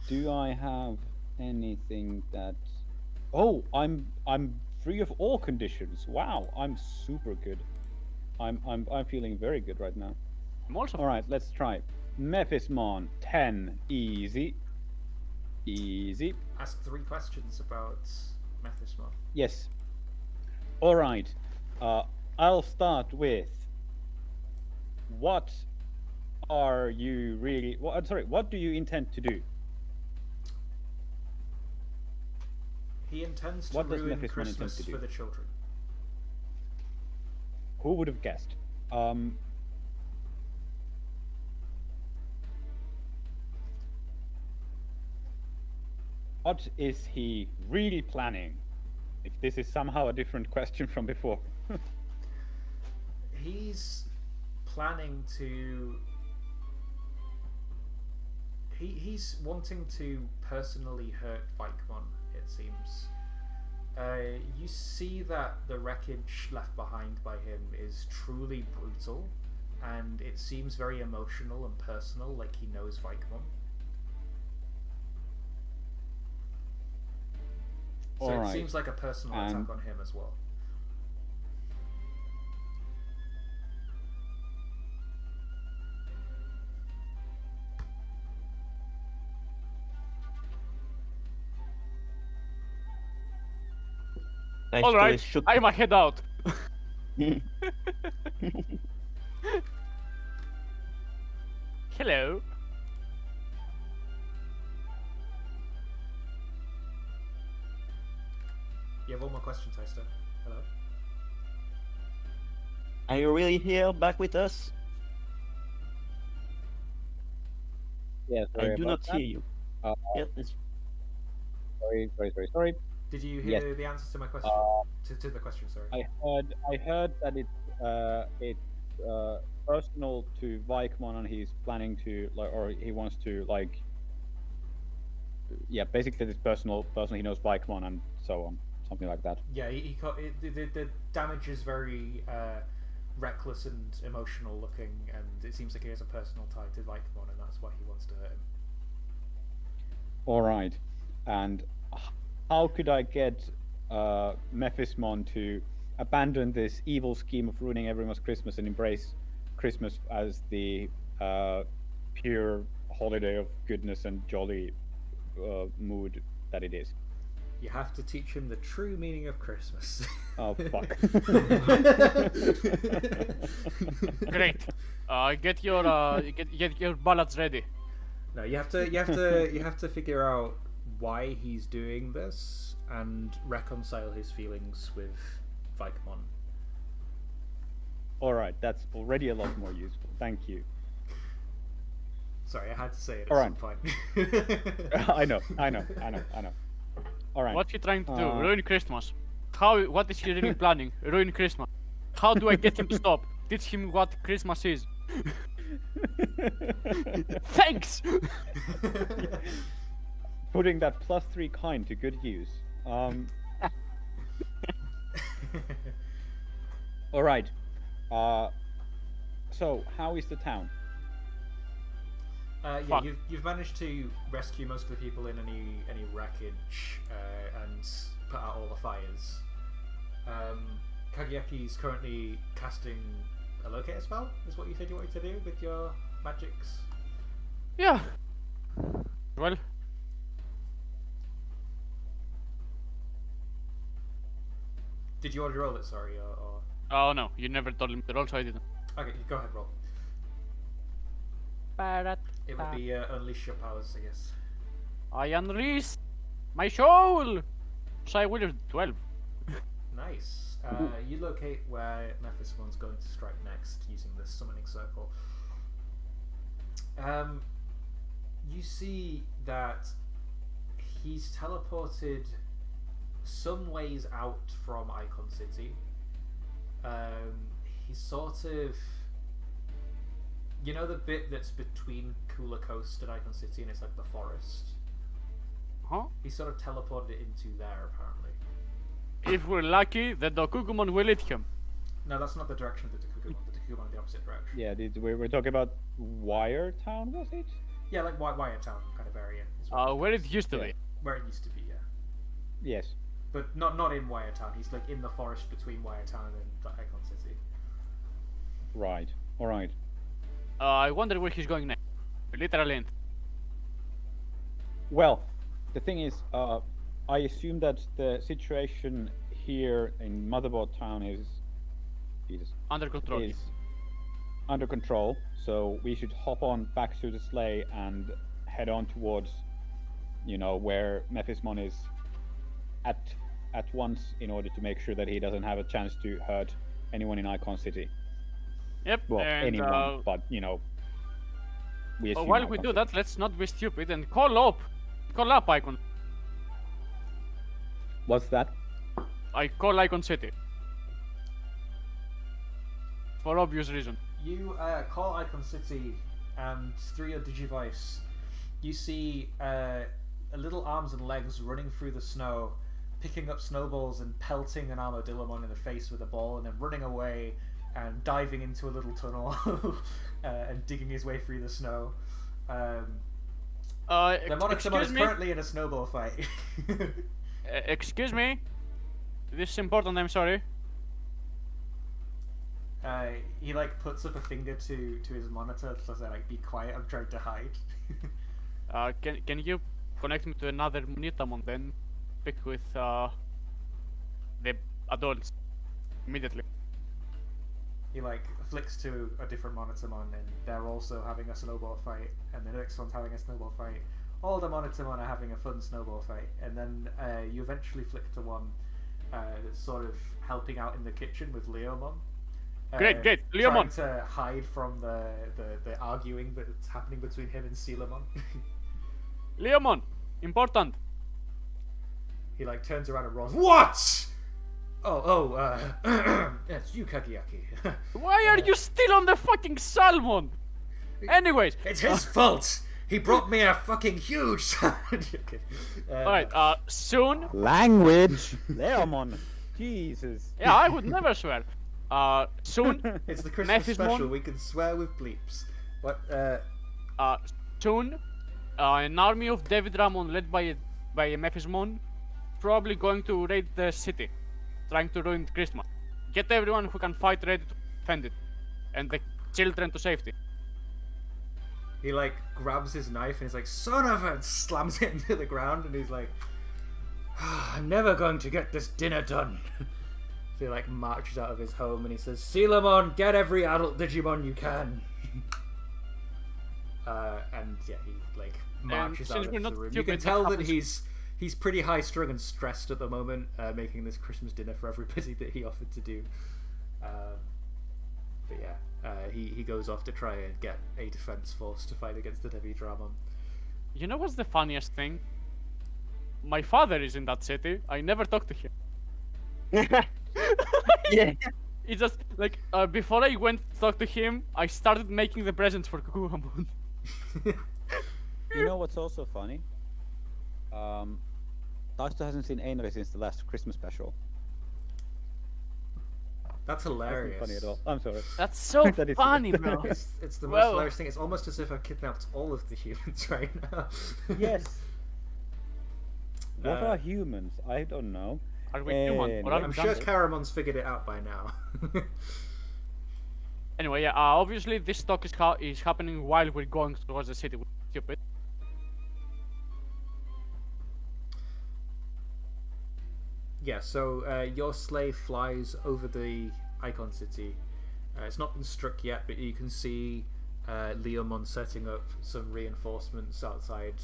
Do I have anything that? Oh, I'm free of all conditions. Wow, I'm super good. I'm feeling very good right now. I'm also All right, let's try. Mephismon 10 easy. Easy. Ask 3 questions about Mephismon. Yes. All right. I'll start with. What are you really? Well, I'm sorry. What do you intend to do? He intends to What does ruin Mephismon Christmas intend to do? for the children. Who would have guessed? What is he really planning? If this is somehow a different question from before. He's planning to... He's wanting to personally hurt Vikemon it seems. You see that the wreckage left behind by him is truly brutal, and it seems very emotional and personal, like he knows Vikemon. So it Alright. seems like a personal attack on him as well. I All still right, shook. I'm a head out. Hello. You have one more question, Tyster. Hello? Are you really here, back with us? Yeah, I sorry do about not that. hear you. Uh, Yep, it's sorry. Did you Yes. hear the answer to my question? To the question, sorry. I heard that it's personal to Vikemon, and he's planning to or he wants to yeah, basically it's personal. He knows Vikemon and so on, something like that. Yeah, the damage is very reckless and emotional looking, and it seems like he has a personal tie to Vikemon, and that's why he wants to hurt him. All right, and how could I get Mephismon to abandon this evil scheme of ruining everyone's Christmas and embrace Christmas as the pure holiday of goodness and jolly mood that it is? You have to teach him the true meaning of Christmas. Oh fuck! Great. Get your ballads ready. No, you have to figure out why he's doing this and reconcile his feelings with Vikemon. All right, that's already a lot more useful. Thank you. Sorry, I had to say it at All some right. point. I know. All right. What's he trying to do? Ruin Christmas. What is he really planning? Ruin Christmas. How do I get him to stop? Teach him what Christmas is. Thanks! Putting that +3 kind to good use. All right. So how is the town? Yeah, Fuck. you've managed to rescue most of the people in any wreckage and put out all the fires. Kageyaki's currently casting a locator spell, is what you said you wanted to do with your magics. Yeah. Well, Did you already roll it, sorry, or... oh no, you never told him to roll, so I didn't. Okay, go ahead, roll. It would be unleash your powers, I guess. I unleash my soul! So I will have 12. Nice. You locate where Mephismon's going to strike next using the summoning circle. You see that he's teleported some ways out from Icon City. He's sort of... You know the bit that's between Cooler Coast and Icon City, and it's like the forest? Huh? He sort of teleported it into there, apparently. If we're lucky, the Dokugumon will eat him. No, that's not the direction of the Dakugumon. The Dakugumon in the opposite direction. Yeah, we're talking about Wire Town, was it? Yeah, like Wire Town kind of area. Is what Where it used to be. where it used to be, yeah. Yes. But not in Wire Town. He's like in the forest between Wire Town and the Icon City. Right. All right. I wonder where he's going next. Literally. Well, the thing is, I assume that the situation here in Motherboard Town is Under control. under control. So we should hop on back to the sleigh and head on towards, where Mephismon is at once, in order to make sure that he doesn't have a chance to hurt anyone in Icon City. Yep. Well, and, anyone, but we assume while we Icon do City. that, let's not be stupid and call up Icon. What's that? I call Icon City. For obvious reason. You call Icon City, and through your Digivice, you see little arms and legs running through the snow, picking up snowballs and pelting an Armadillomon in the face with a ball, and then running away and diving into a little tunnel and digging his way through the snow. The Monoxamon is currently in a snowball fight. Excuse me. This is important. I'm sorry. He like puts up a finger to his monitor to say like, "Be quiet. I'm trying to hide." Can you connect me to another Monitamon then? Speak with the adults immediately. He like flicks to a different Monotamon, and they're also having a snowball fight, and the next one's having a snowball fight. All the Monotamon are having a fun snowball fight, and then you eventually flick to one that's sort of helping out in the kitchen with Leomon. Great, Trying Leomon! to hide from the arguing that's happening between him and Sealamon. Leomon! Important! He like turns around and roars, "What? It's you, Kageyaki." Why are you still on the fucking salmon? Anyways, It's his fault! He brought me a fucking huge salmon! alright, soon. Language! Leomon! Jesus. Yeah, I would never swear. Soon. It's the Christmas Mephizmon. special, we can swear with bleeps. What, Soon, an army of David Ramon led by a Mephizmon probably going to raid the city, trying to ruin Christmas. Get everyone who can fight ready to defend it, and the children to safety. He like grabs his knife and he's like, "Son of a," and slams it into the ground, and he's like, "I'm never going to get this dinner done." So he like marches out of his home and he says, "Sealamon, get every adult Digimon you can." And yeah, he like marches out of the room. You can tell that he's pretty high strung and stressed at the moment, making this Christmas dinner for everybody that he offered to do. But yeah, he goes off to try and get a defense force to fight against the Devi Dramon. You know what's the funniest thing? My father is in that city. I never talked to him. Yeah. He just like before I went to talk to him, I started making the presents for Kukuhamon. You know what's also funny? Tasto hasn't seen Einari since the last Christmas special. That's That's not hilarious. funny at all. I'm sorry. That's so That is- funny, bro. It's the most Well- hilarious thing. It's almost as if I've kidnapped all of the humans right now. Yes. What Uh, are humans? I don't know. Are we human? Or are I'm we sure Gundam? Karamon's figured it out by now. Anyway, yeah. Obviously, this talk is happening while we're going towards the city. Which is stupid. Yeah, so your sleigh flies over the Icon City. It's not been struck yet, but you can see Leomon setting up some reinforcements outside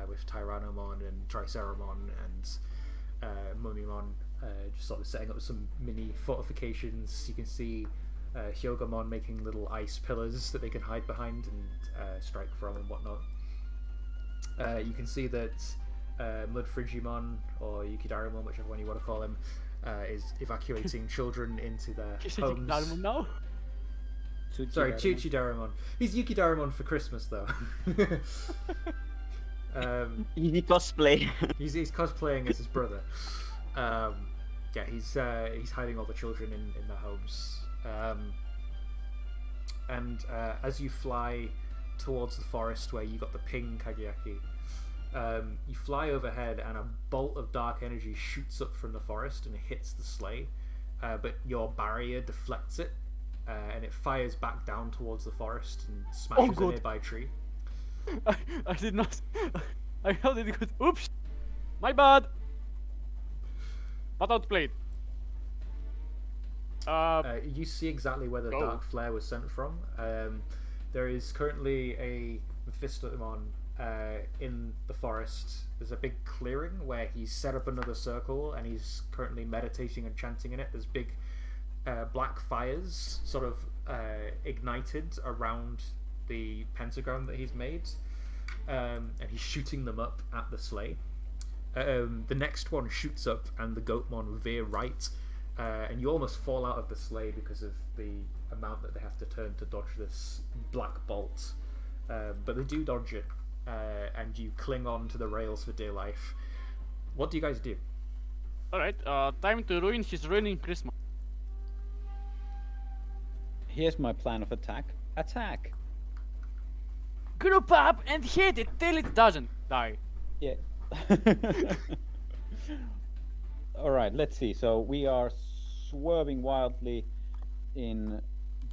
with Tyrannomon and Triceramon and Mummymon, just sort of setting up some mini fortifications. You can see Hyogomon making little ice pillars that they can hide behind and strike from and whatnot. You can see that Mudfrigimon, or Yukidarimon, whichever one you want to call him, is evacuating children into their homes. now. Sorry, Chuchidarimon. He's Yukidarimon for Christmas, though. Easy cosplay. He's cosplaying as his brother. Yeah, he's hiding all the children in their homes. And as you fly towards the forest where you got the ping, Kageyaki, you fly overhead and a bolt of dark energy shoots up from the forest and hits the sleigh, but your barrier deflects it, and it fires back down towards the forest and smashes a God. nearby tree. I did not. I held it good. Oops. My bad. But outplayed. You see exactly where the Go. dark flare was sent from. There is currently a Mephistomon in the forest. There's a big clearing where he's set up another circle and he's currently meditating and chanting in it. There's big black fires sort of ignited around the pentagram that he's made, and he's shooting them up at the sleigh. The next one shoots up and the Goatmon veer right, and you almost fall out of the sleigh because of the amount that they have to turn to dodge this black bolt. But they do dodge it, and you cling on to the rails for dear life. What do you guys do? Alright, time to ruin his ruining Christmas. Here's my plan of attack. Attack. Group up and hit it till it doesn't die. Yeah. All right. Let's see. So we are swerving wildly in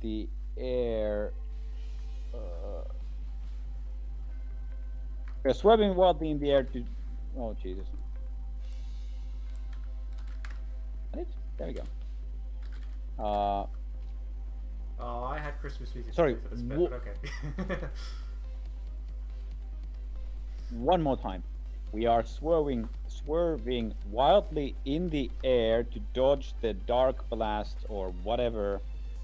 the air. We're swerving wildly in the air to. Oh Jesus! Right? There we go. Oh, I had Christmas music Sorry, for this bit, but okay. One more time. We are swerving wildly in the air to dodge the dark blast or whatever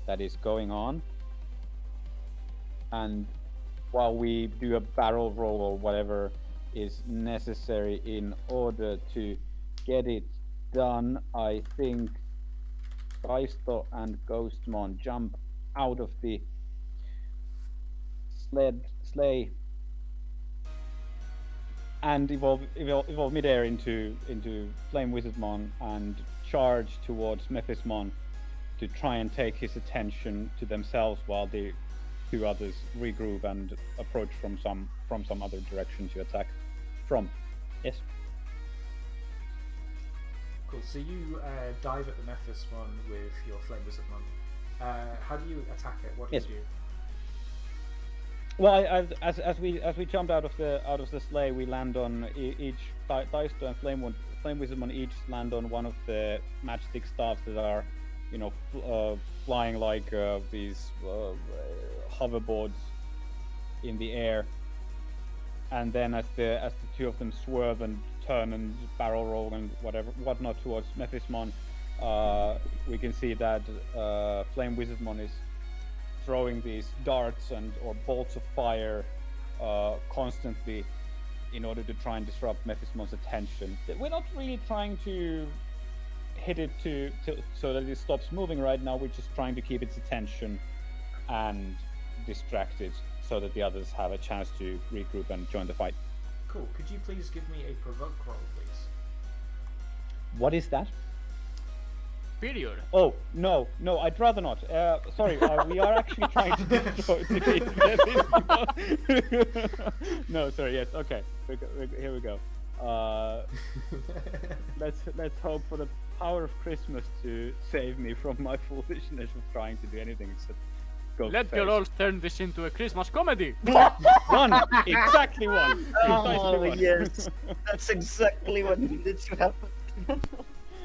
that is going on. And while we do a barrel roll or whatever is necessary in order to get it done, I think Kaisto and Ghostmon jump out of the sleigh and evolve midair into Flame Wizardmon and charge towards Mephismon to try and take his attention to themselves while the two others regroup and approach from some other direction to attack from. Yes. Cool. So you dive at the Mephismon with your Flame Wizardmon. How do you attack it? What do Yes. you do? Well, as we jump out of the sleigh, we land on each Daisto and Flame Wizardmon each land on one of the matchstick staffs that are, flying like these hoverboards in the air. And then as the two of them swerve and turn and barrel roll and whatnot towards Mephismon, we can see that Flame Wizardmon is throwing these darts or bolts of fire constantly in order to try and disrupt Mephismon's attention. We're not really trying to hit it so that it stops moving right now. We're just trying to keep its attention and distract it so that the others have a chance to regroup and join the fight. Cool. Could you please give me a provoke roll, please? What is that? Period. Oh, no, I'd rather not. Sorry, we are actually trying to destroy No, sorry, yes, okay. Here we go. Let's hope for the power of Christmas to save me from my foolishness of trying to do anything except go Let your rolls turn this into a Christmas comedy. One! Exactly one! Oh, Precisely one. yes. That's exactly what needed to happen.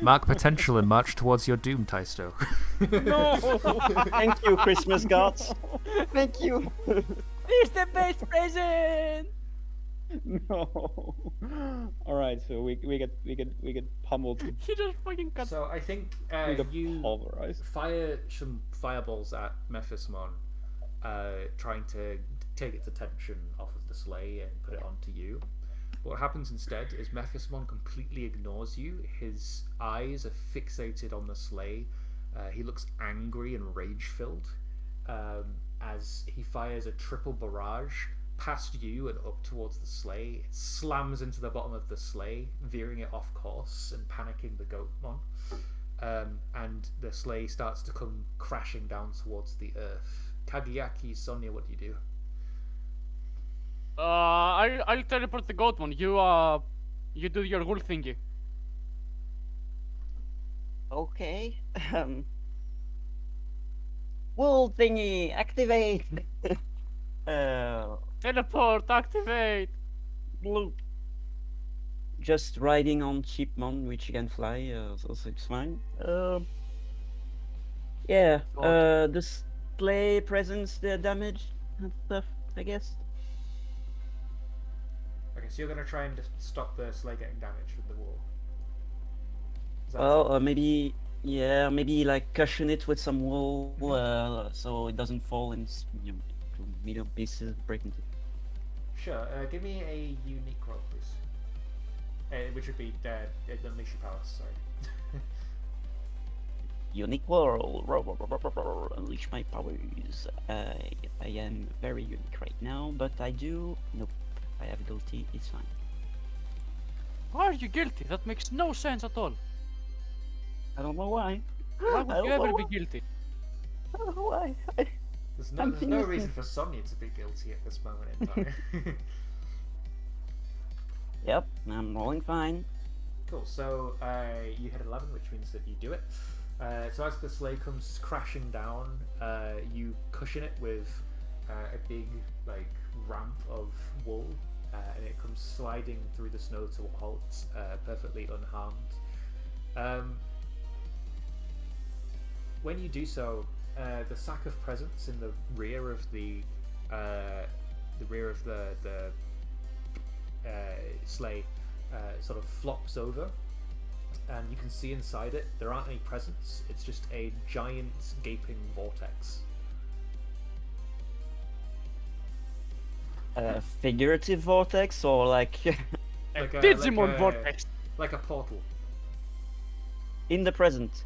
Mark potential and march towards your doom, Taisto. No! Thank you, Christmas gods. Thank you. It's the best present. No. All right, so we get pummeled. He just fucking cut. So I think We get you pulverized. fire some fireballs at Mephismon, trying to take its attention off of the sleigh and put it onto you. What happens instead is Mephismon completely ignores you. His eyes are fixated on the sleigh. He looks angry and rage-filled as he fires a triple barrage past you and up towards the sleigh. It slams into the bottom of the sleigh, veering it off course and panicking the Goatmon. And the sleigh starts to come crashing down towards the earth. Kageyaki, Sonia, what do you do? I'll teleport the goat one. You do your wool thingy. Okay. Wool thingy, activate. Teleport, activate. Bloop. Just riding on Chipmon, which can fly, so it's fine. Yeah, the sleigh presents the damage and stuff, I guess. Okay, so you're going to try and just stop the sleigh getting damaged with the wall. Is that Well, maybe like cushion it with some wool, so it doesn't fall in million pieces, break into. Sure. Give me a unique roll, please. Which would be Unleash Your Powers, sorry. Unique roll, unleash my powers. I am very unique right now, but I do nope. I have guilty, it's fine. Why are you guilty? That makes no sense at all. I don't know why. Why I would don't you ever know be why. guilty? I don't know why. There's I'm no innocent. reason for Sonia to be guilty at this moment in time. Yep, I'm rolling fine. Cool. So you hit 11, which means that you do it. So as the sleigh comes crashing down, you cushion it with a big like ramp of wool, and it comes sliding through the snow to a halt, perfectly unharmed. When you do so, the sack of presents in the rear of the sleigh sort of flops over, and you can see inside it. There aren't any presents. It's just a giant gaping vortex. Figurative vortex or like Like a Digimon vortex. like a portal. in the present?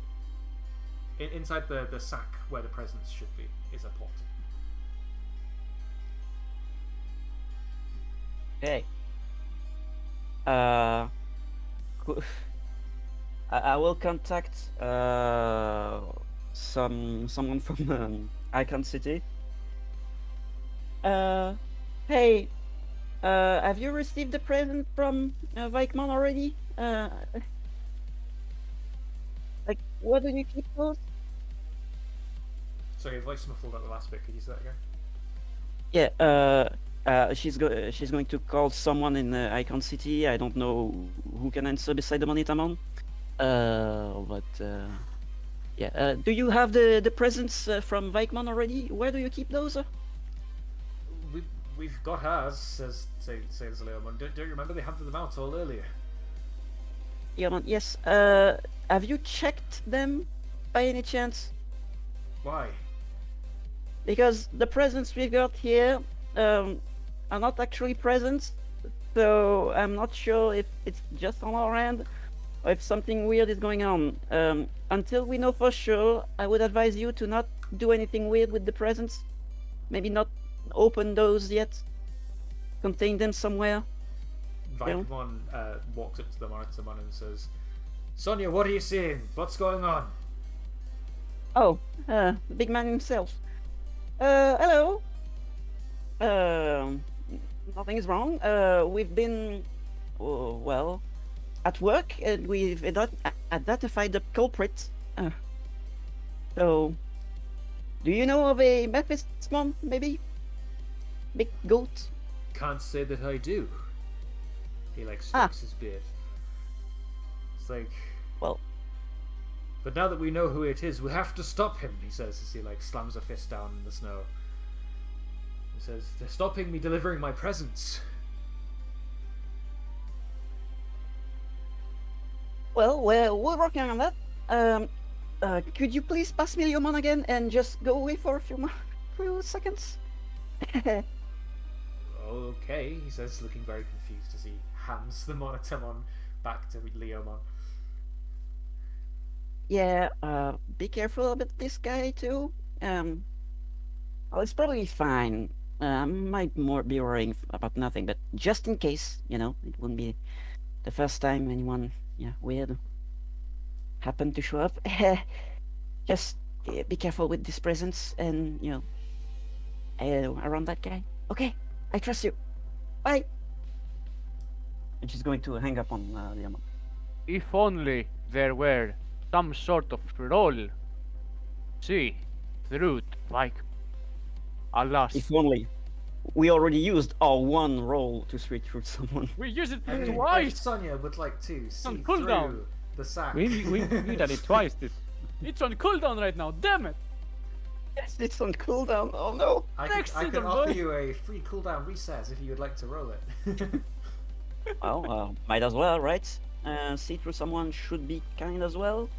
Inside the sack where the presents should be is a portal. Okay. I will contact someone from Icon City. Hey, have you received the present from Vikemon already? Like, what do you keep those? Sorry, your voice muffled at the last bit. Could you say that again? Yeah. She's going to call someone in Icon City. I don't know who can answer beside the Monitamon. Yeah. Do you have the presents from Vikemon already? Where do you keep those? We've got ours, says Leomon. Don't you remember they handed them out all earlier? Yeah, yes. Have you checked them by any chance? Why? Because the presents we've got here are not actually presents, so I'm not sure if it's just on our end or if something weird is going on. Until we know for sure, I would advise you to not do anything weird with the presents. Maybe not open those yet. Contain them somewhere. Vikemon walks up to the Monitamon and says, "Sonia, what are you seeing? What's going on?" Oh, the big man himself. Hello. Nothing is wrong. We've been, well, at work, and we've identified the culprit. So, do you know of a Mephismon, maybe? Big goat? Can't say that I do. He like strokes his beard. It's like, Well, but now that we know who it is, we have to stop him. He says as he like slams a fist down in the snow. He says, "They're stopping me delivering my presents." well, we're working on that. Could you please pass me Leomon again and just go away for a few seconds? Okay, he says, looking very confused as he hands the Monitamon back to Leomon. Yeah, be careful about this guy too. Well, it's probably fine. Might more be worrying about nothing, but just in case, it wouldn't be the first time anyone, weird happened to show up. Just be careful with these presents and, around that guy. Okay, I trust you. Bye. And she's going to hang up on Leomon. If only there were some sort of roll. See, through like. Alas, If only. We already used our one roll to switch through someone. we used it I mean, if twice. Sonia would like to see On through cooldown. the sack. We did it twice. This It's on cooldown right now. Damn it! Yes, it's on cooldown. Oh no. I Excellent, could offer boy. you a free cooldown recess if you would like to roll it. Well, might as well, right? See through someone should be kind as well.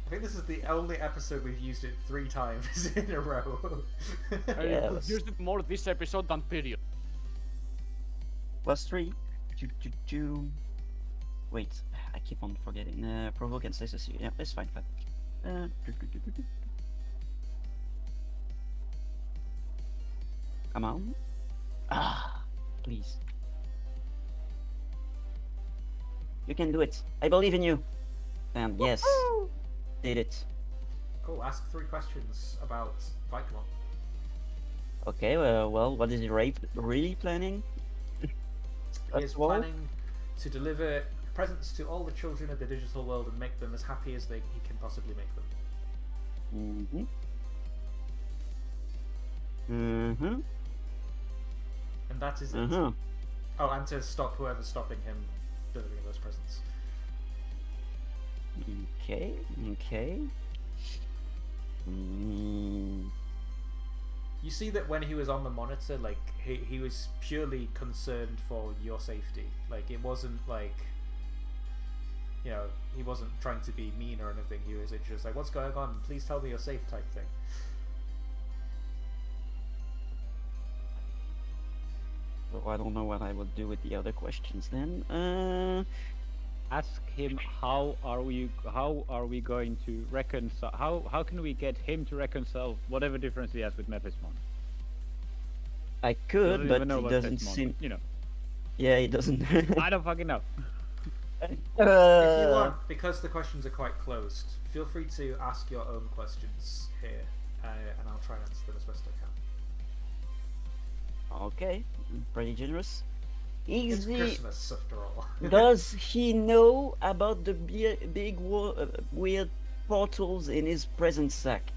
I think this is the only episode we've used it 3 times in a row. I Yes. used it more this episode than period. +3. Wait, I keep on forgetting. Provoke and stasis. Yeah, it's fine. Come on. Please. You can do it. I believe in you. And yes, did it. Cool. Ask 3 questions about Vicomon. Okay, well, what is he really planning? He First is of all? planning to deliver presents to all the children of the digital world and make them as happy as he can possibly make them. And that is it. Oh, and to stop whoever's stopping him delivering those presents. Okay. You see that when he was on the monitor, like he was purely concerned for your safety. Like it wasn't like, you know, he wasn't trying to be mean or anything. He was just like, "What's going on? Please tell me you're safe," type thing. So I don't know what I would do with the other questions then. Ask him how are we going to reconcile? How can we get him to reconcile whatever difference he has with Mephismon? I could, Doesn't but even know it about doesn't Mephismon, seem. You know, Yeah, it doesn't. I don't fucking know. If you want, because the questions are quite closed, feel free to ask your own questions here, and I'll try and answer them as best I can. Okay, pretty generous. It's Easy. Christmas, after all. Does he know about the big weird portals in his present sack?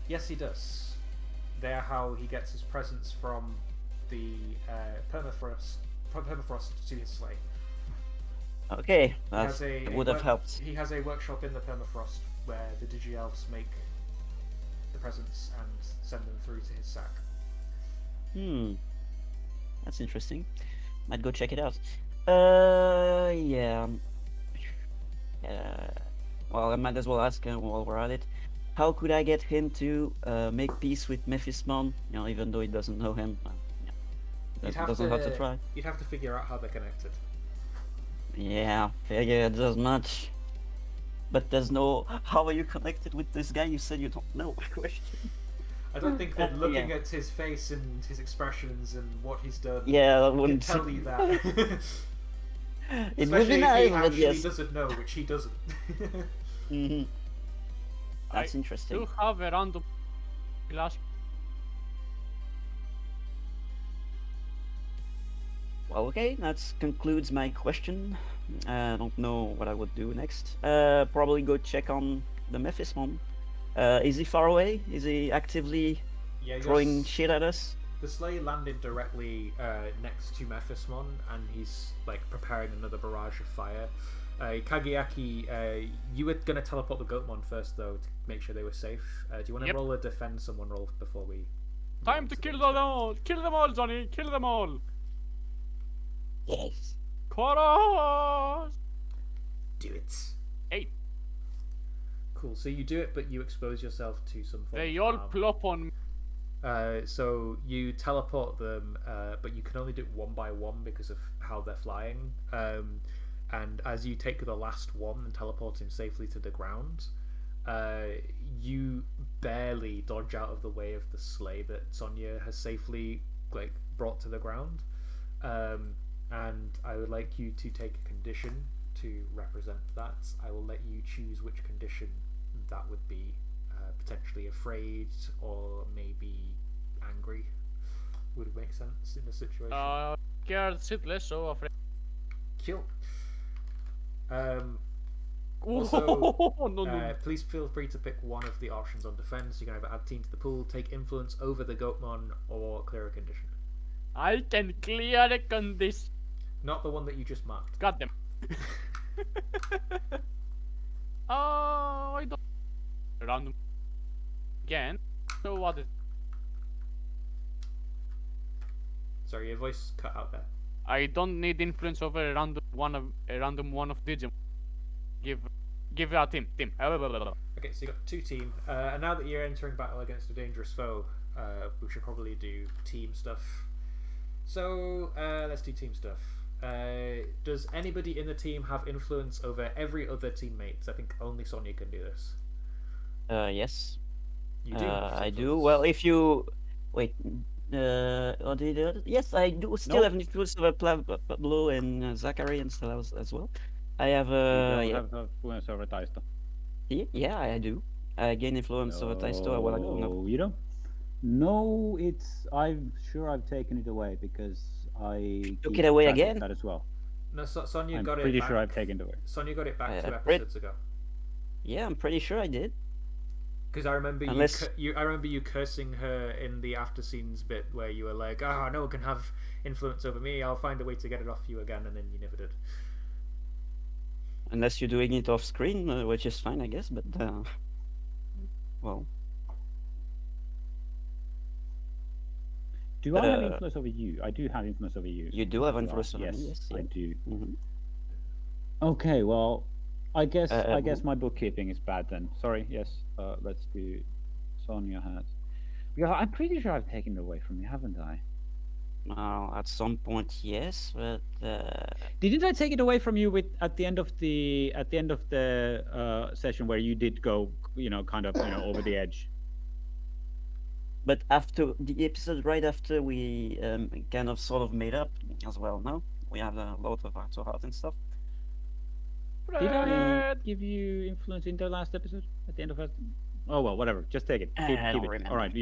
Yes, he does. They're how he gets his presents from the permafrost to his sleigh. Okay, He has that would have helped. He has a workshop in the permafrost where the Digi-Elves make the presents and send them through to his sack. That's interesting. Might go check it out. Yeah. Well, I might as well ask while we're at it. How could I get him to make peace with Mephismon? You know, even though he doesn't know him. Doesn't have to try. You'd have to figure out how they're connected. Yeah, figure it as much. But there's no. How are you connected with this guy? You said you don't know. Question. I don't think that looking Yeah. at his face and his expressions and what he's done Yeah, that can wouldn't tell you that. It would Especially be if nice, he but actually yes. doesn't know, which he doesn't. That's I interesting. do have a random class. Well, okay, that concludes my question. I don't know what I would do next. Probably go check on the Mephismon. Is he far away? Is he actively Yeah, throwing shit at us? the sleigh landed directly next to Mephismon, and he's like preparing another barrage of fire. Kageaki, you were gonna teleport the Goatmon first, though, to make sure they were safe. Do you want to Yep. roll a defend someone roll before we? Time to kill them all! Kill them all, Johnny! Kill them all! Yes. Chorus! Do it. 8. Cool. So you do it, but you expose yourself to some form They of all harm. plop on me. So you teleport them, but you can only do it one by one because of how they're flying. And as you take the last one and teleport him safely to the ground, you barely dodge out of the way of the sleigh that Sonia has safely brought to the ground. And I would like you to take a condition to represent that. I will let you choose which condition that would be. Potentially afraid or maybe angry would make sense in the situation. Scared shitless, so afraid. Kill. Oh, Also, no. please feel free to pick one of the options on defense. You can either add team to the pool, take influence over the Goatmon, or clear a condition. I can clear the condition. Not the one that you just marked. Got them. I don't. Random. Again. So what is. Sorry, your voice cut out there. I don't need influence over a random one of Digimon. Give a team. Okay, so you got 2 team, and now that you're entering battle against a dangerous foe, we should probably do team stuff. So let's do team stuff. Does anybody in the team have influence over every other teammate? I think only Sonia can do this. Yes. You do. I do. Well, if you wait, what did yes, I do still Nope. have influence over Pablo and Zachary and Stella as well. I have You don't yeah, have influence over Taisto. yeah, I do. I gain influence over Taisto a while ago. No, You don't. No, I'm sure I've taken it away because I took keep it away track of again. that as well. No, Sonia I'm got pretty it back. sure I've taken it away. Sonia got it back 2 Pretty- episodes ago. Yeah, I'm pretty sure I did. Because I remember Unless- I remember you cursing her in the after scenes bit where you were like, "Ah, no one can have influence over me. I'll find a way to get it off you again," and then you never did. Unless you're doing it off screen, which is fine, I guess. But well, Do I have influence over you? I do have influence over you. you do have as well. influence over me. Yes, I yeah. do. Mhm. Okay, well, I guess who? my bookkeeping is bad then. Sorry. Yes. Let's do. Sonia has. Because I'm pretty sure I've taken it away from you, haven't I? Well, at some point, yes, but Didn't I take it away from you at the end of the session where you did go, kind of, over the edge? but after the episode, right after we kind of sort of made up as well. No, we have a lot of heart to heart and stuff. Did I give you influence in the last episode at the end of it? Oh well, whatever. Just take it. Keep I don't it. remember. All right.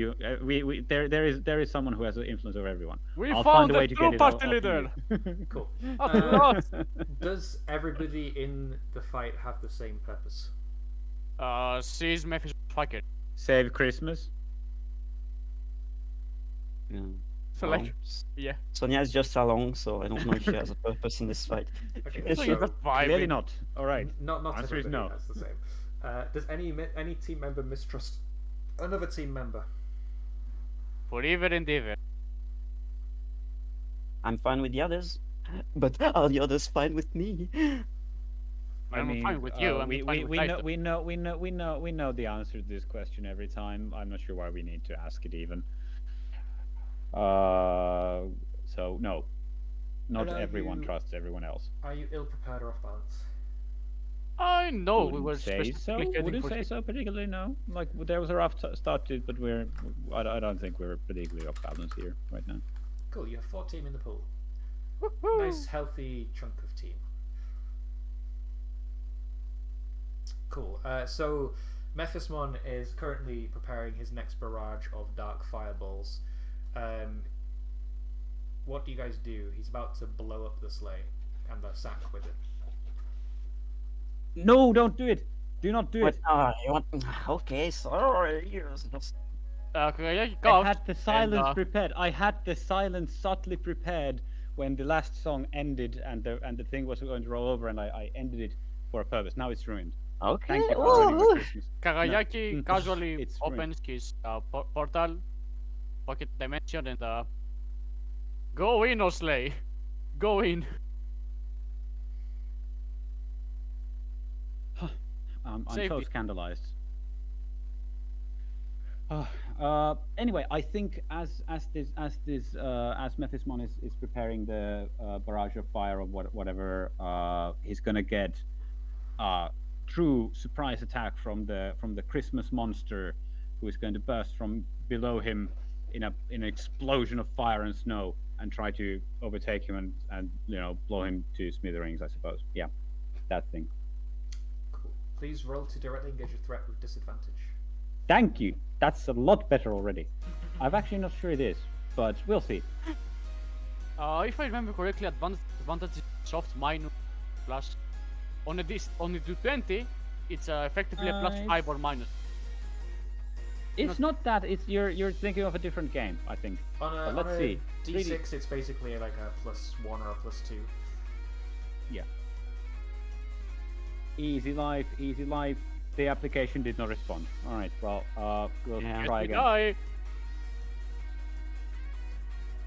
There is someone who has influence over everyone. We I'll found find a the way to true get it party off leader. you. Cool. At last. Does everybody in the fight have the same purpose? She's Memphis fucker. Save Christmas. Yeah. So Well, like, yeah. Sonia is just along, so I don't know if she has a purpose in this fight. Okay, So so you're just vibing. Clearly not. All right. not Answer is everybody no. has the same. Does any team member mistrust another team member? Forever and ever. I'm fine with the others, but are the others fine with me? I'm fine with you. I'm we fine with Taito. we know the answer to this question every time. I'm not sure why we need to ask it even. So no, not And are everyone you- trusts everyone else. Are you ill prepared or off balance? I know we Wouldn't were say so. specifically heading Wouldn't for say so particularly. No, like there was a rough start to it, but I don't think we're particularly off balance here right now. Cool. You have 4 team in the pool. Woohoo. Nice healthy chunk of team. Cool. So Mephismon is currently preparing his next barrage of dark fireballs. What do you guys do? He's about to blow up the sleigh and the sack with it. No, don't do it. Do not do What? it. You want? Okay, sorry. Just... Kagayaki I coughed. had the silence and, prepared. I had the silence subtly prepared when the last song ended and the thing was going to roll over, and I ended it for a purpose. Now it's ruined. Okay. Thank you for Oh, ruining my Christmas. Kagayaki No. casually It's ruined. opens his portal, pocket dimension, and go in, Osley. Go in. I'm so Safety. scandalized. Anyway, I think as Mephismon is preparing the barrage of fire or whatever, he's gonna get true surprise attack from the Christmas monster, who is going to burst from below him in an explosion of fire and snow and try to overtake him and blow him to smithereens, I suppose. Yeah, that thing. Cool. Please roll to directly engage a threat with disadvantage. Thank you. That's a lot better already. I'm actually not sure it is, but we'll see. If I remember correctly, advantage is soft minus plus. On a do 20, it's effectively a +5 It's- or minus. It's not that. It's you're thinking of a different game, I think. On a, But let's on a see. D6, it's basically like a +1 or a +2. Yeah. Easy life, easy life. The application did not respond. All right. Well, we'll Yeah. try We again. die.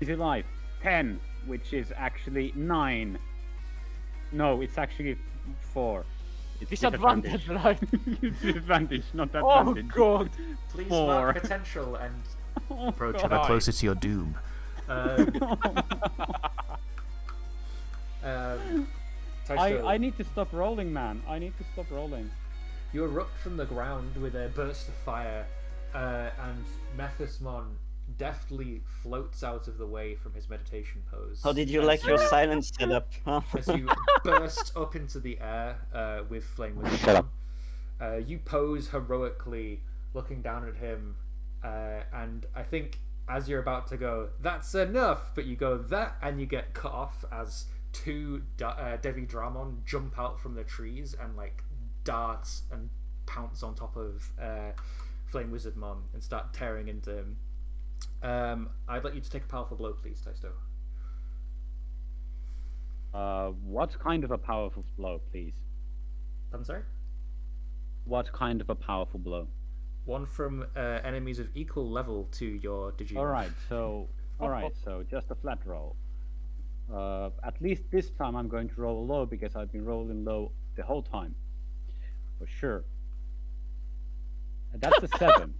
Easy life 10, which is actually 9. No, it's actually 4. It's Disadvantage, right? Disadvantage, not Oh advantage. god. Please 4. mark potential and Oh, approach God. ever closer to your doom. I need to stop rolling, man. I need to stop rolling. You erupt from the ground with a burst of fire, and Mephismon deftly floats out of the way from his meditation pose. How did you as like your silence setup? Huh? as you burst up into the air with Flame Wizard. Shut up. You pose heroically, looking down at him, and I think as you're about to go, that's enough, but you go that, and you get cut off as two Devi Dramon jump out from the trees and like darts and pounce on top of Flame Wizard Mon and start tearing into him. I'd like you to take a powerful blow, please, Taisto. What kind of a powerful blow, please? I'm sorry? What kind of a powerful blow? One from enemies of equal level to your Digimon. Alright, so just a flat roll. At least this time I'm going to roll low because I've been rolling low the whole time. For sure. And that's a 7.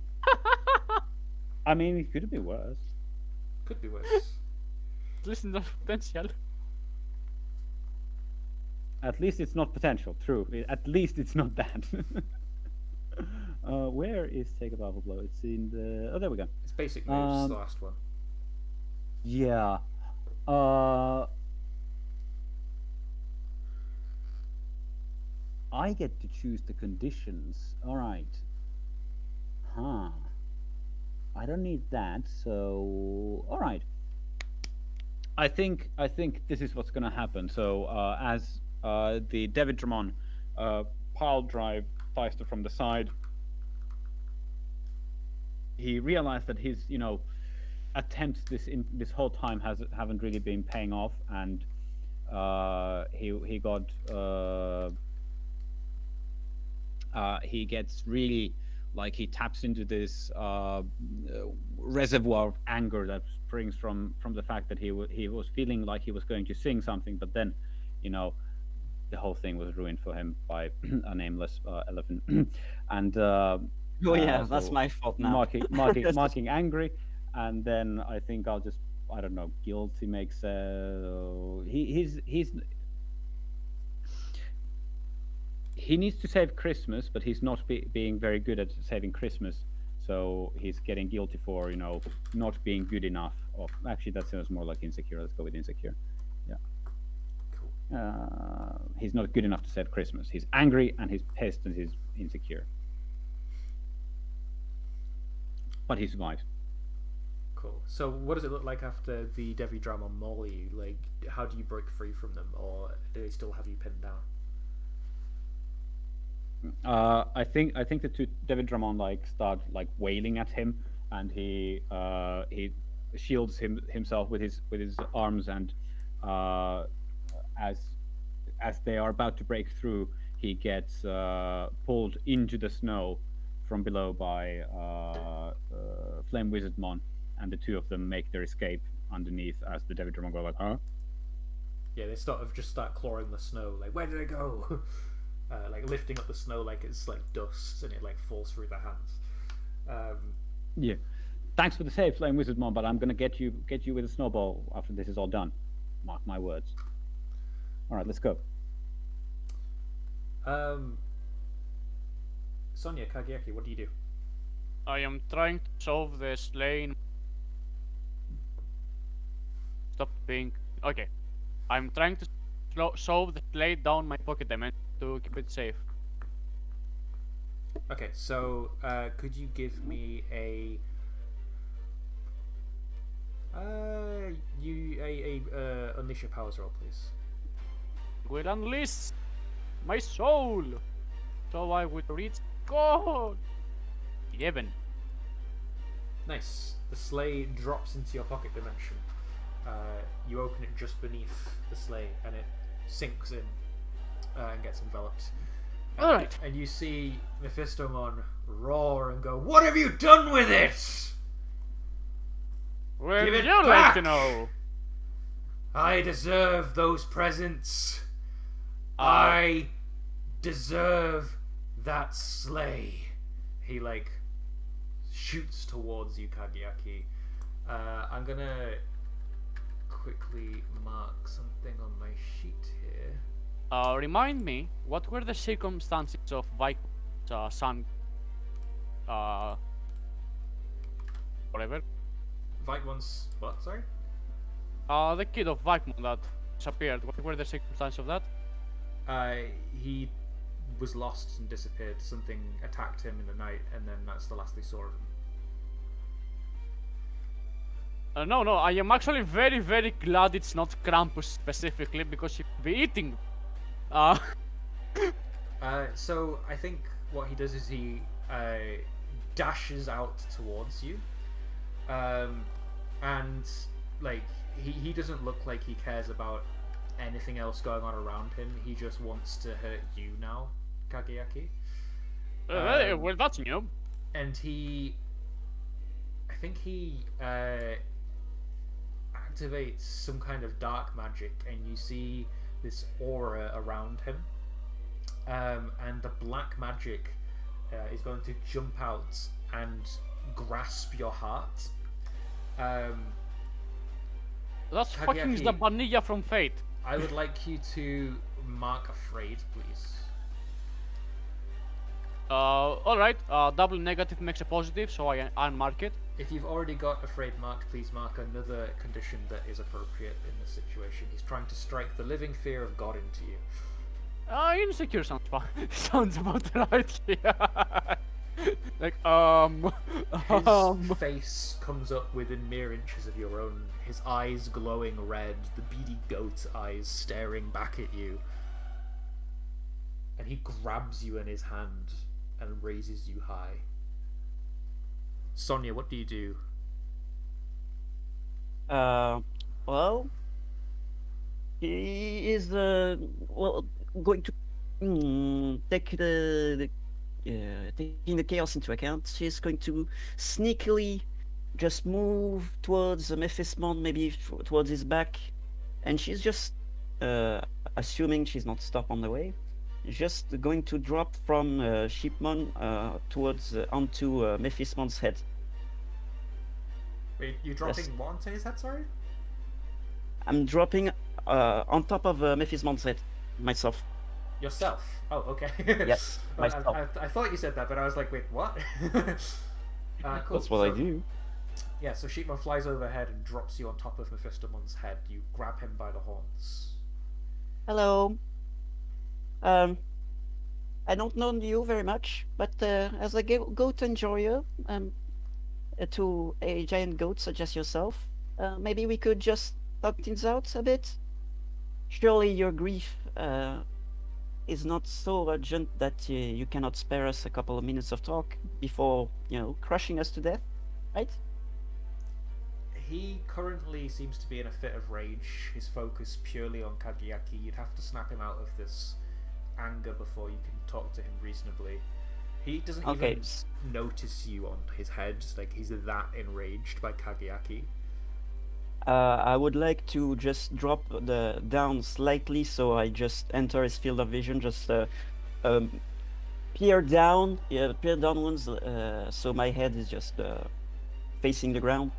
I mean, it could be worse. Could be worse. Listen to potential. At least it's not potential. True. At least it's not that. Where is take a powerful blow? It's in the. Oh, there we go. It's basic moves, the last one. Yeah. I get to choose the conditions. All right. Huh. I don't need that. So, all right. I think this is what's going to happen. So, as the Devidramon pile drive Theister from the side, he realized that his, attempts this whole time haven't really been paying off, and he gets really, like, he taps into this reservoir of anger that springs from the fact that he was feeling like he was going to sing something, but then, the whole thing was ruined for him by a nameless elephant, and Oh yeah, that's my fault now. marking angry, and then I think I don't know, guilty makes he needs to save Christmas, but he's not being very good at saving Christmas, so he's getting guilty for not being good enough. Or actually, that sounds more like insecure. Let's go with insecure. Yeah. Cool. He's not good enough to save Christmas. He's angry and he's pissed and he's insecure. But he survives. Cool. So, what does it look like after the Devi Dramon maul you? Like, how do you break free from them, or do they still have you pinned down? I think the two Devidramon start wailing at him, and he shields himself with his arms, and as they are about to break through, he gets pulled into the snow from below by Flame Wizardmon, and the two of them make their escape underneath as the Devidramon go like, huh? Yeah, they start clawing the snow. Like, where did it go? Lifting up the snow like it's like dust, and it falls through their hands. Yeah. Thanks for the save, Flame Wizardmon, but I'm gonna get you with a snowball after this is all done. Mark my words. All right, let's go. Sonia, Kageaki, what do you do? I am trying to solve the slain. Stop being. Okay. I'm trying to solve the slay down my pocket dimension to keep it safe. Okay, so could you give me a unleash your powers roll, please? Will unleash my soul, so I would reach God. 11. Nice. The sleigh drops into your pocket dimension. You open it just beneath the sleigh, and it sinks in and gets enveloped. Alright. And you see Mephistomon roar and go, "What have you done with it? Would Give it you like back! to know? I deserve those presents. I deserve that sleigh." He shoots towards you, Kageaki. I'm gonna quickly mark something on my sheet here. Remind me, what were the circumstances of Viking's son? Whatever. Vikemon's what? Sorry. The kid of Vikemon that disappeared. What were the circumstances of that? He was lost and disappeared. Something attacked him in the night, and then that's the last they saw of him. No, I am actually very, very glad it's not Krampus specifically, because he'd be eating. So I think what he does is he dashes out towards you, and like he doesn't look like he cares about anything else going on around him. He just wants to hurt you now, Kageyaki. Well, that's new. And I think he activates some kind of dark magic, and you see this aura around him, and the black magic is going to jump out and grasp your heart. That's Kageyaki, fucking the Vanilla from Fate. I would like you to mark afraid, please. Alright, double negative makes a positive, so I unmark it. If you've already got afraid marked, please mark another condition that is appropriate in this situation. He's trying to strike the living fear of God into you. Insecure sounds fun. Sounds about right here. Like, His face comes up within mere inches of your own, his eyes glowing red, the beady goat eyes staring back at you. And he grabs you in his hand and raises you high. Sonia, what do you do? Well, he is going to take taking the chaos into account. She's going to sneakily just move towards Mephismon, maybe towards his back, and she's just assuming she's not stopped on the way. Just going to drop from Shipmon towards onto Mephismon's head. Wait, you're dropping what onto his head, sorry? I'm dropping on top of Mephismon's head myself. Yourself? Oh, okay. Yes, myself. I thought you said that, but I was like, wait, what? Cool. That's what I do. Yeah, so Sheepman flies overhead and drops you on top of Mephistomon's head. You grab him by the horns. Hello. I don't know you very much, but as a goat enjoyer, to a giant goat such as yourself, maybe we could just talk things out a bit. Surely your grief is not so urgent that you cannot spare us a couple of minutes of talk before, crushing us to death, right? He currently seems to be in a fit of rage, his focus purely on Kageyaki. You'd have to snap him out of this anger before you can talk to him reasonably. He doesn't even notice you on his head, like he's that enraged by Kageyaki. I would like to just drop down slightly, so I just enter his field of vision, just peer downwards, so my head is just facing the ground,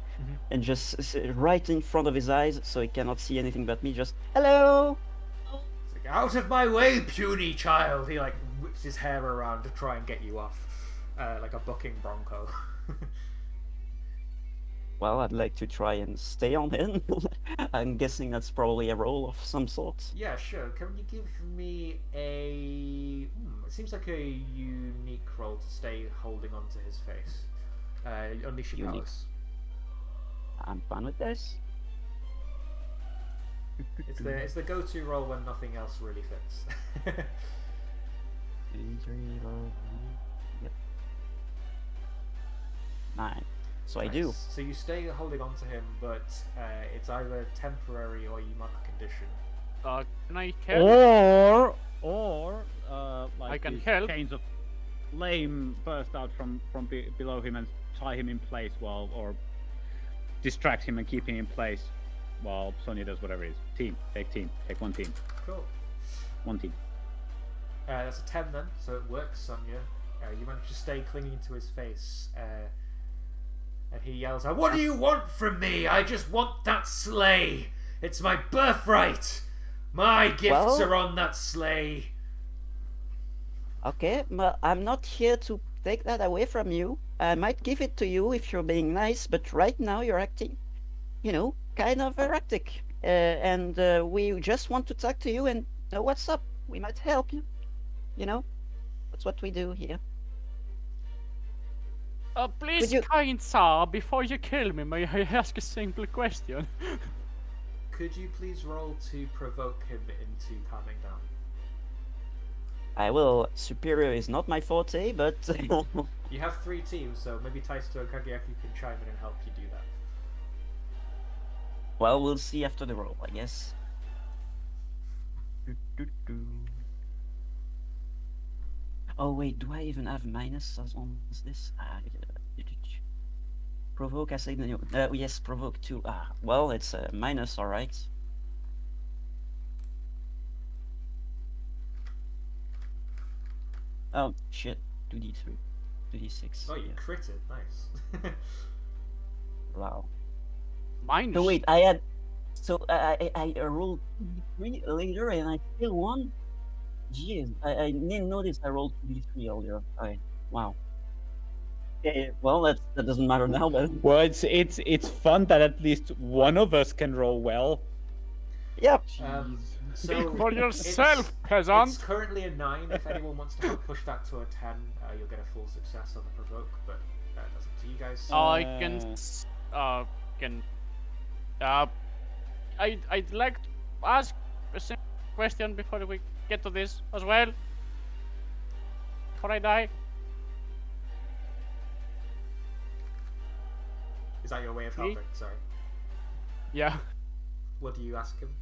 and just right in front of his eyes, so he cannot see anything but me. Just hello. It's like, out of my way, puny child! He like whips his hair around to try and get you off, like a bucking bronco. Well, I'd like to try and stay on him. I'm guessing that's probably a roll of some sort. Yeah, sure. Can you give me a... it seems like a unique roll to stay holding onto his face. Unleash your Unique. powers. I'm fine with this. It's the go-to roll when nothing else really fits. Yep. 9. So Nice. I do. So you stay holding on to him, but it's either temporary or you mark a condition. Can I help? Or like I can these help. chains of flame burst out from below him and tie him in place or distract him and keep him in place while Sonia does whatever it is. Take one team. Cool. One team. That's a 10 then, so it works, Sonia. You manage to stay clinging to his face. And he yells out, "What do you want from me? I just want that sleigh. It's my birthright. My gifts are on that sleigh." Okay, but I'm not here to take that away from you. I might give it to you if you're being nice, but right now you're acting, kind of erratic. And we just want to talk to you and know what's up. we might help you. You know, that's what we do here. Please, you- kind sir, before you kill me, may I ask a simple question? Could you please roll to provoke him into calming down? I will. Superior is not my forte, but You have 3 teams, so maybe Taisto and Kageyaki can chime in and help you do that. well, we'll see after the roll, I guess. Oh wait, do I even have minus as on this? Provoke, I say no. Yes, provoke 2. Well, it's a minus, all right. Oh shit, 2d3, 2d6. Oh, you yeah. critted. Nice. Wow. Minus. So wait, I had. So I rolled 2d3 later and I still won? Jeez, I didn't notice I rolled 2d3 earlier. Alright, wow. Okay, well, that doesn't matter now, but. Well, it's fun that at least one of us can roll well. Yep. So For yourself, it's peasant. currently a 9. If anyone wants to help push that to a 10, you'll get a full success on the provoke, but that's up to you guys. I I'd like to ask a simple question before we get to this as well. Before I die. Is that your way of Me? helping? Sorry. Yeah. What do you ask him?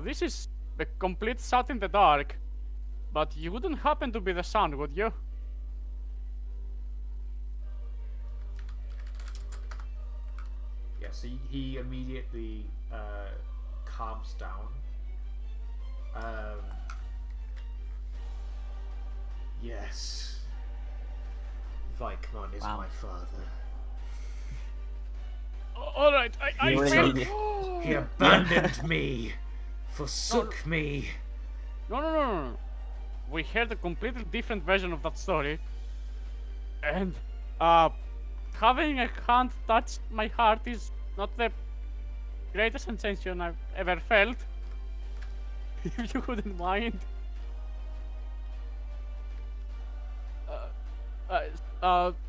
This is a complete shot in the dark, but you wouldn't happen to be the son, would you? Yeah, so he immediately calms down. Yes. Vikmon is Wow. my father. Alright, I You feel... really- He abandoned me, forsook me. No. We heard a completely different version of that story. And, having a hand touch my heart is not the greatest sensation I've ever felt. If you wouldn't mind.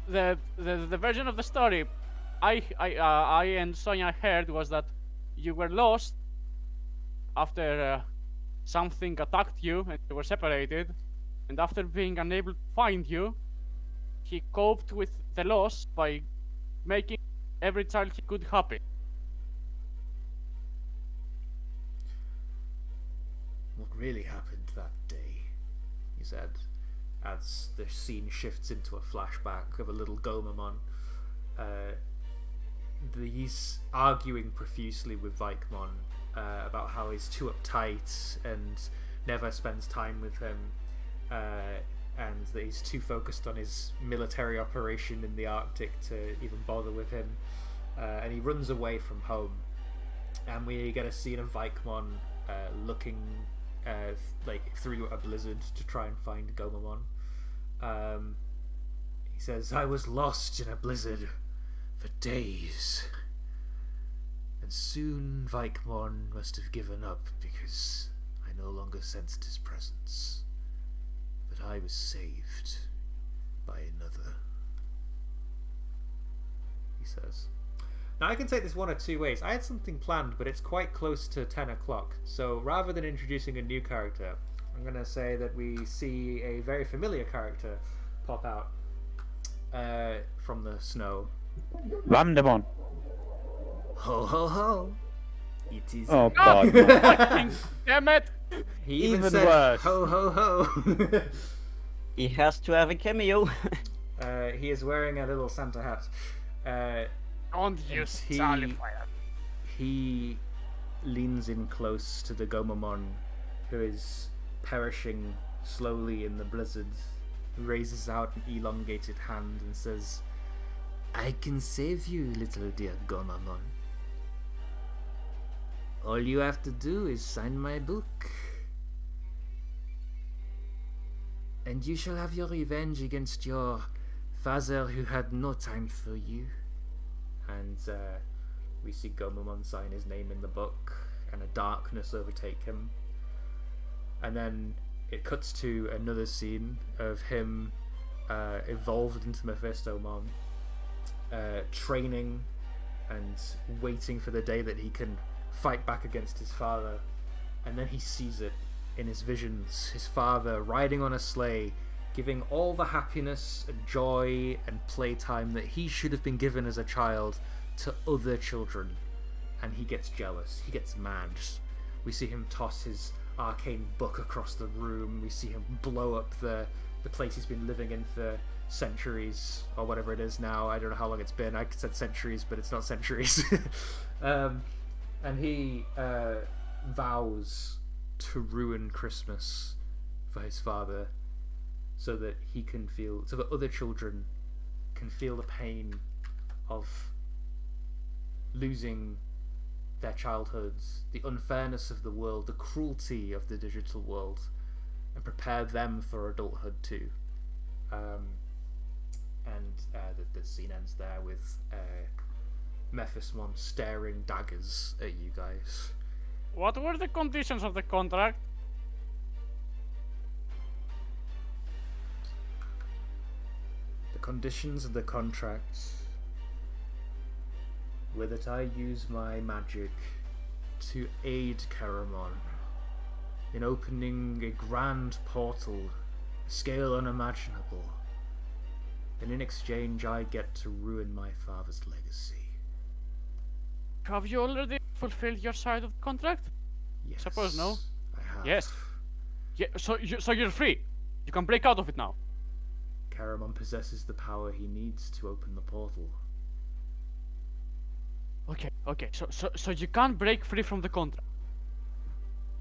The version of the story I and Sonia heard was that you were lost after something attacked you and you were separated, and after being unable to find you, he coped with the loss by making every child he could happy. What really happened that day, he said, as the scene shifts into a flashback of a little Gomamon. He's arguing profusely with Vikmon about how he's too uptight and never spends time with him, and that he's too focused on his military operation in the Arctic to even bother with him, and he runs away from home. And we get a scene of Vikmon looking like through a blizzard to try and find Gomamon. He says, "I was lost in a blizzard for days, and soon Vikmon must have given up because I no longer sensed his presence. But I was saved by another," he says. Now, I can take this one of two ways. I had something planned, but it's quite close to 10 o'clock. So rather than introducing a new character, I'm going to say that we see a very familiar character pop out from the snow. Vamdemon. Ho ho ho! It is. Oh god. Fucking damn it! He even even said worse. ho ho ho! He has to have a cameo. He is wearing a little Santa hat. Don't use he- Charlie Fire. He leans in close to the Gomamon, who is perishing slowly in the blizzard, raises out an elongated hand and says, "I can save you, little dear Gomamon. All you have to do is sign my book, and you shall have your revenge against your father who had no time for you." And we see Gomamon sign his name in the book, and a darkness overtake him. and then it cuts to another scene of him evolved into Mephistomon, training and waiting for the day that he can fight back against his father. And then he sees it in his visions, his father riding on a sleigh, giving all the happiness and joy and playtime that he should have been given as a child to other children. And he gets jealous, he gets mad. We see him toss his arcane book across the room, we see him blow up the place he's been living in for centuries, or whatever it is now. I don't know how long it's been. I said centuries, but it's not centuries. And he vows to ruin Christmas for his father, so that other children can feel the pain of losing their childhoods, the unfairness of the world, the cruelty of the digital world, and prepare them for adulthood too. The scene ends there with Mephismon staring daggers at you guys. What were the conditions of the contract? The conditions of the contract were that I use my magic to aid Caramon in opening a grand portal, a scale unimaginable, and in exchange I get to ruin my father's legacy. Have you already fulfilled your side of the contract? Yes. Suppose no. I have. Yes. Yeah, so you're free. You can break out of it now. Caramon possesses the power he needs to open the portal. Okay. So you can't break free from the contract.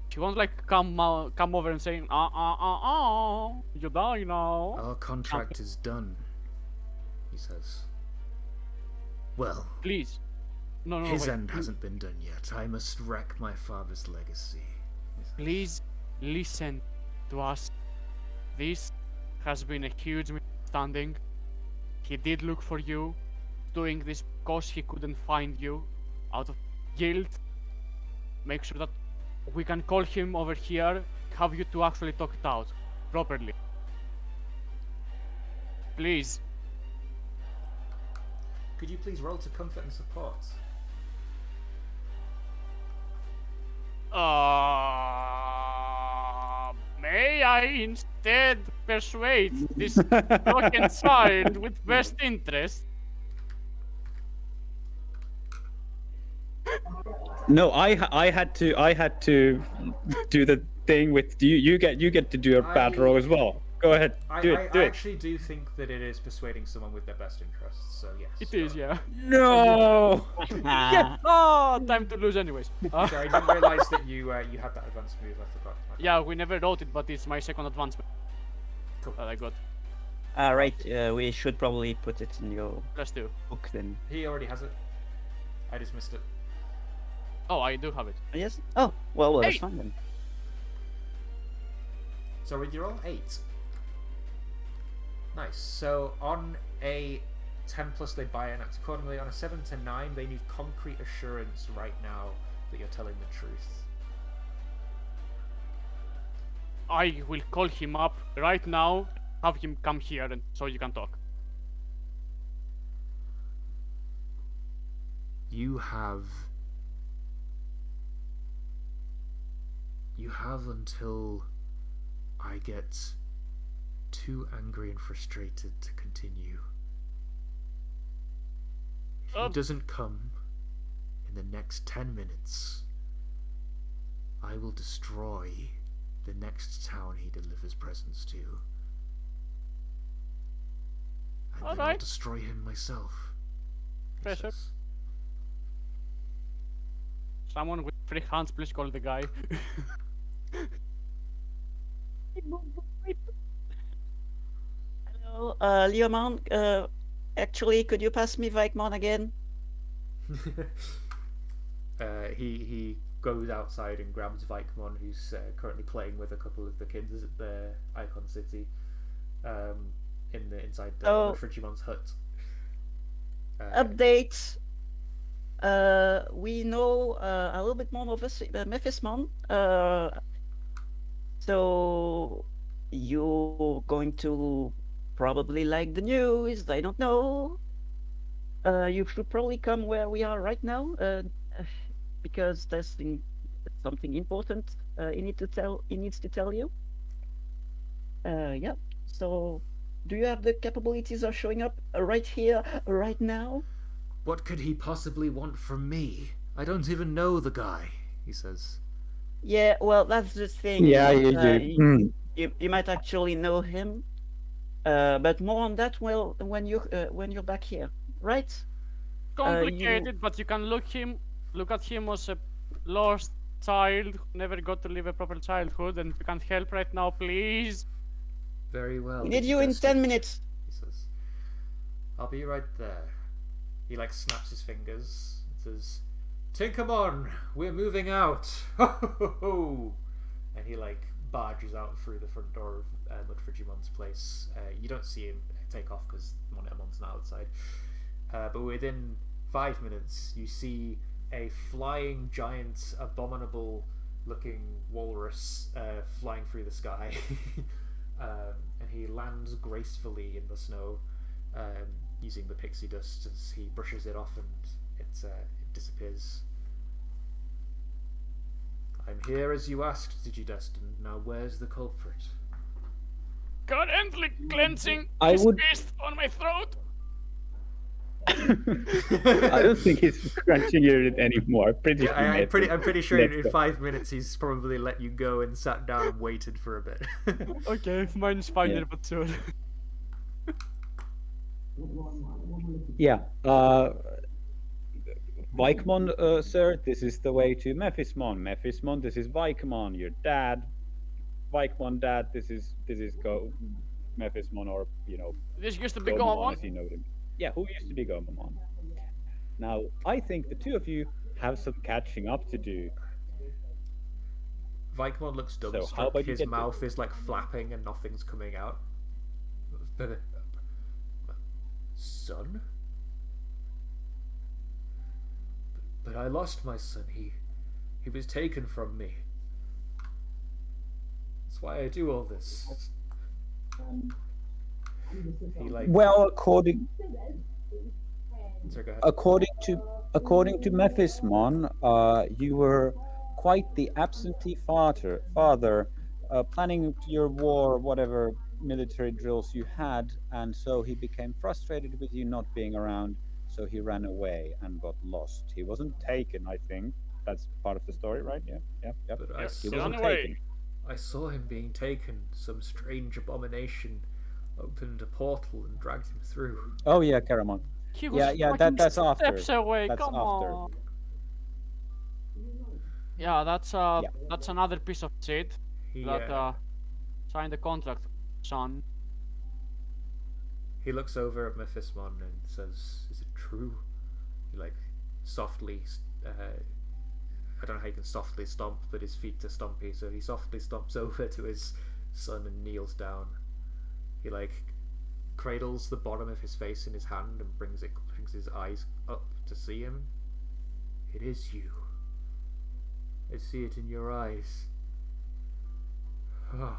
She won't like come over and saying you die now. Our contract is done, he says. Well, Please. No, his wait. end hasn't been done yet. I must wreck my father's legacy. Please listen to us. This has been a huge misunderstanding. He did look for you, doing this because he couldn't find you, out of guilt. Make sure that we can call him over here, have you to actually talk it out properly. Please. Could you please roll to comfort and support? May I instead persuade this broken child with best interest? No, I had to do the thing with you get to do a bad roll as well. Go ahead, do I it. actually do think that it is persuading someone with their best interests, so yes. It is, yeah. No. Yeah. Oh, time to lose anyways. Sorry, I didn't realise that you had that advanced move. I forgot. Yeah, we never wrote it, but it's my second advancement. Cool. That I got. Alright, we should probably put it in your Let's do. book then. He already has it. I just missed it. Oh, I do have it. Yes? Oh, well, that's Hey! fine then. So with your roll 8. Nice. So on a 10 plus, they buy and act accordingly. On a 7 to 9, they need concrete assurance right now that you're telling the truth. I will call him up right now, have him come here, and so you can talk. You have until I get too angry and frustrated to continue. If he doesn't come in the next 10 minutes, I will destroy the next town he delivers presents to. And then I'll Alright. destroy him myself. he Pressure. says. Someone with 3 hands, please call the guy. Hello, Leomon. Actually, could you pass me Vikemon again? He goes outside and grabs Vikemon, who's currently playing with a couple of the kids at the Icon City, inside Oh. Frigimon's hut. Update. We know a little bit more of Mephismon. So you're going to probably like the news. I don't know. You should probably come where we are right now, because something important. He needs to tell you. Yeah. So, do you have the capabilities of showing up right here, right now? What could he possibly want from me? I don't even know the guy, he says. Yeah. Well, that's the thing. Yeah, you do. You might actually know him. But more on that. Well, when you're back here, right? Complicated, but you can look at him as a lost child who never got to live a proper childhood, and if you can't help right now, please. Very well. We need you in 10 minutes. He says. I'll be right there. He like snaps his fingers and says, Tinkermon, we're moving out. Ho ho ho! And he like barges out through the front door of Mudfrigimon's place. You don't see him take off because Monemon's not outside. But within 5 minutes, you see a flying giant, abominable-looking walrus flying through the sky, and he lands gracefully in the snow, using the pixie dust as he brushes it off, and it disappears. I'm here as you asked, Digidestin. Now where's the culprit? Currently cleansing I his would- fist on my throat. I don't think he's crunching it anymore. Pretty. I'm pretty sure Let's in go. 5 minutes he's probably let you go and sat down and waited for a bit. Okay, mine's finer, Yeah. but soon. Yeah. Vikemon, sir, this is the way to Mephismon. Mephismon, this is Vikemon, your dad. Vikemon, dad, this is Go Mephismon, or This used to be Gomamon, as Gomamon. you know him. Yeah, who used to be Gomamon. Now, I think the two of you have some catching up to do. Vikemon looks how dumbstruck. about you His get mouth is like flapping and nothing's coming out. Son? But I lost my son. He was taken from me. That's why I do all this. He like. Well, according Sorry, go ahead. according to Mephismon, you were quite the absentee father, planning your war, whatever military drills you had, and so he became frustrated with you not being around, so he ran away and got lost. He wasn't taken, I think. That's part of the story, right? Yeah. But I Yes, He run wasn't away. taken. I saw him being taken. Some strange abomination opened a portal and dragged him through. Oh yeah, Karamon. He Yeah, was yeah, fucking that's after. steps away. That's Come after. on. Yeah, that's another piece of shit He that signed the contract, son. he looks over at Mephismon and says, "Is it true?" He like softly. I don't know how you can softly stomp, but his feet are stumpy, so he softly stomps over to his son and kneels down. He like cradles the bottom of his face in his hand and brings his eyes up to see him. It is you. I see it in your eyes. Oh.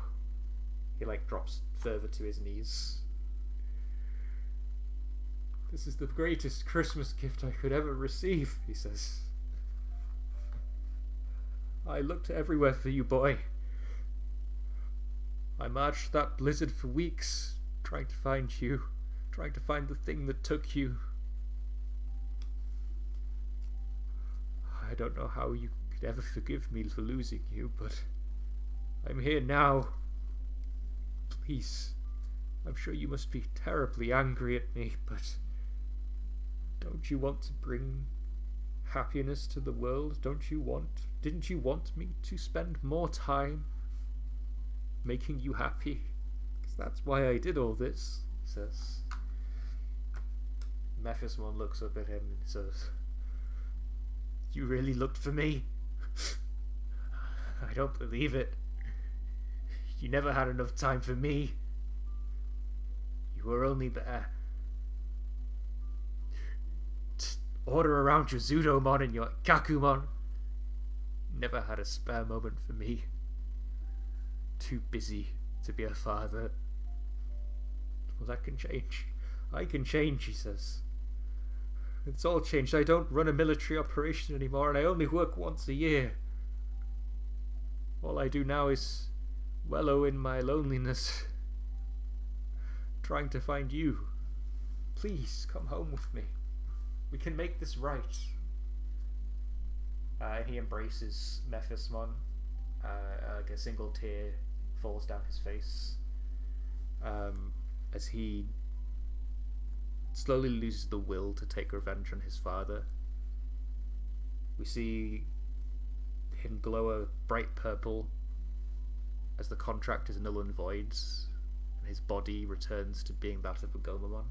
He like drops further to his knees. This is the greatest Christmas gift I could ever receive, he says. I looked everywhere for you, boy. I marched that blizzard for weeks, trying to find you, trying to find the thing that took you. I don't know how you could ever forgive me for losing you, but I'm here now. Please, I'm sure you must be terribly angry at me, but don't you want to bring happiness to the world? Didn't you want me to spend more time making you happy? Because that's why I did all this, he says. Mephismon looks up at him and says, You really looked for me? I don't believe it. You never had enough time for me. You were only there to order around your Zudomon and your Kakumon. Never had a spare moment for me. too busy to be a father. Well, that can change. I can change, he says. It's all changed. I don't run a military operation anymore, and I only work once a year. All I do now is wallow in my loneliness, trying to find you. Please come home with me. We can make this right. He embraces Mephismon. Like a single tear falls down his face as he slowly loses the will to take revenge on his father. We see him glow a bright purple as the contract is null and voids, and his body returns to being that of a Gomamon.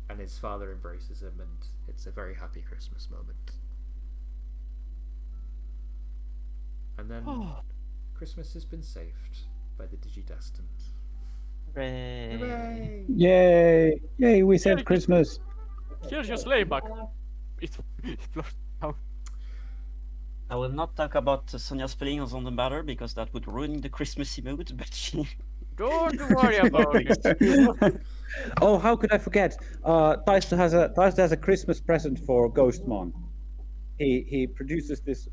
And his father embraces him, and it's a very happy Christmas moment. And then Christmas has been saved by the Digidestined. Hooray. Yay! Yay! We saved Christmas. Here's your sleigh back. It floats down. I will not talk about Sonia's feelings on the matter because that would ruin the Christmassy mood, but she... Don't worry about it. Oh, how could I forget? Taisto has a Christmas present for Ghostmon. He produces this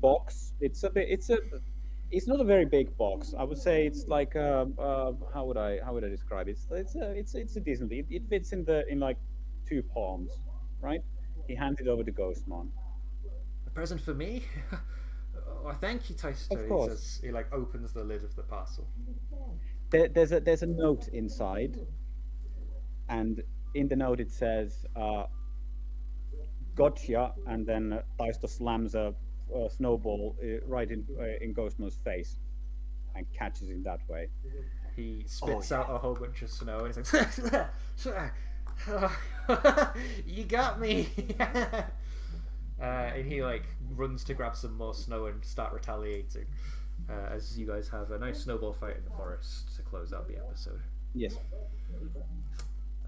box. It's not a very big box. I would say it's like how would I describe it? It's a decent. It fits in like 2 palms, right? He hands it over to Ghostmon. A present for me? Oh, thank you, Taisto. Of course. He says, he like opens the lid of the parcel. There's a note inside, and in the note it says "Gotcha," and then Taisto slams a snowball right in Ghostmon's face and catches him that way. He spits out a whole bunch of snow and he's like, "You got me!" And he like runs to grab some more snow and start retaliating. As you guys have a nice snowball fight in the forest to close out the episode. Yes.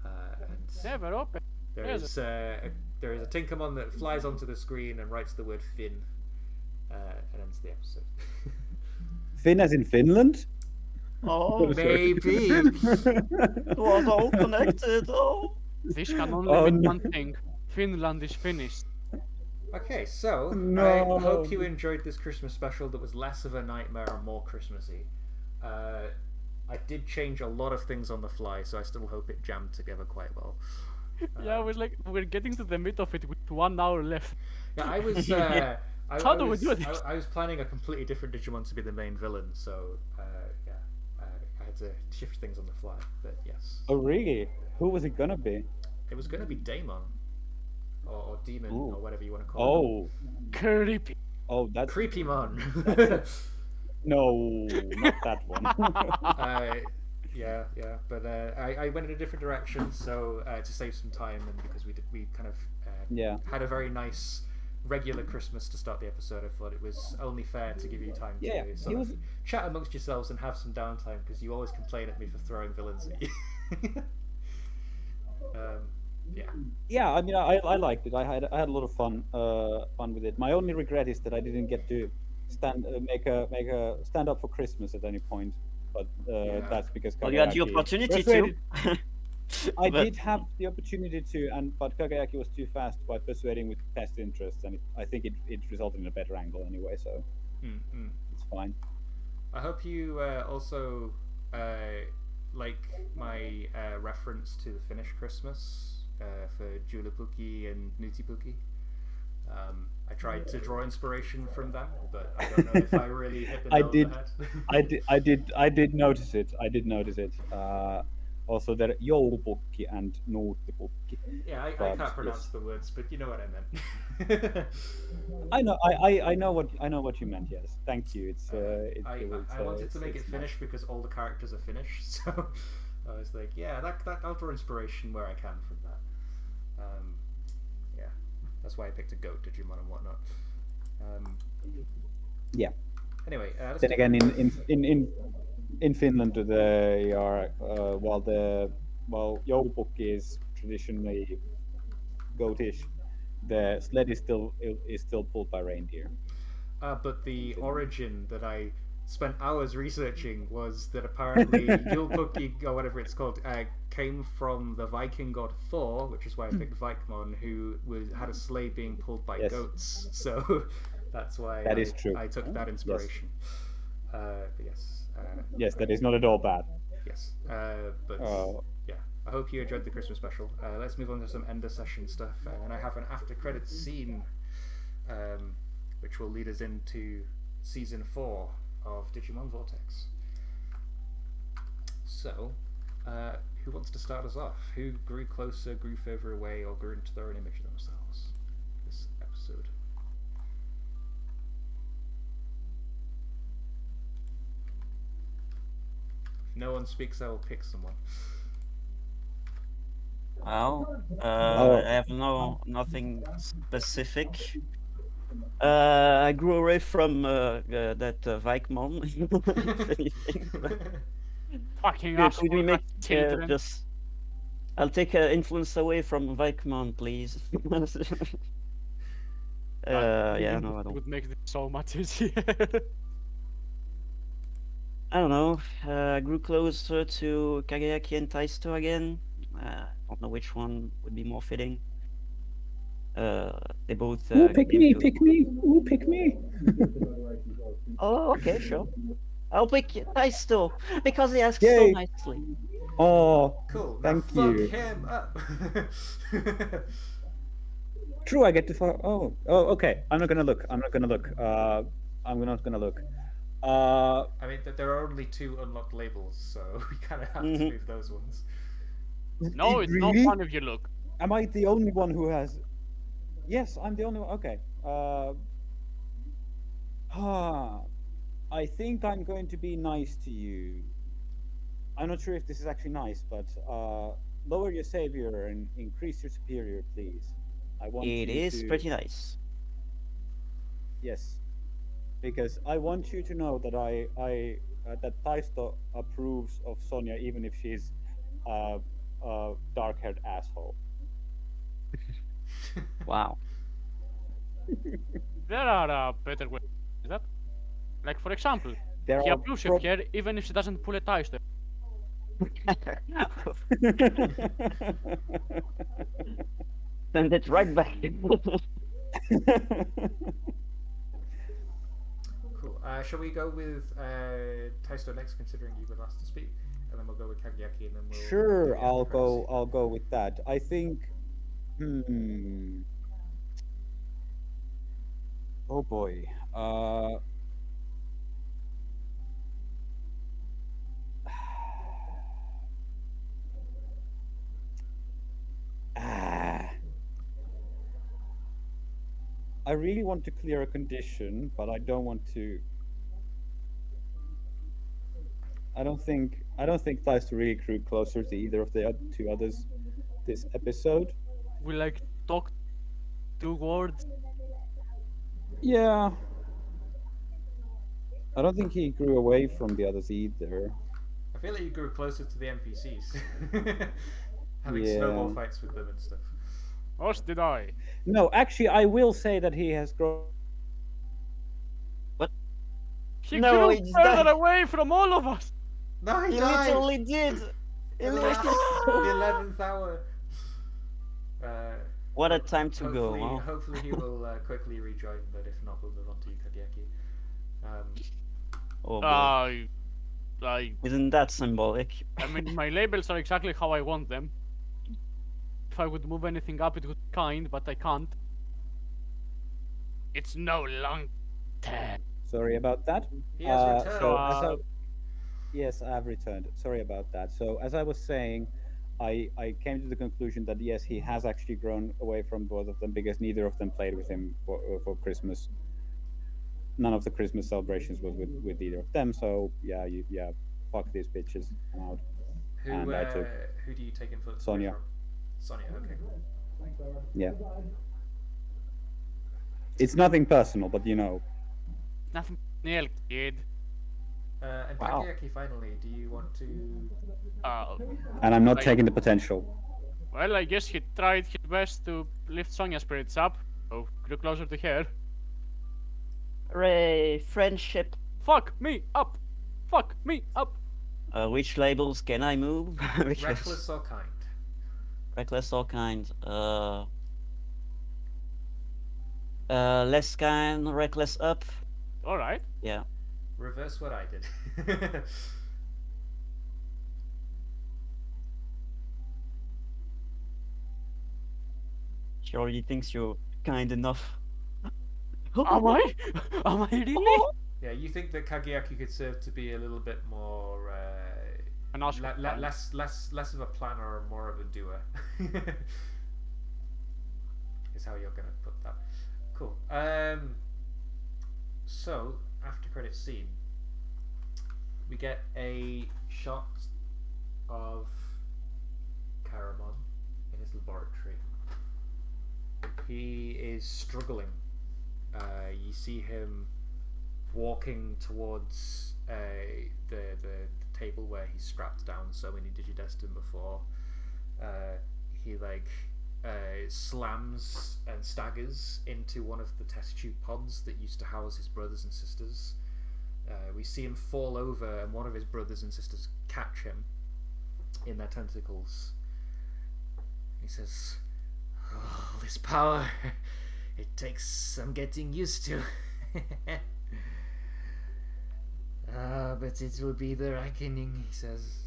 And Never open. there is a Tinkermon that flies onto the screen and writes the word Finn, and ends the episode. Finn as in Finland? Oh, Maybe. it was all connected. Oh. This can only mean one thing. Finland is finished. Okay, so No. I hope you enjoyed this Christmas special that was less of a nightmare and more Christmassy. I did change a lot of things on the fly, so I still hope it jammed together quite well. Yeah, I was like, we're getting to the meat of it with 1 hour left. Yeah, I was. How do we do this? I was planning a completely different Digimon to be the main villain, so I had to shift things on the fly. But yes, Oh, really? Who was it gonna be? it was going to be Daemon, or Demon, Ooh. or whatever you want to call it. Oh, Creepy. that's Creepymon. no, not that one. Yeah, but I went in a different direction, so to save some time, and because we kind of Yeah. had a very nice regular Christmas to start the episode, I thought it was only fair to give you time Yeah, to it sort was- of chat amongst yourselves and have some downtime, because you always complain at me for throwing villains at you. Yeah. Yeah, I mean, I liked it. I had a lot of fun with it. My only regret is that I didn't get to make a stand up for Christmas at any point. But that's because Well, you had the Kagayaki opportunity to. persuaded- I But- did have the opportunity to, but Kagayaki was too fast by persuading with best interests, and I think it resulted in a better angle anyway. So it's fine. I hope you also like my reference to the Finnish Christmas for Juhlapuki and Nutipuki. I tried to draw inspiration from them, but I don't know if I really hit the nail on the head. I did notice it. Also, there joulupukki and nuuttipukki. Yeah, I But can't pronounce yes. the words, but you know what I meant. I know what you meant. Yes, thank you. I wanted to make it it's Finnish because all the characters are Finnish, so I was like, yeah, that I'll draw inspiration where I can from that. Yeah, that's why I picked a goat Digimon and whatnot. Yeah. Anyway, let's Then do- again, in Finland, they are while joulupukki is traditionally goatish, the sled is still pulled by reindeer. but the origin that I spent hours researching was that apparently Yule Cookie, or whatever it's called, came from the Viking god Thor, which is why I picked Vikmon, who had a sleigh being pulled by Yes. goats. So that's why That is true. I took that inspiration. But yes. Yes, that is not at all bad. Yes. But Oh. yeah, I hope you enjoyed the Christmas special. Let's move on to some end of session stuff, and I have an after credits scene, which will lead us into season 4 of Digimon Vortex. So, who wants to start us off? Who grew closer, grew further away, or grew into their own image of themselves this episode? If no one speaks, I will pick someone. Well, Oh. I have nothing specific. I grew away from that Vikmon, if anything. But Fucking could asshole, we make children. just? I'll take influence away from Vikmon, please. Yeah, no, I It don't. would make this so much easier. I don't know. I grew closer to Kageyaki and Taisto again. I don't know which one would be more fitting. They both. Ooh, pick give me, you- pick me. Ooh, pick me. Oh, okay, sure. I'll pick Taisto because he asks so Yay. nicely. Oh, Cool. Thank now you. fuck him up. true. I get to. Oh, okay. I'm not gonna look. I'm not gonna look. I'm not gonna look. I mean, there are only 2 unlocked labels, so we kind of have to Mhm. move those ones. No, it's really? not fun if you look. Am I the only one who has? Yes, I'm the only one. Okay. I think I'm going to be nice to you. I'm not sure if this is actually nice, but lower your savior and increase your superior, please. I want It you is to... pretty nice. Yes, because I want you to know that that Taisto approves of Sonia, even if she's a dark-haired asshole. Wow. There are better ways. Is that? Like, for example, There he are approves of her even if she doesn't pull a Taisto. Send it right back. Cool. Shall we go with Taisto next, considering you were last to speak, and then we'll go with Kageyaki, and then we'll. Sure, do the I'll after go. credits. I'll go with that. I think. Oh boy. I really want to clear a condition, but I don't want to. I don't think Taisto really grew closer to either of the 2 others this episode. We like talk 2 words. Yeah. I don't think he grew away from the others either. I feel like you grew closer to the NPCs, having Yeah. snowball fights with them and stuff. As did I. No, actually, I will say that he has grown. He No, grew it's further that- away from all of us. No, he He died. literally did. He The literally... 11th hour. What a time to go, hopefully, huh? hopefully he will quickly rejoin, but if not, we'll move on to Kageyaki. Oh boy. I Isn't that symbolic? mean, my labels are exactly how I want them. If I would move anything up, it would be kind, but I can't. It's no long time. Sorry about that. He has returned. So as I... Yes, I have returned. Sorry about that. So as I was saying, I came to the conclusion that yes, he has actually grown away from both of them because neither of them played with him for Christmas. None of the Christmas celebrations was with either of them. So yeah, fuck these bitches. I'm out. And I took Who do you take influence Sonia. from? Sonia, okay, cool. Yeah. It's nothing personal, but you know. Nothing nail, kid. And Wow. Kageyaki, finally, do you want to... And I'm not Like- taking the potential. Well, I guess he tried his best to lift Sonia's spirits up, so grew closer to her. Friendship. Fuck me up. Fuck me up. Which labels can I move? Because Reckless or kind? reckless or kind. Less kind, reckless up. All right. Yeah. Reverse what I did. She already thinks you're kind enough. Am I? Am I really? Yeah, you think that Kageaki could serve to be a little bit more An Oscar. less of a planner and more of a doer. Is how you're gonna put that. Cool. So after credit scene, we get a shot of Caramon in his laboratory. He is struggling. You see him walking towards the table where he strapped down so many Digidestin before. He slams and staggers into one of the test tube pods that used to house his brothers and sisters. We see him fall over, and one of his brothers and sisters catch him in their tentacles. He says, "Oh, this power, it takes some getting used to." But it will be the reckoning, he says.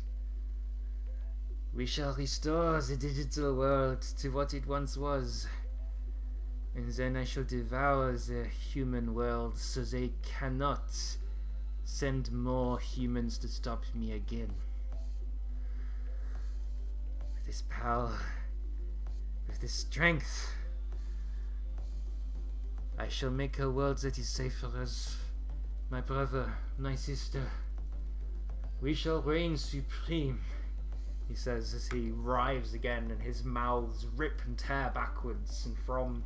We shall restore the digital world to what it once was. And then I shall devour the human world so they cannot send more humans to stop me again. With this power, with this strength, I shall make a world that is safe for us, my brother, my sister. We shall reign supreme, he says as he writhes again and his mouths rip and tear backwards, and from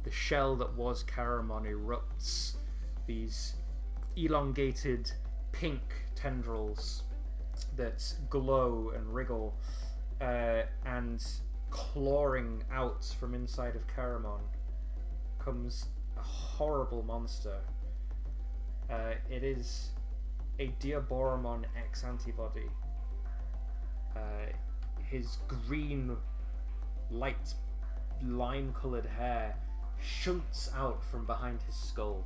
the shell that was Caramon erupts these elongated pink tendrils that glow and wriggle, and clawing out from inside of Caramon comes a horrible monster. It is a Diaboromon X antibody. His green, light, lime-coloured hair shoots out from behind his skull.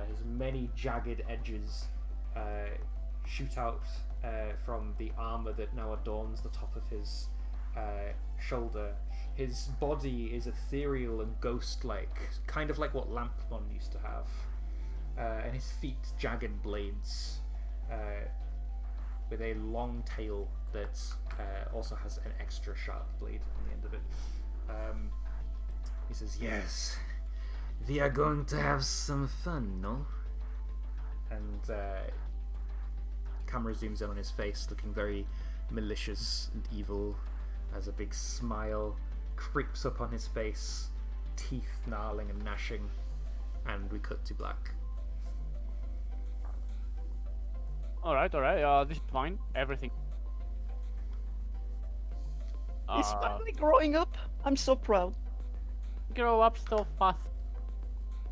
His many jagged edges shoot out from the armour that now adorns the top of his shoulder. His body is ethereal and ghost-like, kind of like what Lampmon used to have. And his feet jagged blades with a long tail that also has an extra sharp blade on the end of it. He says, "Yes, we are going to have some fun, no?" And camera zooms in on his face, looking very malicious and evil, as a big smile creeps up on his face, teeth gnarling and gnashing, and we cut to black. Alright, this is fine. Everything. He's finally growing up. I'm so proud. Grow up so fast.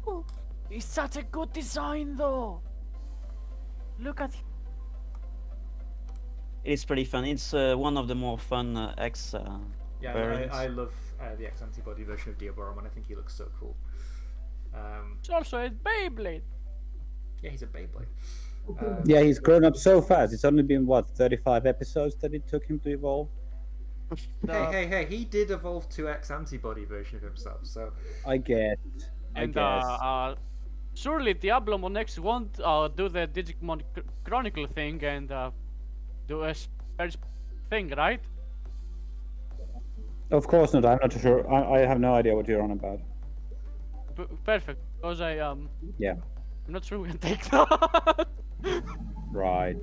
Oh. It's such a good design, though. Look at him. It's pretty fun. It's one of the more fun X Yeah, variants. I love the X antibody version of Diaboromon. I think he looks so cool. It's also a Beyblade. Yeah, he's a Beyblade. Yeah, he's grown up so fast. It's only been, what, 35 episodes that it took him to evolve? Hey, he did evolve to X antibody version of himself, so... I guess. And surely Diablomon X won't do the Digimon Chronicle thing and do a special thing, right? Of course not. I'm not sure. I have no idea what you're on about. Perfect, because Yeah. I'm not sure we can take that. Right.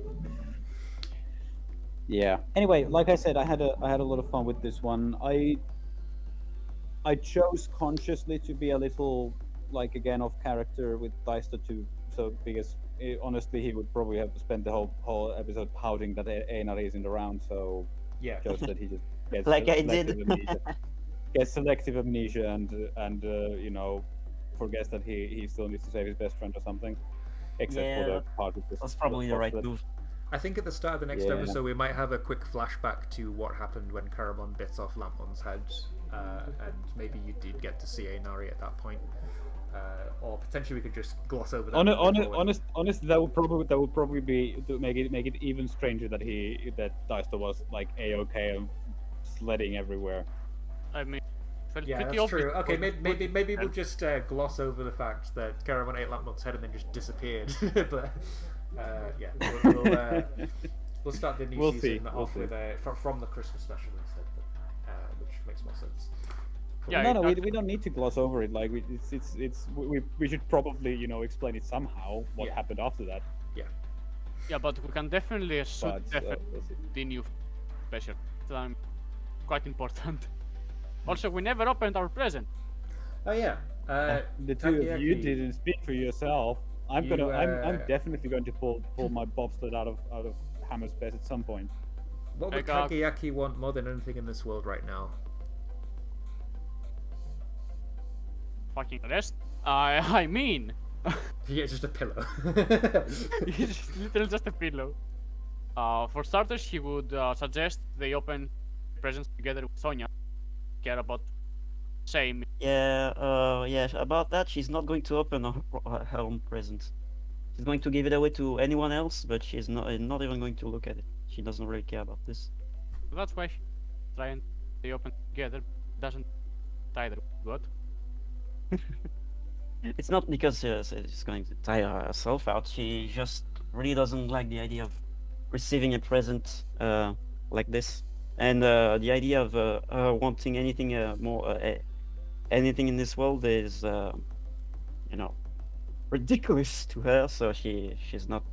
Yeah. Anyway, like I said, I had a lot of fun with this one. I chose consciously to be a little, like, again, off character with Deister too. So because honestly, he would probably have to spend the whole episode pouting that Einar isn't around. So Yeah. just that he just gets Like I selective did. amnesia. Gets selective amnesia and you know, forgets that he still needs to save his best friend or something. Except for Yeah, the part with this. that's probably the right move. I think at the start of the next Yeah. episode we might have a quick flashback to what happened when Caramon bit off Lampon's head, and maybe you did get to see Ainari at that point, or potentially we could just gloss over that. Honest, that would probably be to make it even stranger that Daisto was like a-okay and sledding everywhere. I mean, felt Yeah, pretty that's obvious. true. Okay, maybe we'll just gloss over the fact that Caramon ate Lampon's head and then just disappeared. But yeah, we'll start the new season off with from the Christmas special instead, which makes more sense. Cool. Yeah, No, exactly. we don't need to gloss over it. Like we should probably explain it somehow what Yeah. happened after that. Yeah, but we can definitely shoot But we'll see. the new special. It's quite important. Also, we never opened our present. Oh yeah, The two of you Takoyaki. didn't speak for yourself. I'm You, I'm definitely going to pull my bobsled out of Hammer's best at some point. What would Like, Takoyaki want more than anything in this world right now? Fucking rest. I mean, Yeah, just a pillow. it's literally just a pillow. For starters, he would suggest they open presents together with Sonia. Care about same. Yeah, about that, she's not going to open her own present. She's going to give it away to anyone else, but she's not even going to look at it. She doesn't really care about this. That's why she try and they open together. Doesn't either. What? It's not because she's going to tire herself out. She just really doesn't like the idea of receiving a present like this, and the idea of her wanting anything more, anything in this world is, ridiculous to her. So she's not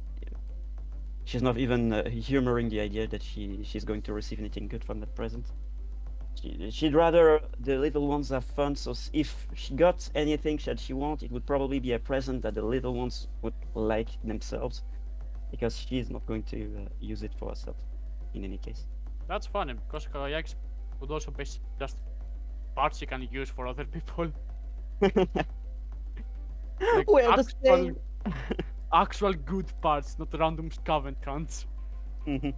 even humoring the idea that she's going to receive anything good from that present. She'd rather the little ones have fun. So if she got anything that she wants, it would probably be a present that the little ones would like themselves, because she's not going to use it for herself in any case. That's funny because Kayaks would also be just parts you can use for other people. Like Well, the same. actual good parts, not random scavenge hunts. Mhm.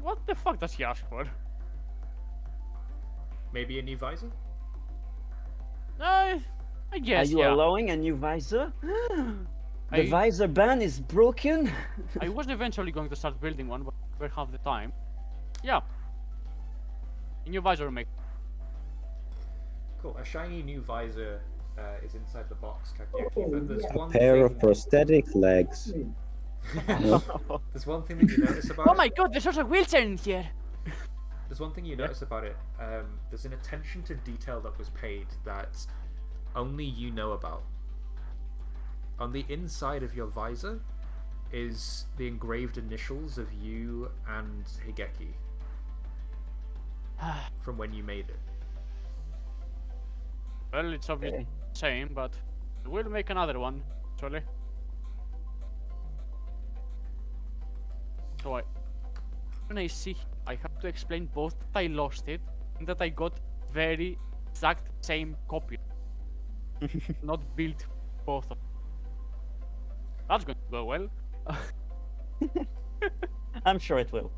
What the fuck does he ask for? Maybe a new visor? I guess, Are you yeah. allowing a new visor? The I- visor ban is broken. I was eventually going to start building one, but we have the time. Yeah. A new visor make. Cool. A shiny new visor is inside the box, Takoyaki. But there's one Pair thing. of prosthetic legs. There's one thing that you notice about Oh it. my god, there's also a wheelchair in here! There's one thing you notice about it. There's an attention to detail that was paid that only you know about. On the inside of your visor is the engraved initials of you and Higeki from when you made it. Well, it's obviously Okay. the same, but we'll make another one, actually. So when I see, I have to explain both that I lost it and that I got very exact same copy. Not built both of them. That's going to go well. I'm sure it will.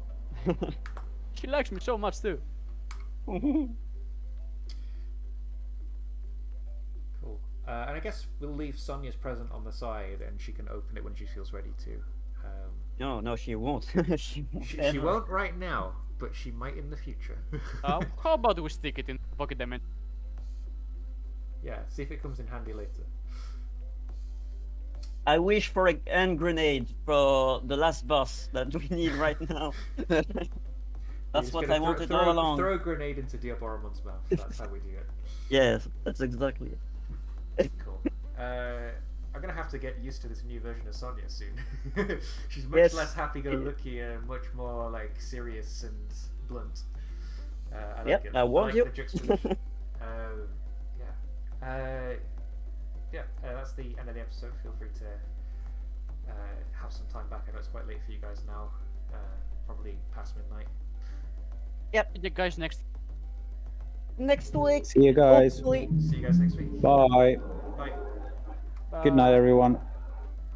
She likes me so much too. Cool. And I guess we'll leave Sonia's present on the side and she can open it when she feels ready to. No, she won't. She won't. She ever. won't right now, but she might in the future. How about we stick it in pocket dimension? Yeah, see if it comes in handy later. I wish for a hand grenade for the last boss that we need right now. You're That's just what gonna I wanted throw, all along. Throw a grenade into Diaboromon's mouth. That's how we do it. Yes, that's exactly it. Cool. I'm gonna have to get used to this new version of Sonia soon. She's much Yes. less happy-go-lucky and much more like serious and blunt. I like Yep, it. I warned like you. the juxtaposition. That's the end of the episode. Feel free to have some time back. I know it's quite late for you guys now. Probably past midnight. The guys next. next week. See you guys. Hopefully. See you guys next week. Bye. Bye. Good night, everyone.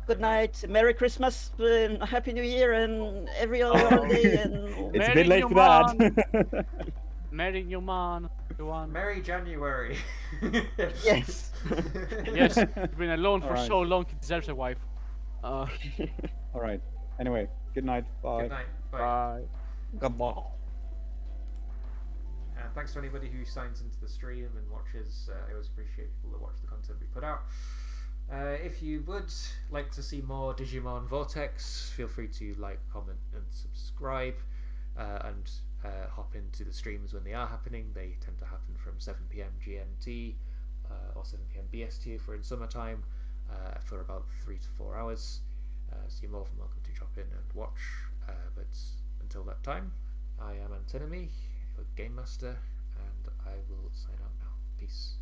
Good night. Merry Christmas and Happy New Year and every other holiday and It's a Merry bit late New for that. Merry New Man, everyone. Merry January. yes. Yes, he's been alone for Alright. so long, he deserves a wife. All right. Anyway, good night. Bye. Good night. Bye. Bye. Goodbye. And thanks to anybody who signs into the stream and watches. I always appreciate people that watch the content we put out. If you would like to see more Digimon Vortex, feel free to like, comment, and subscribe. And hop into the streams when they are happening. They tend to happen from 7 p.m. GMT or 7 p.m. BST if we're in summertime for about 3 to 4 hours. So you're more than welcome to drop in and watch. But until that time, I am Antinomy, your Game Master, and I will sign out now. Peace.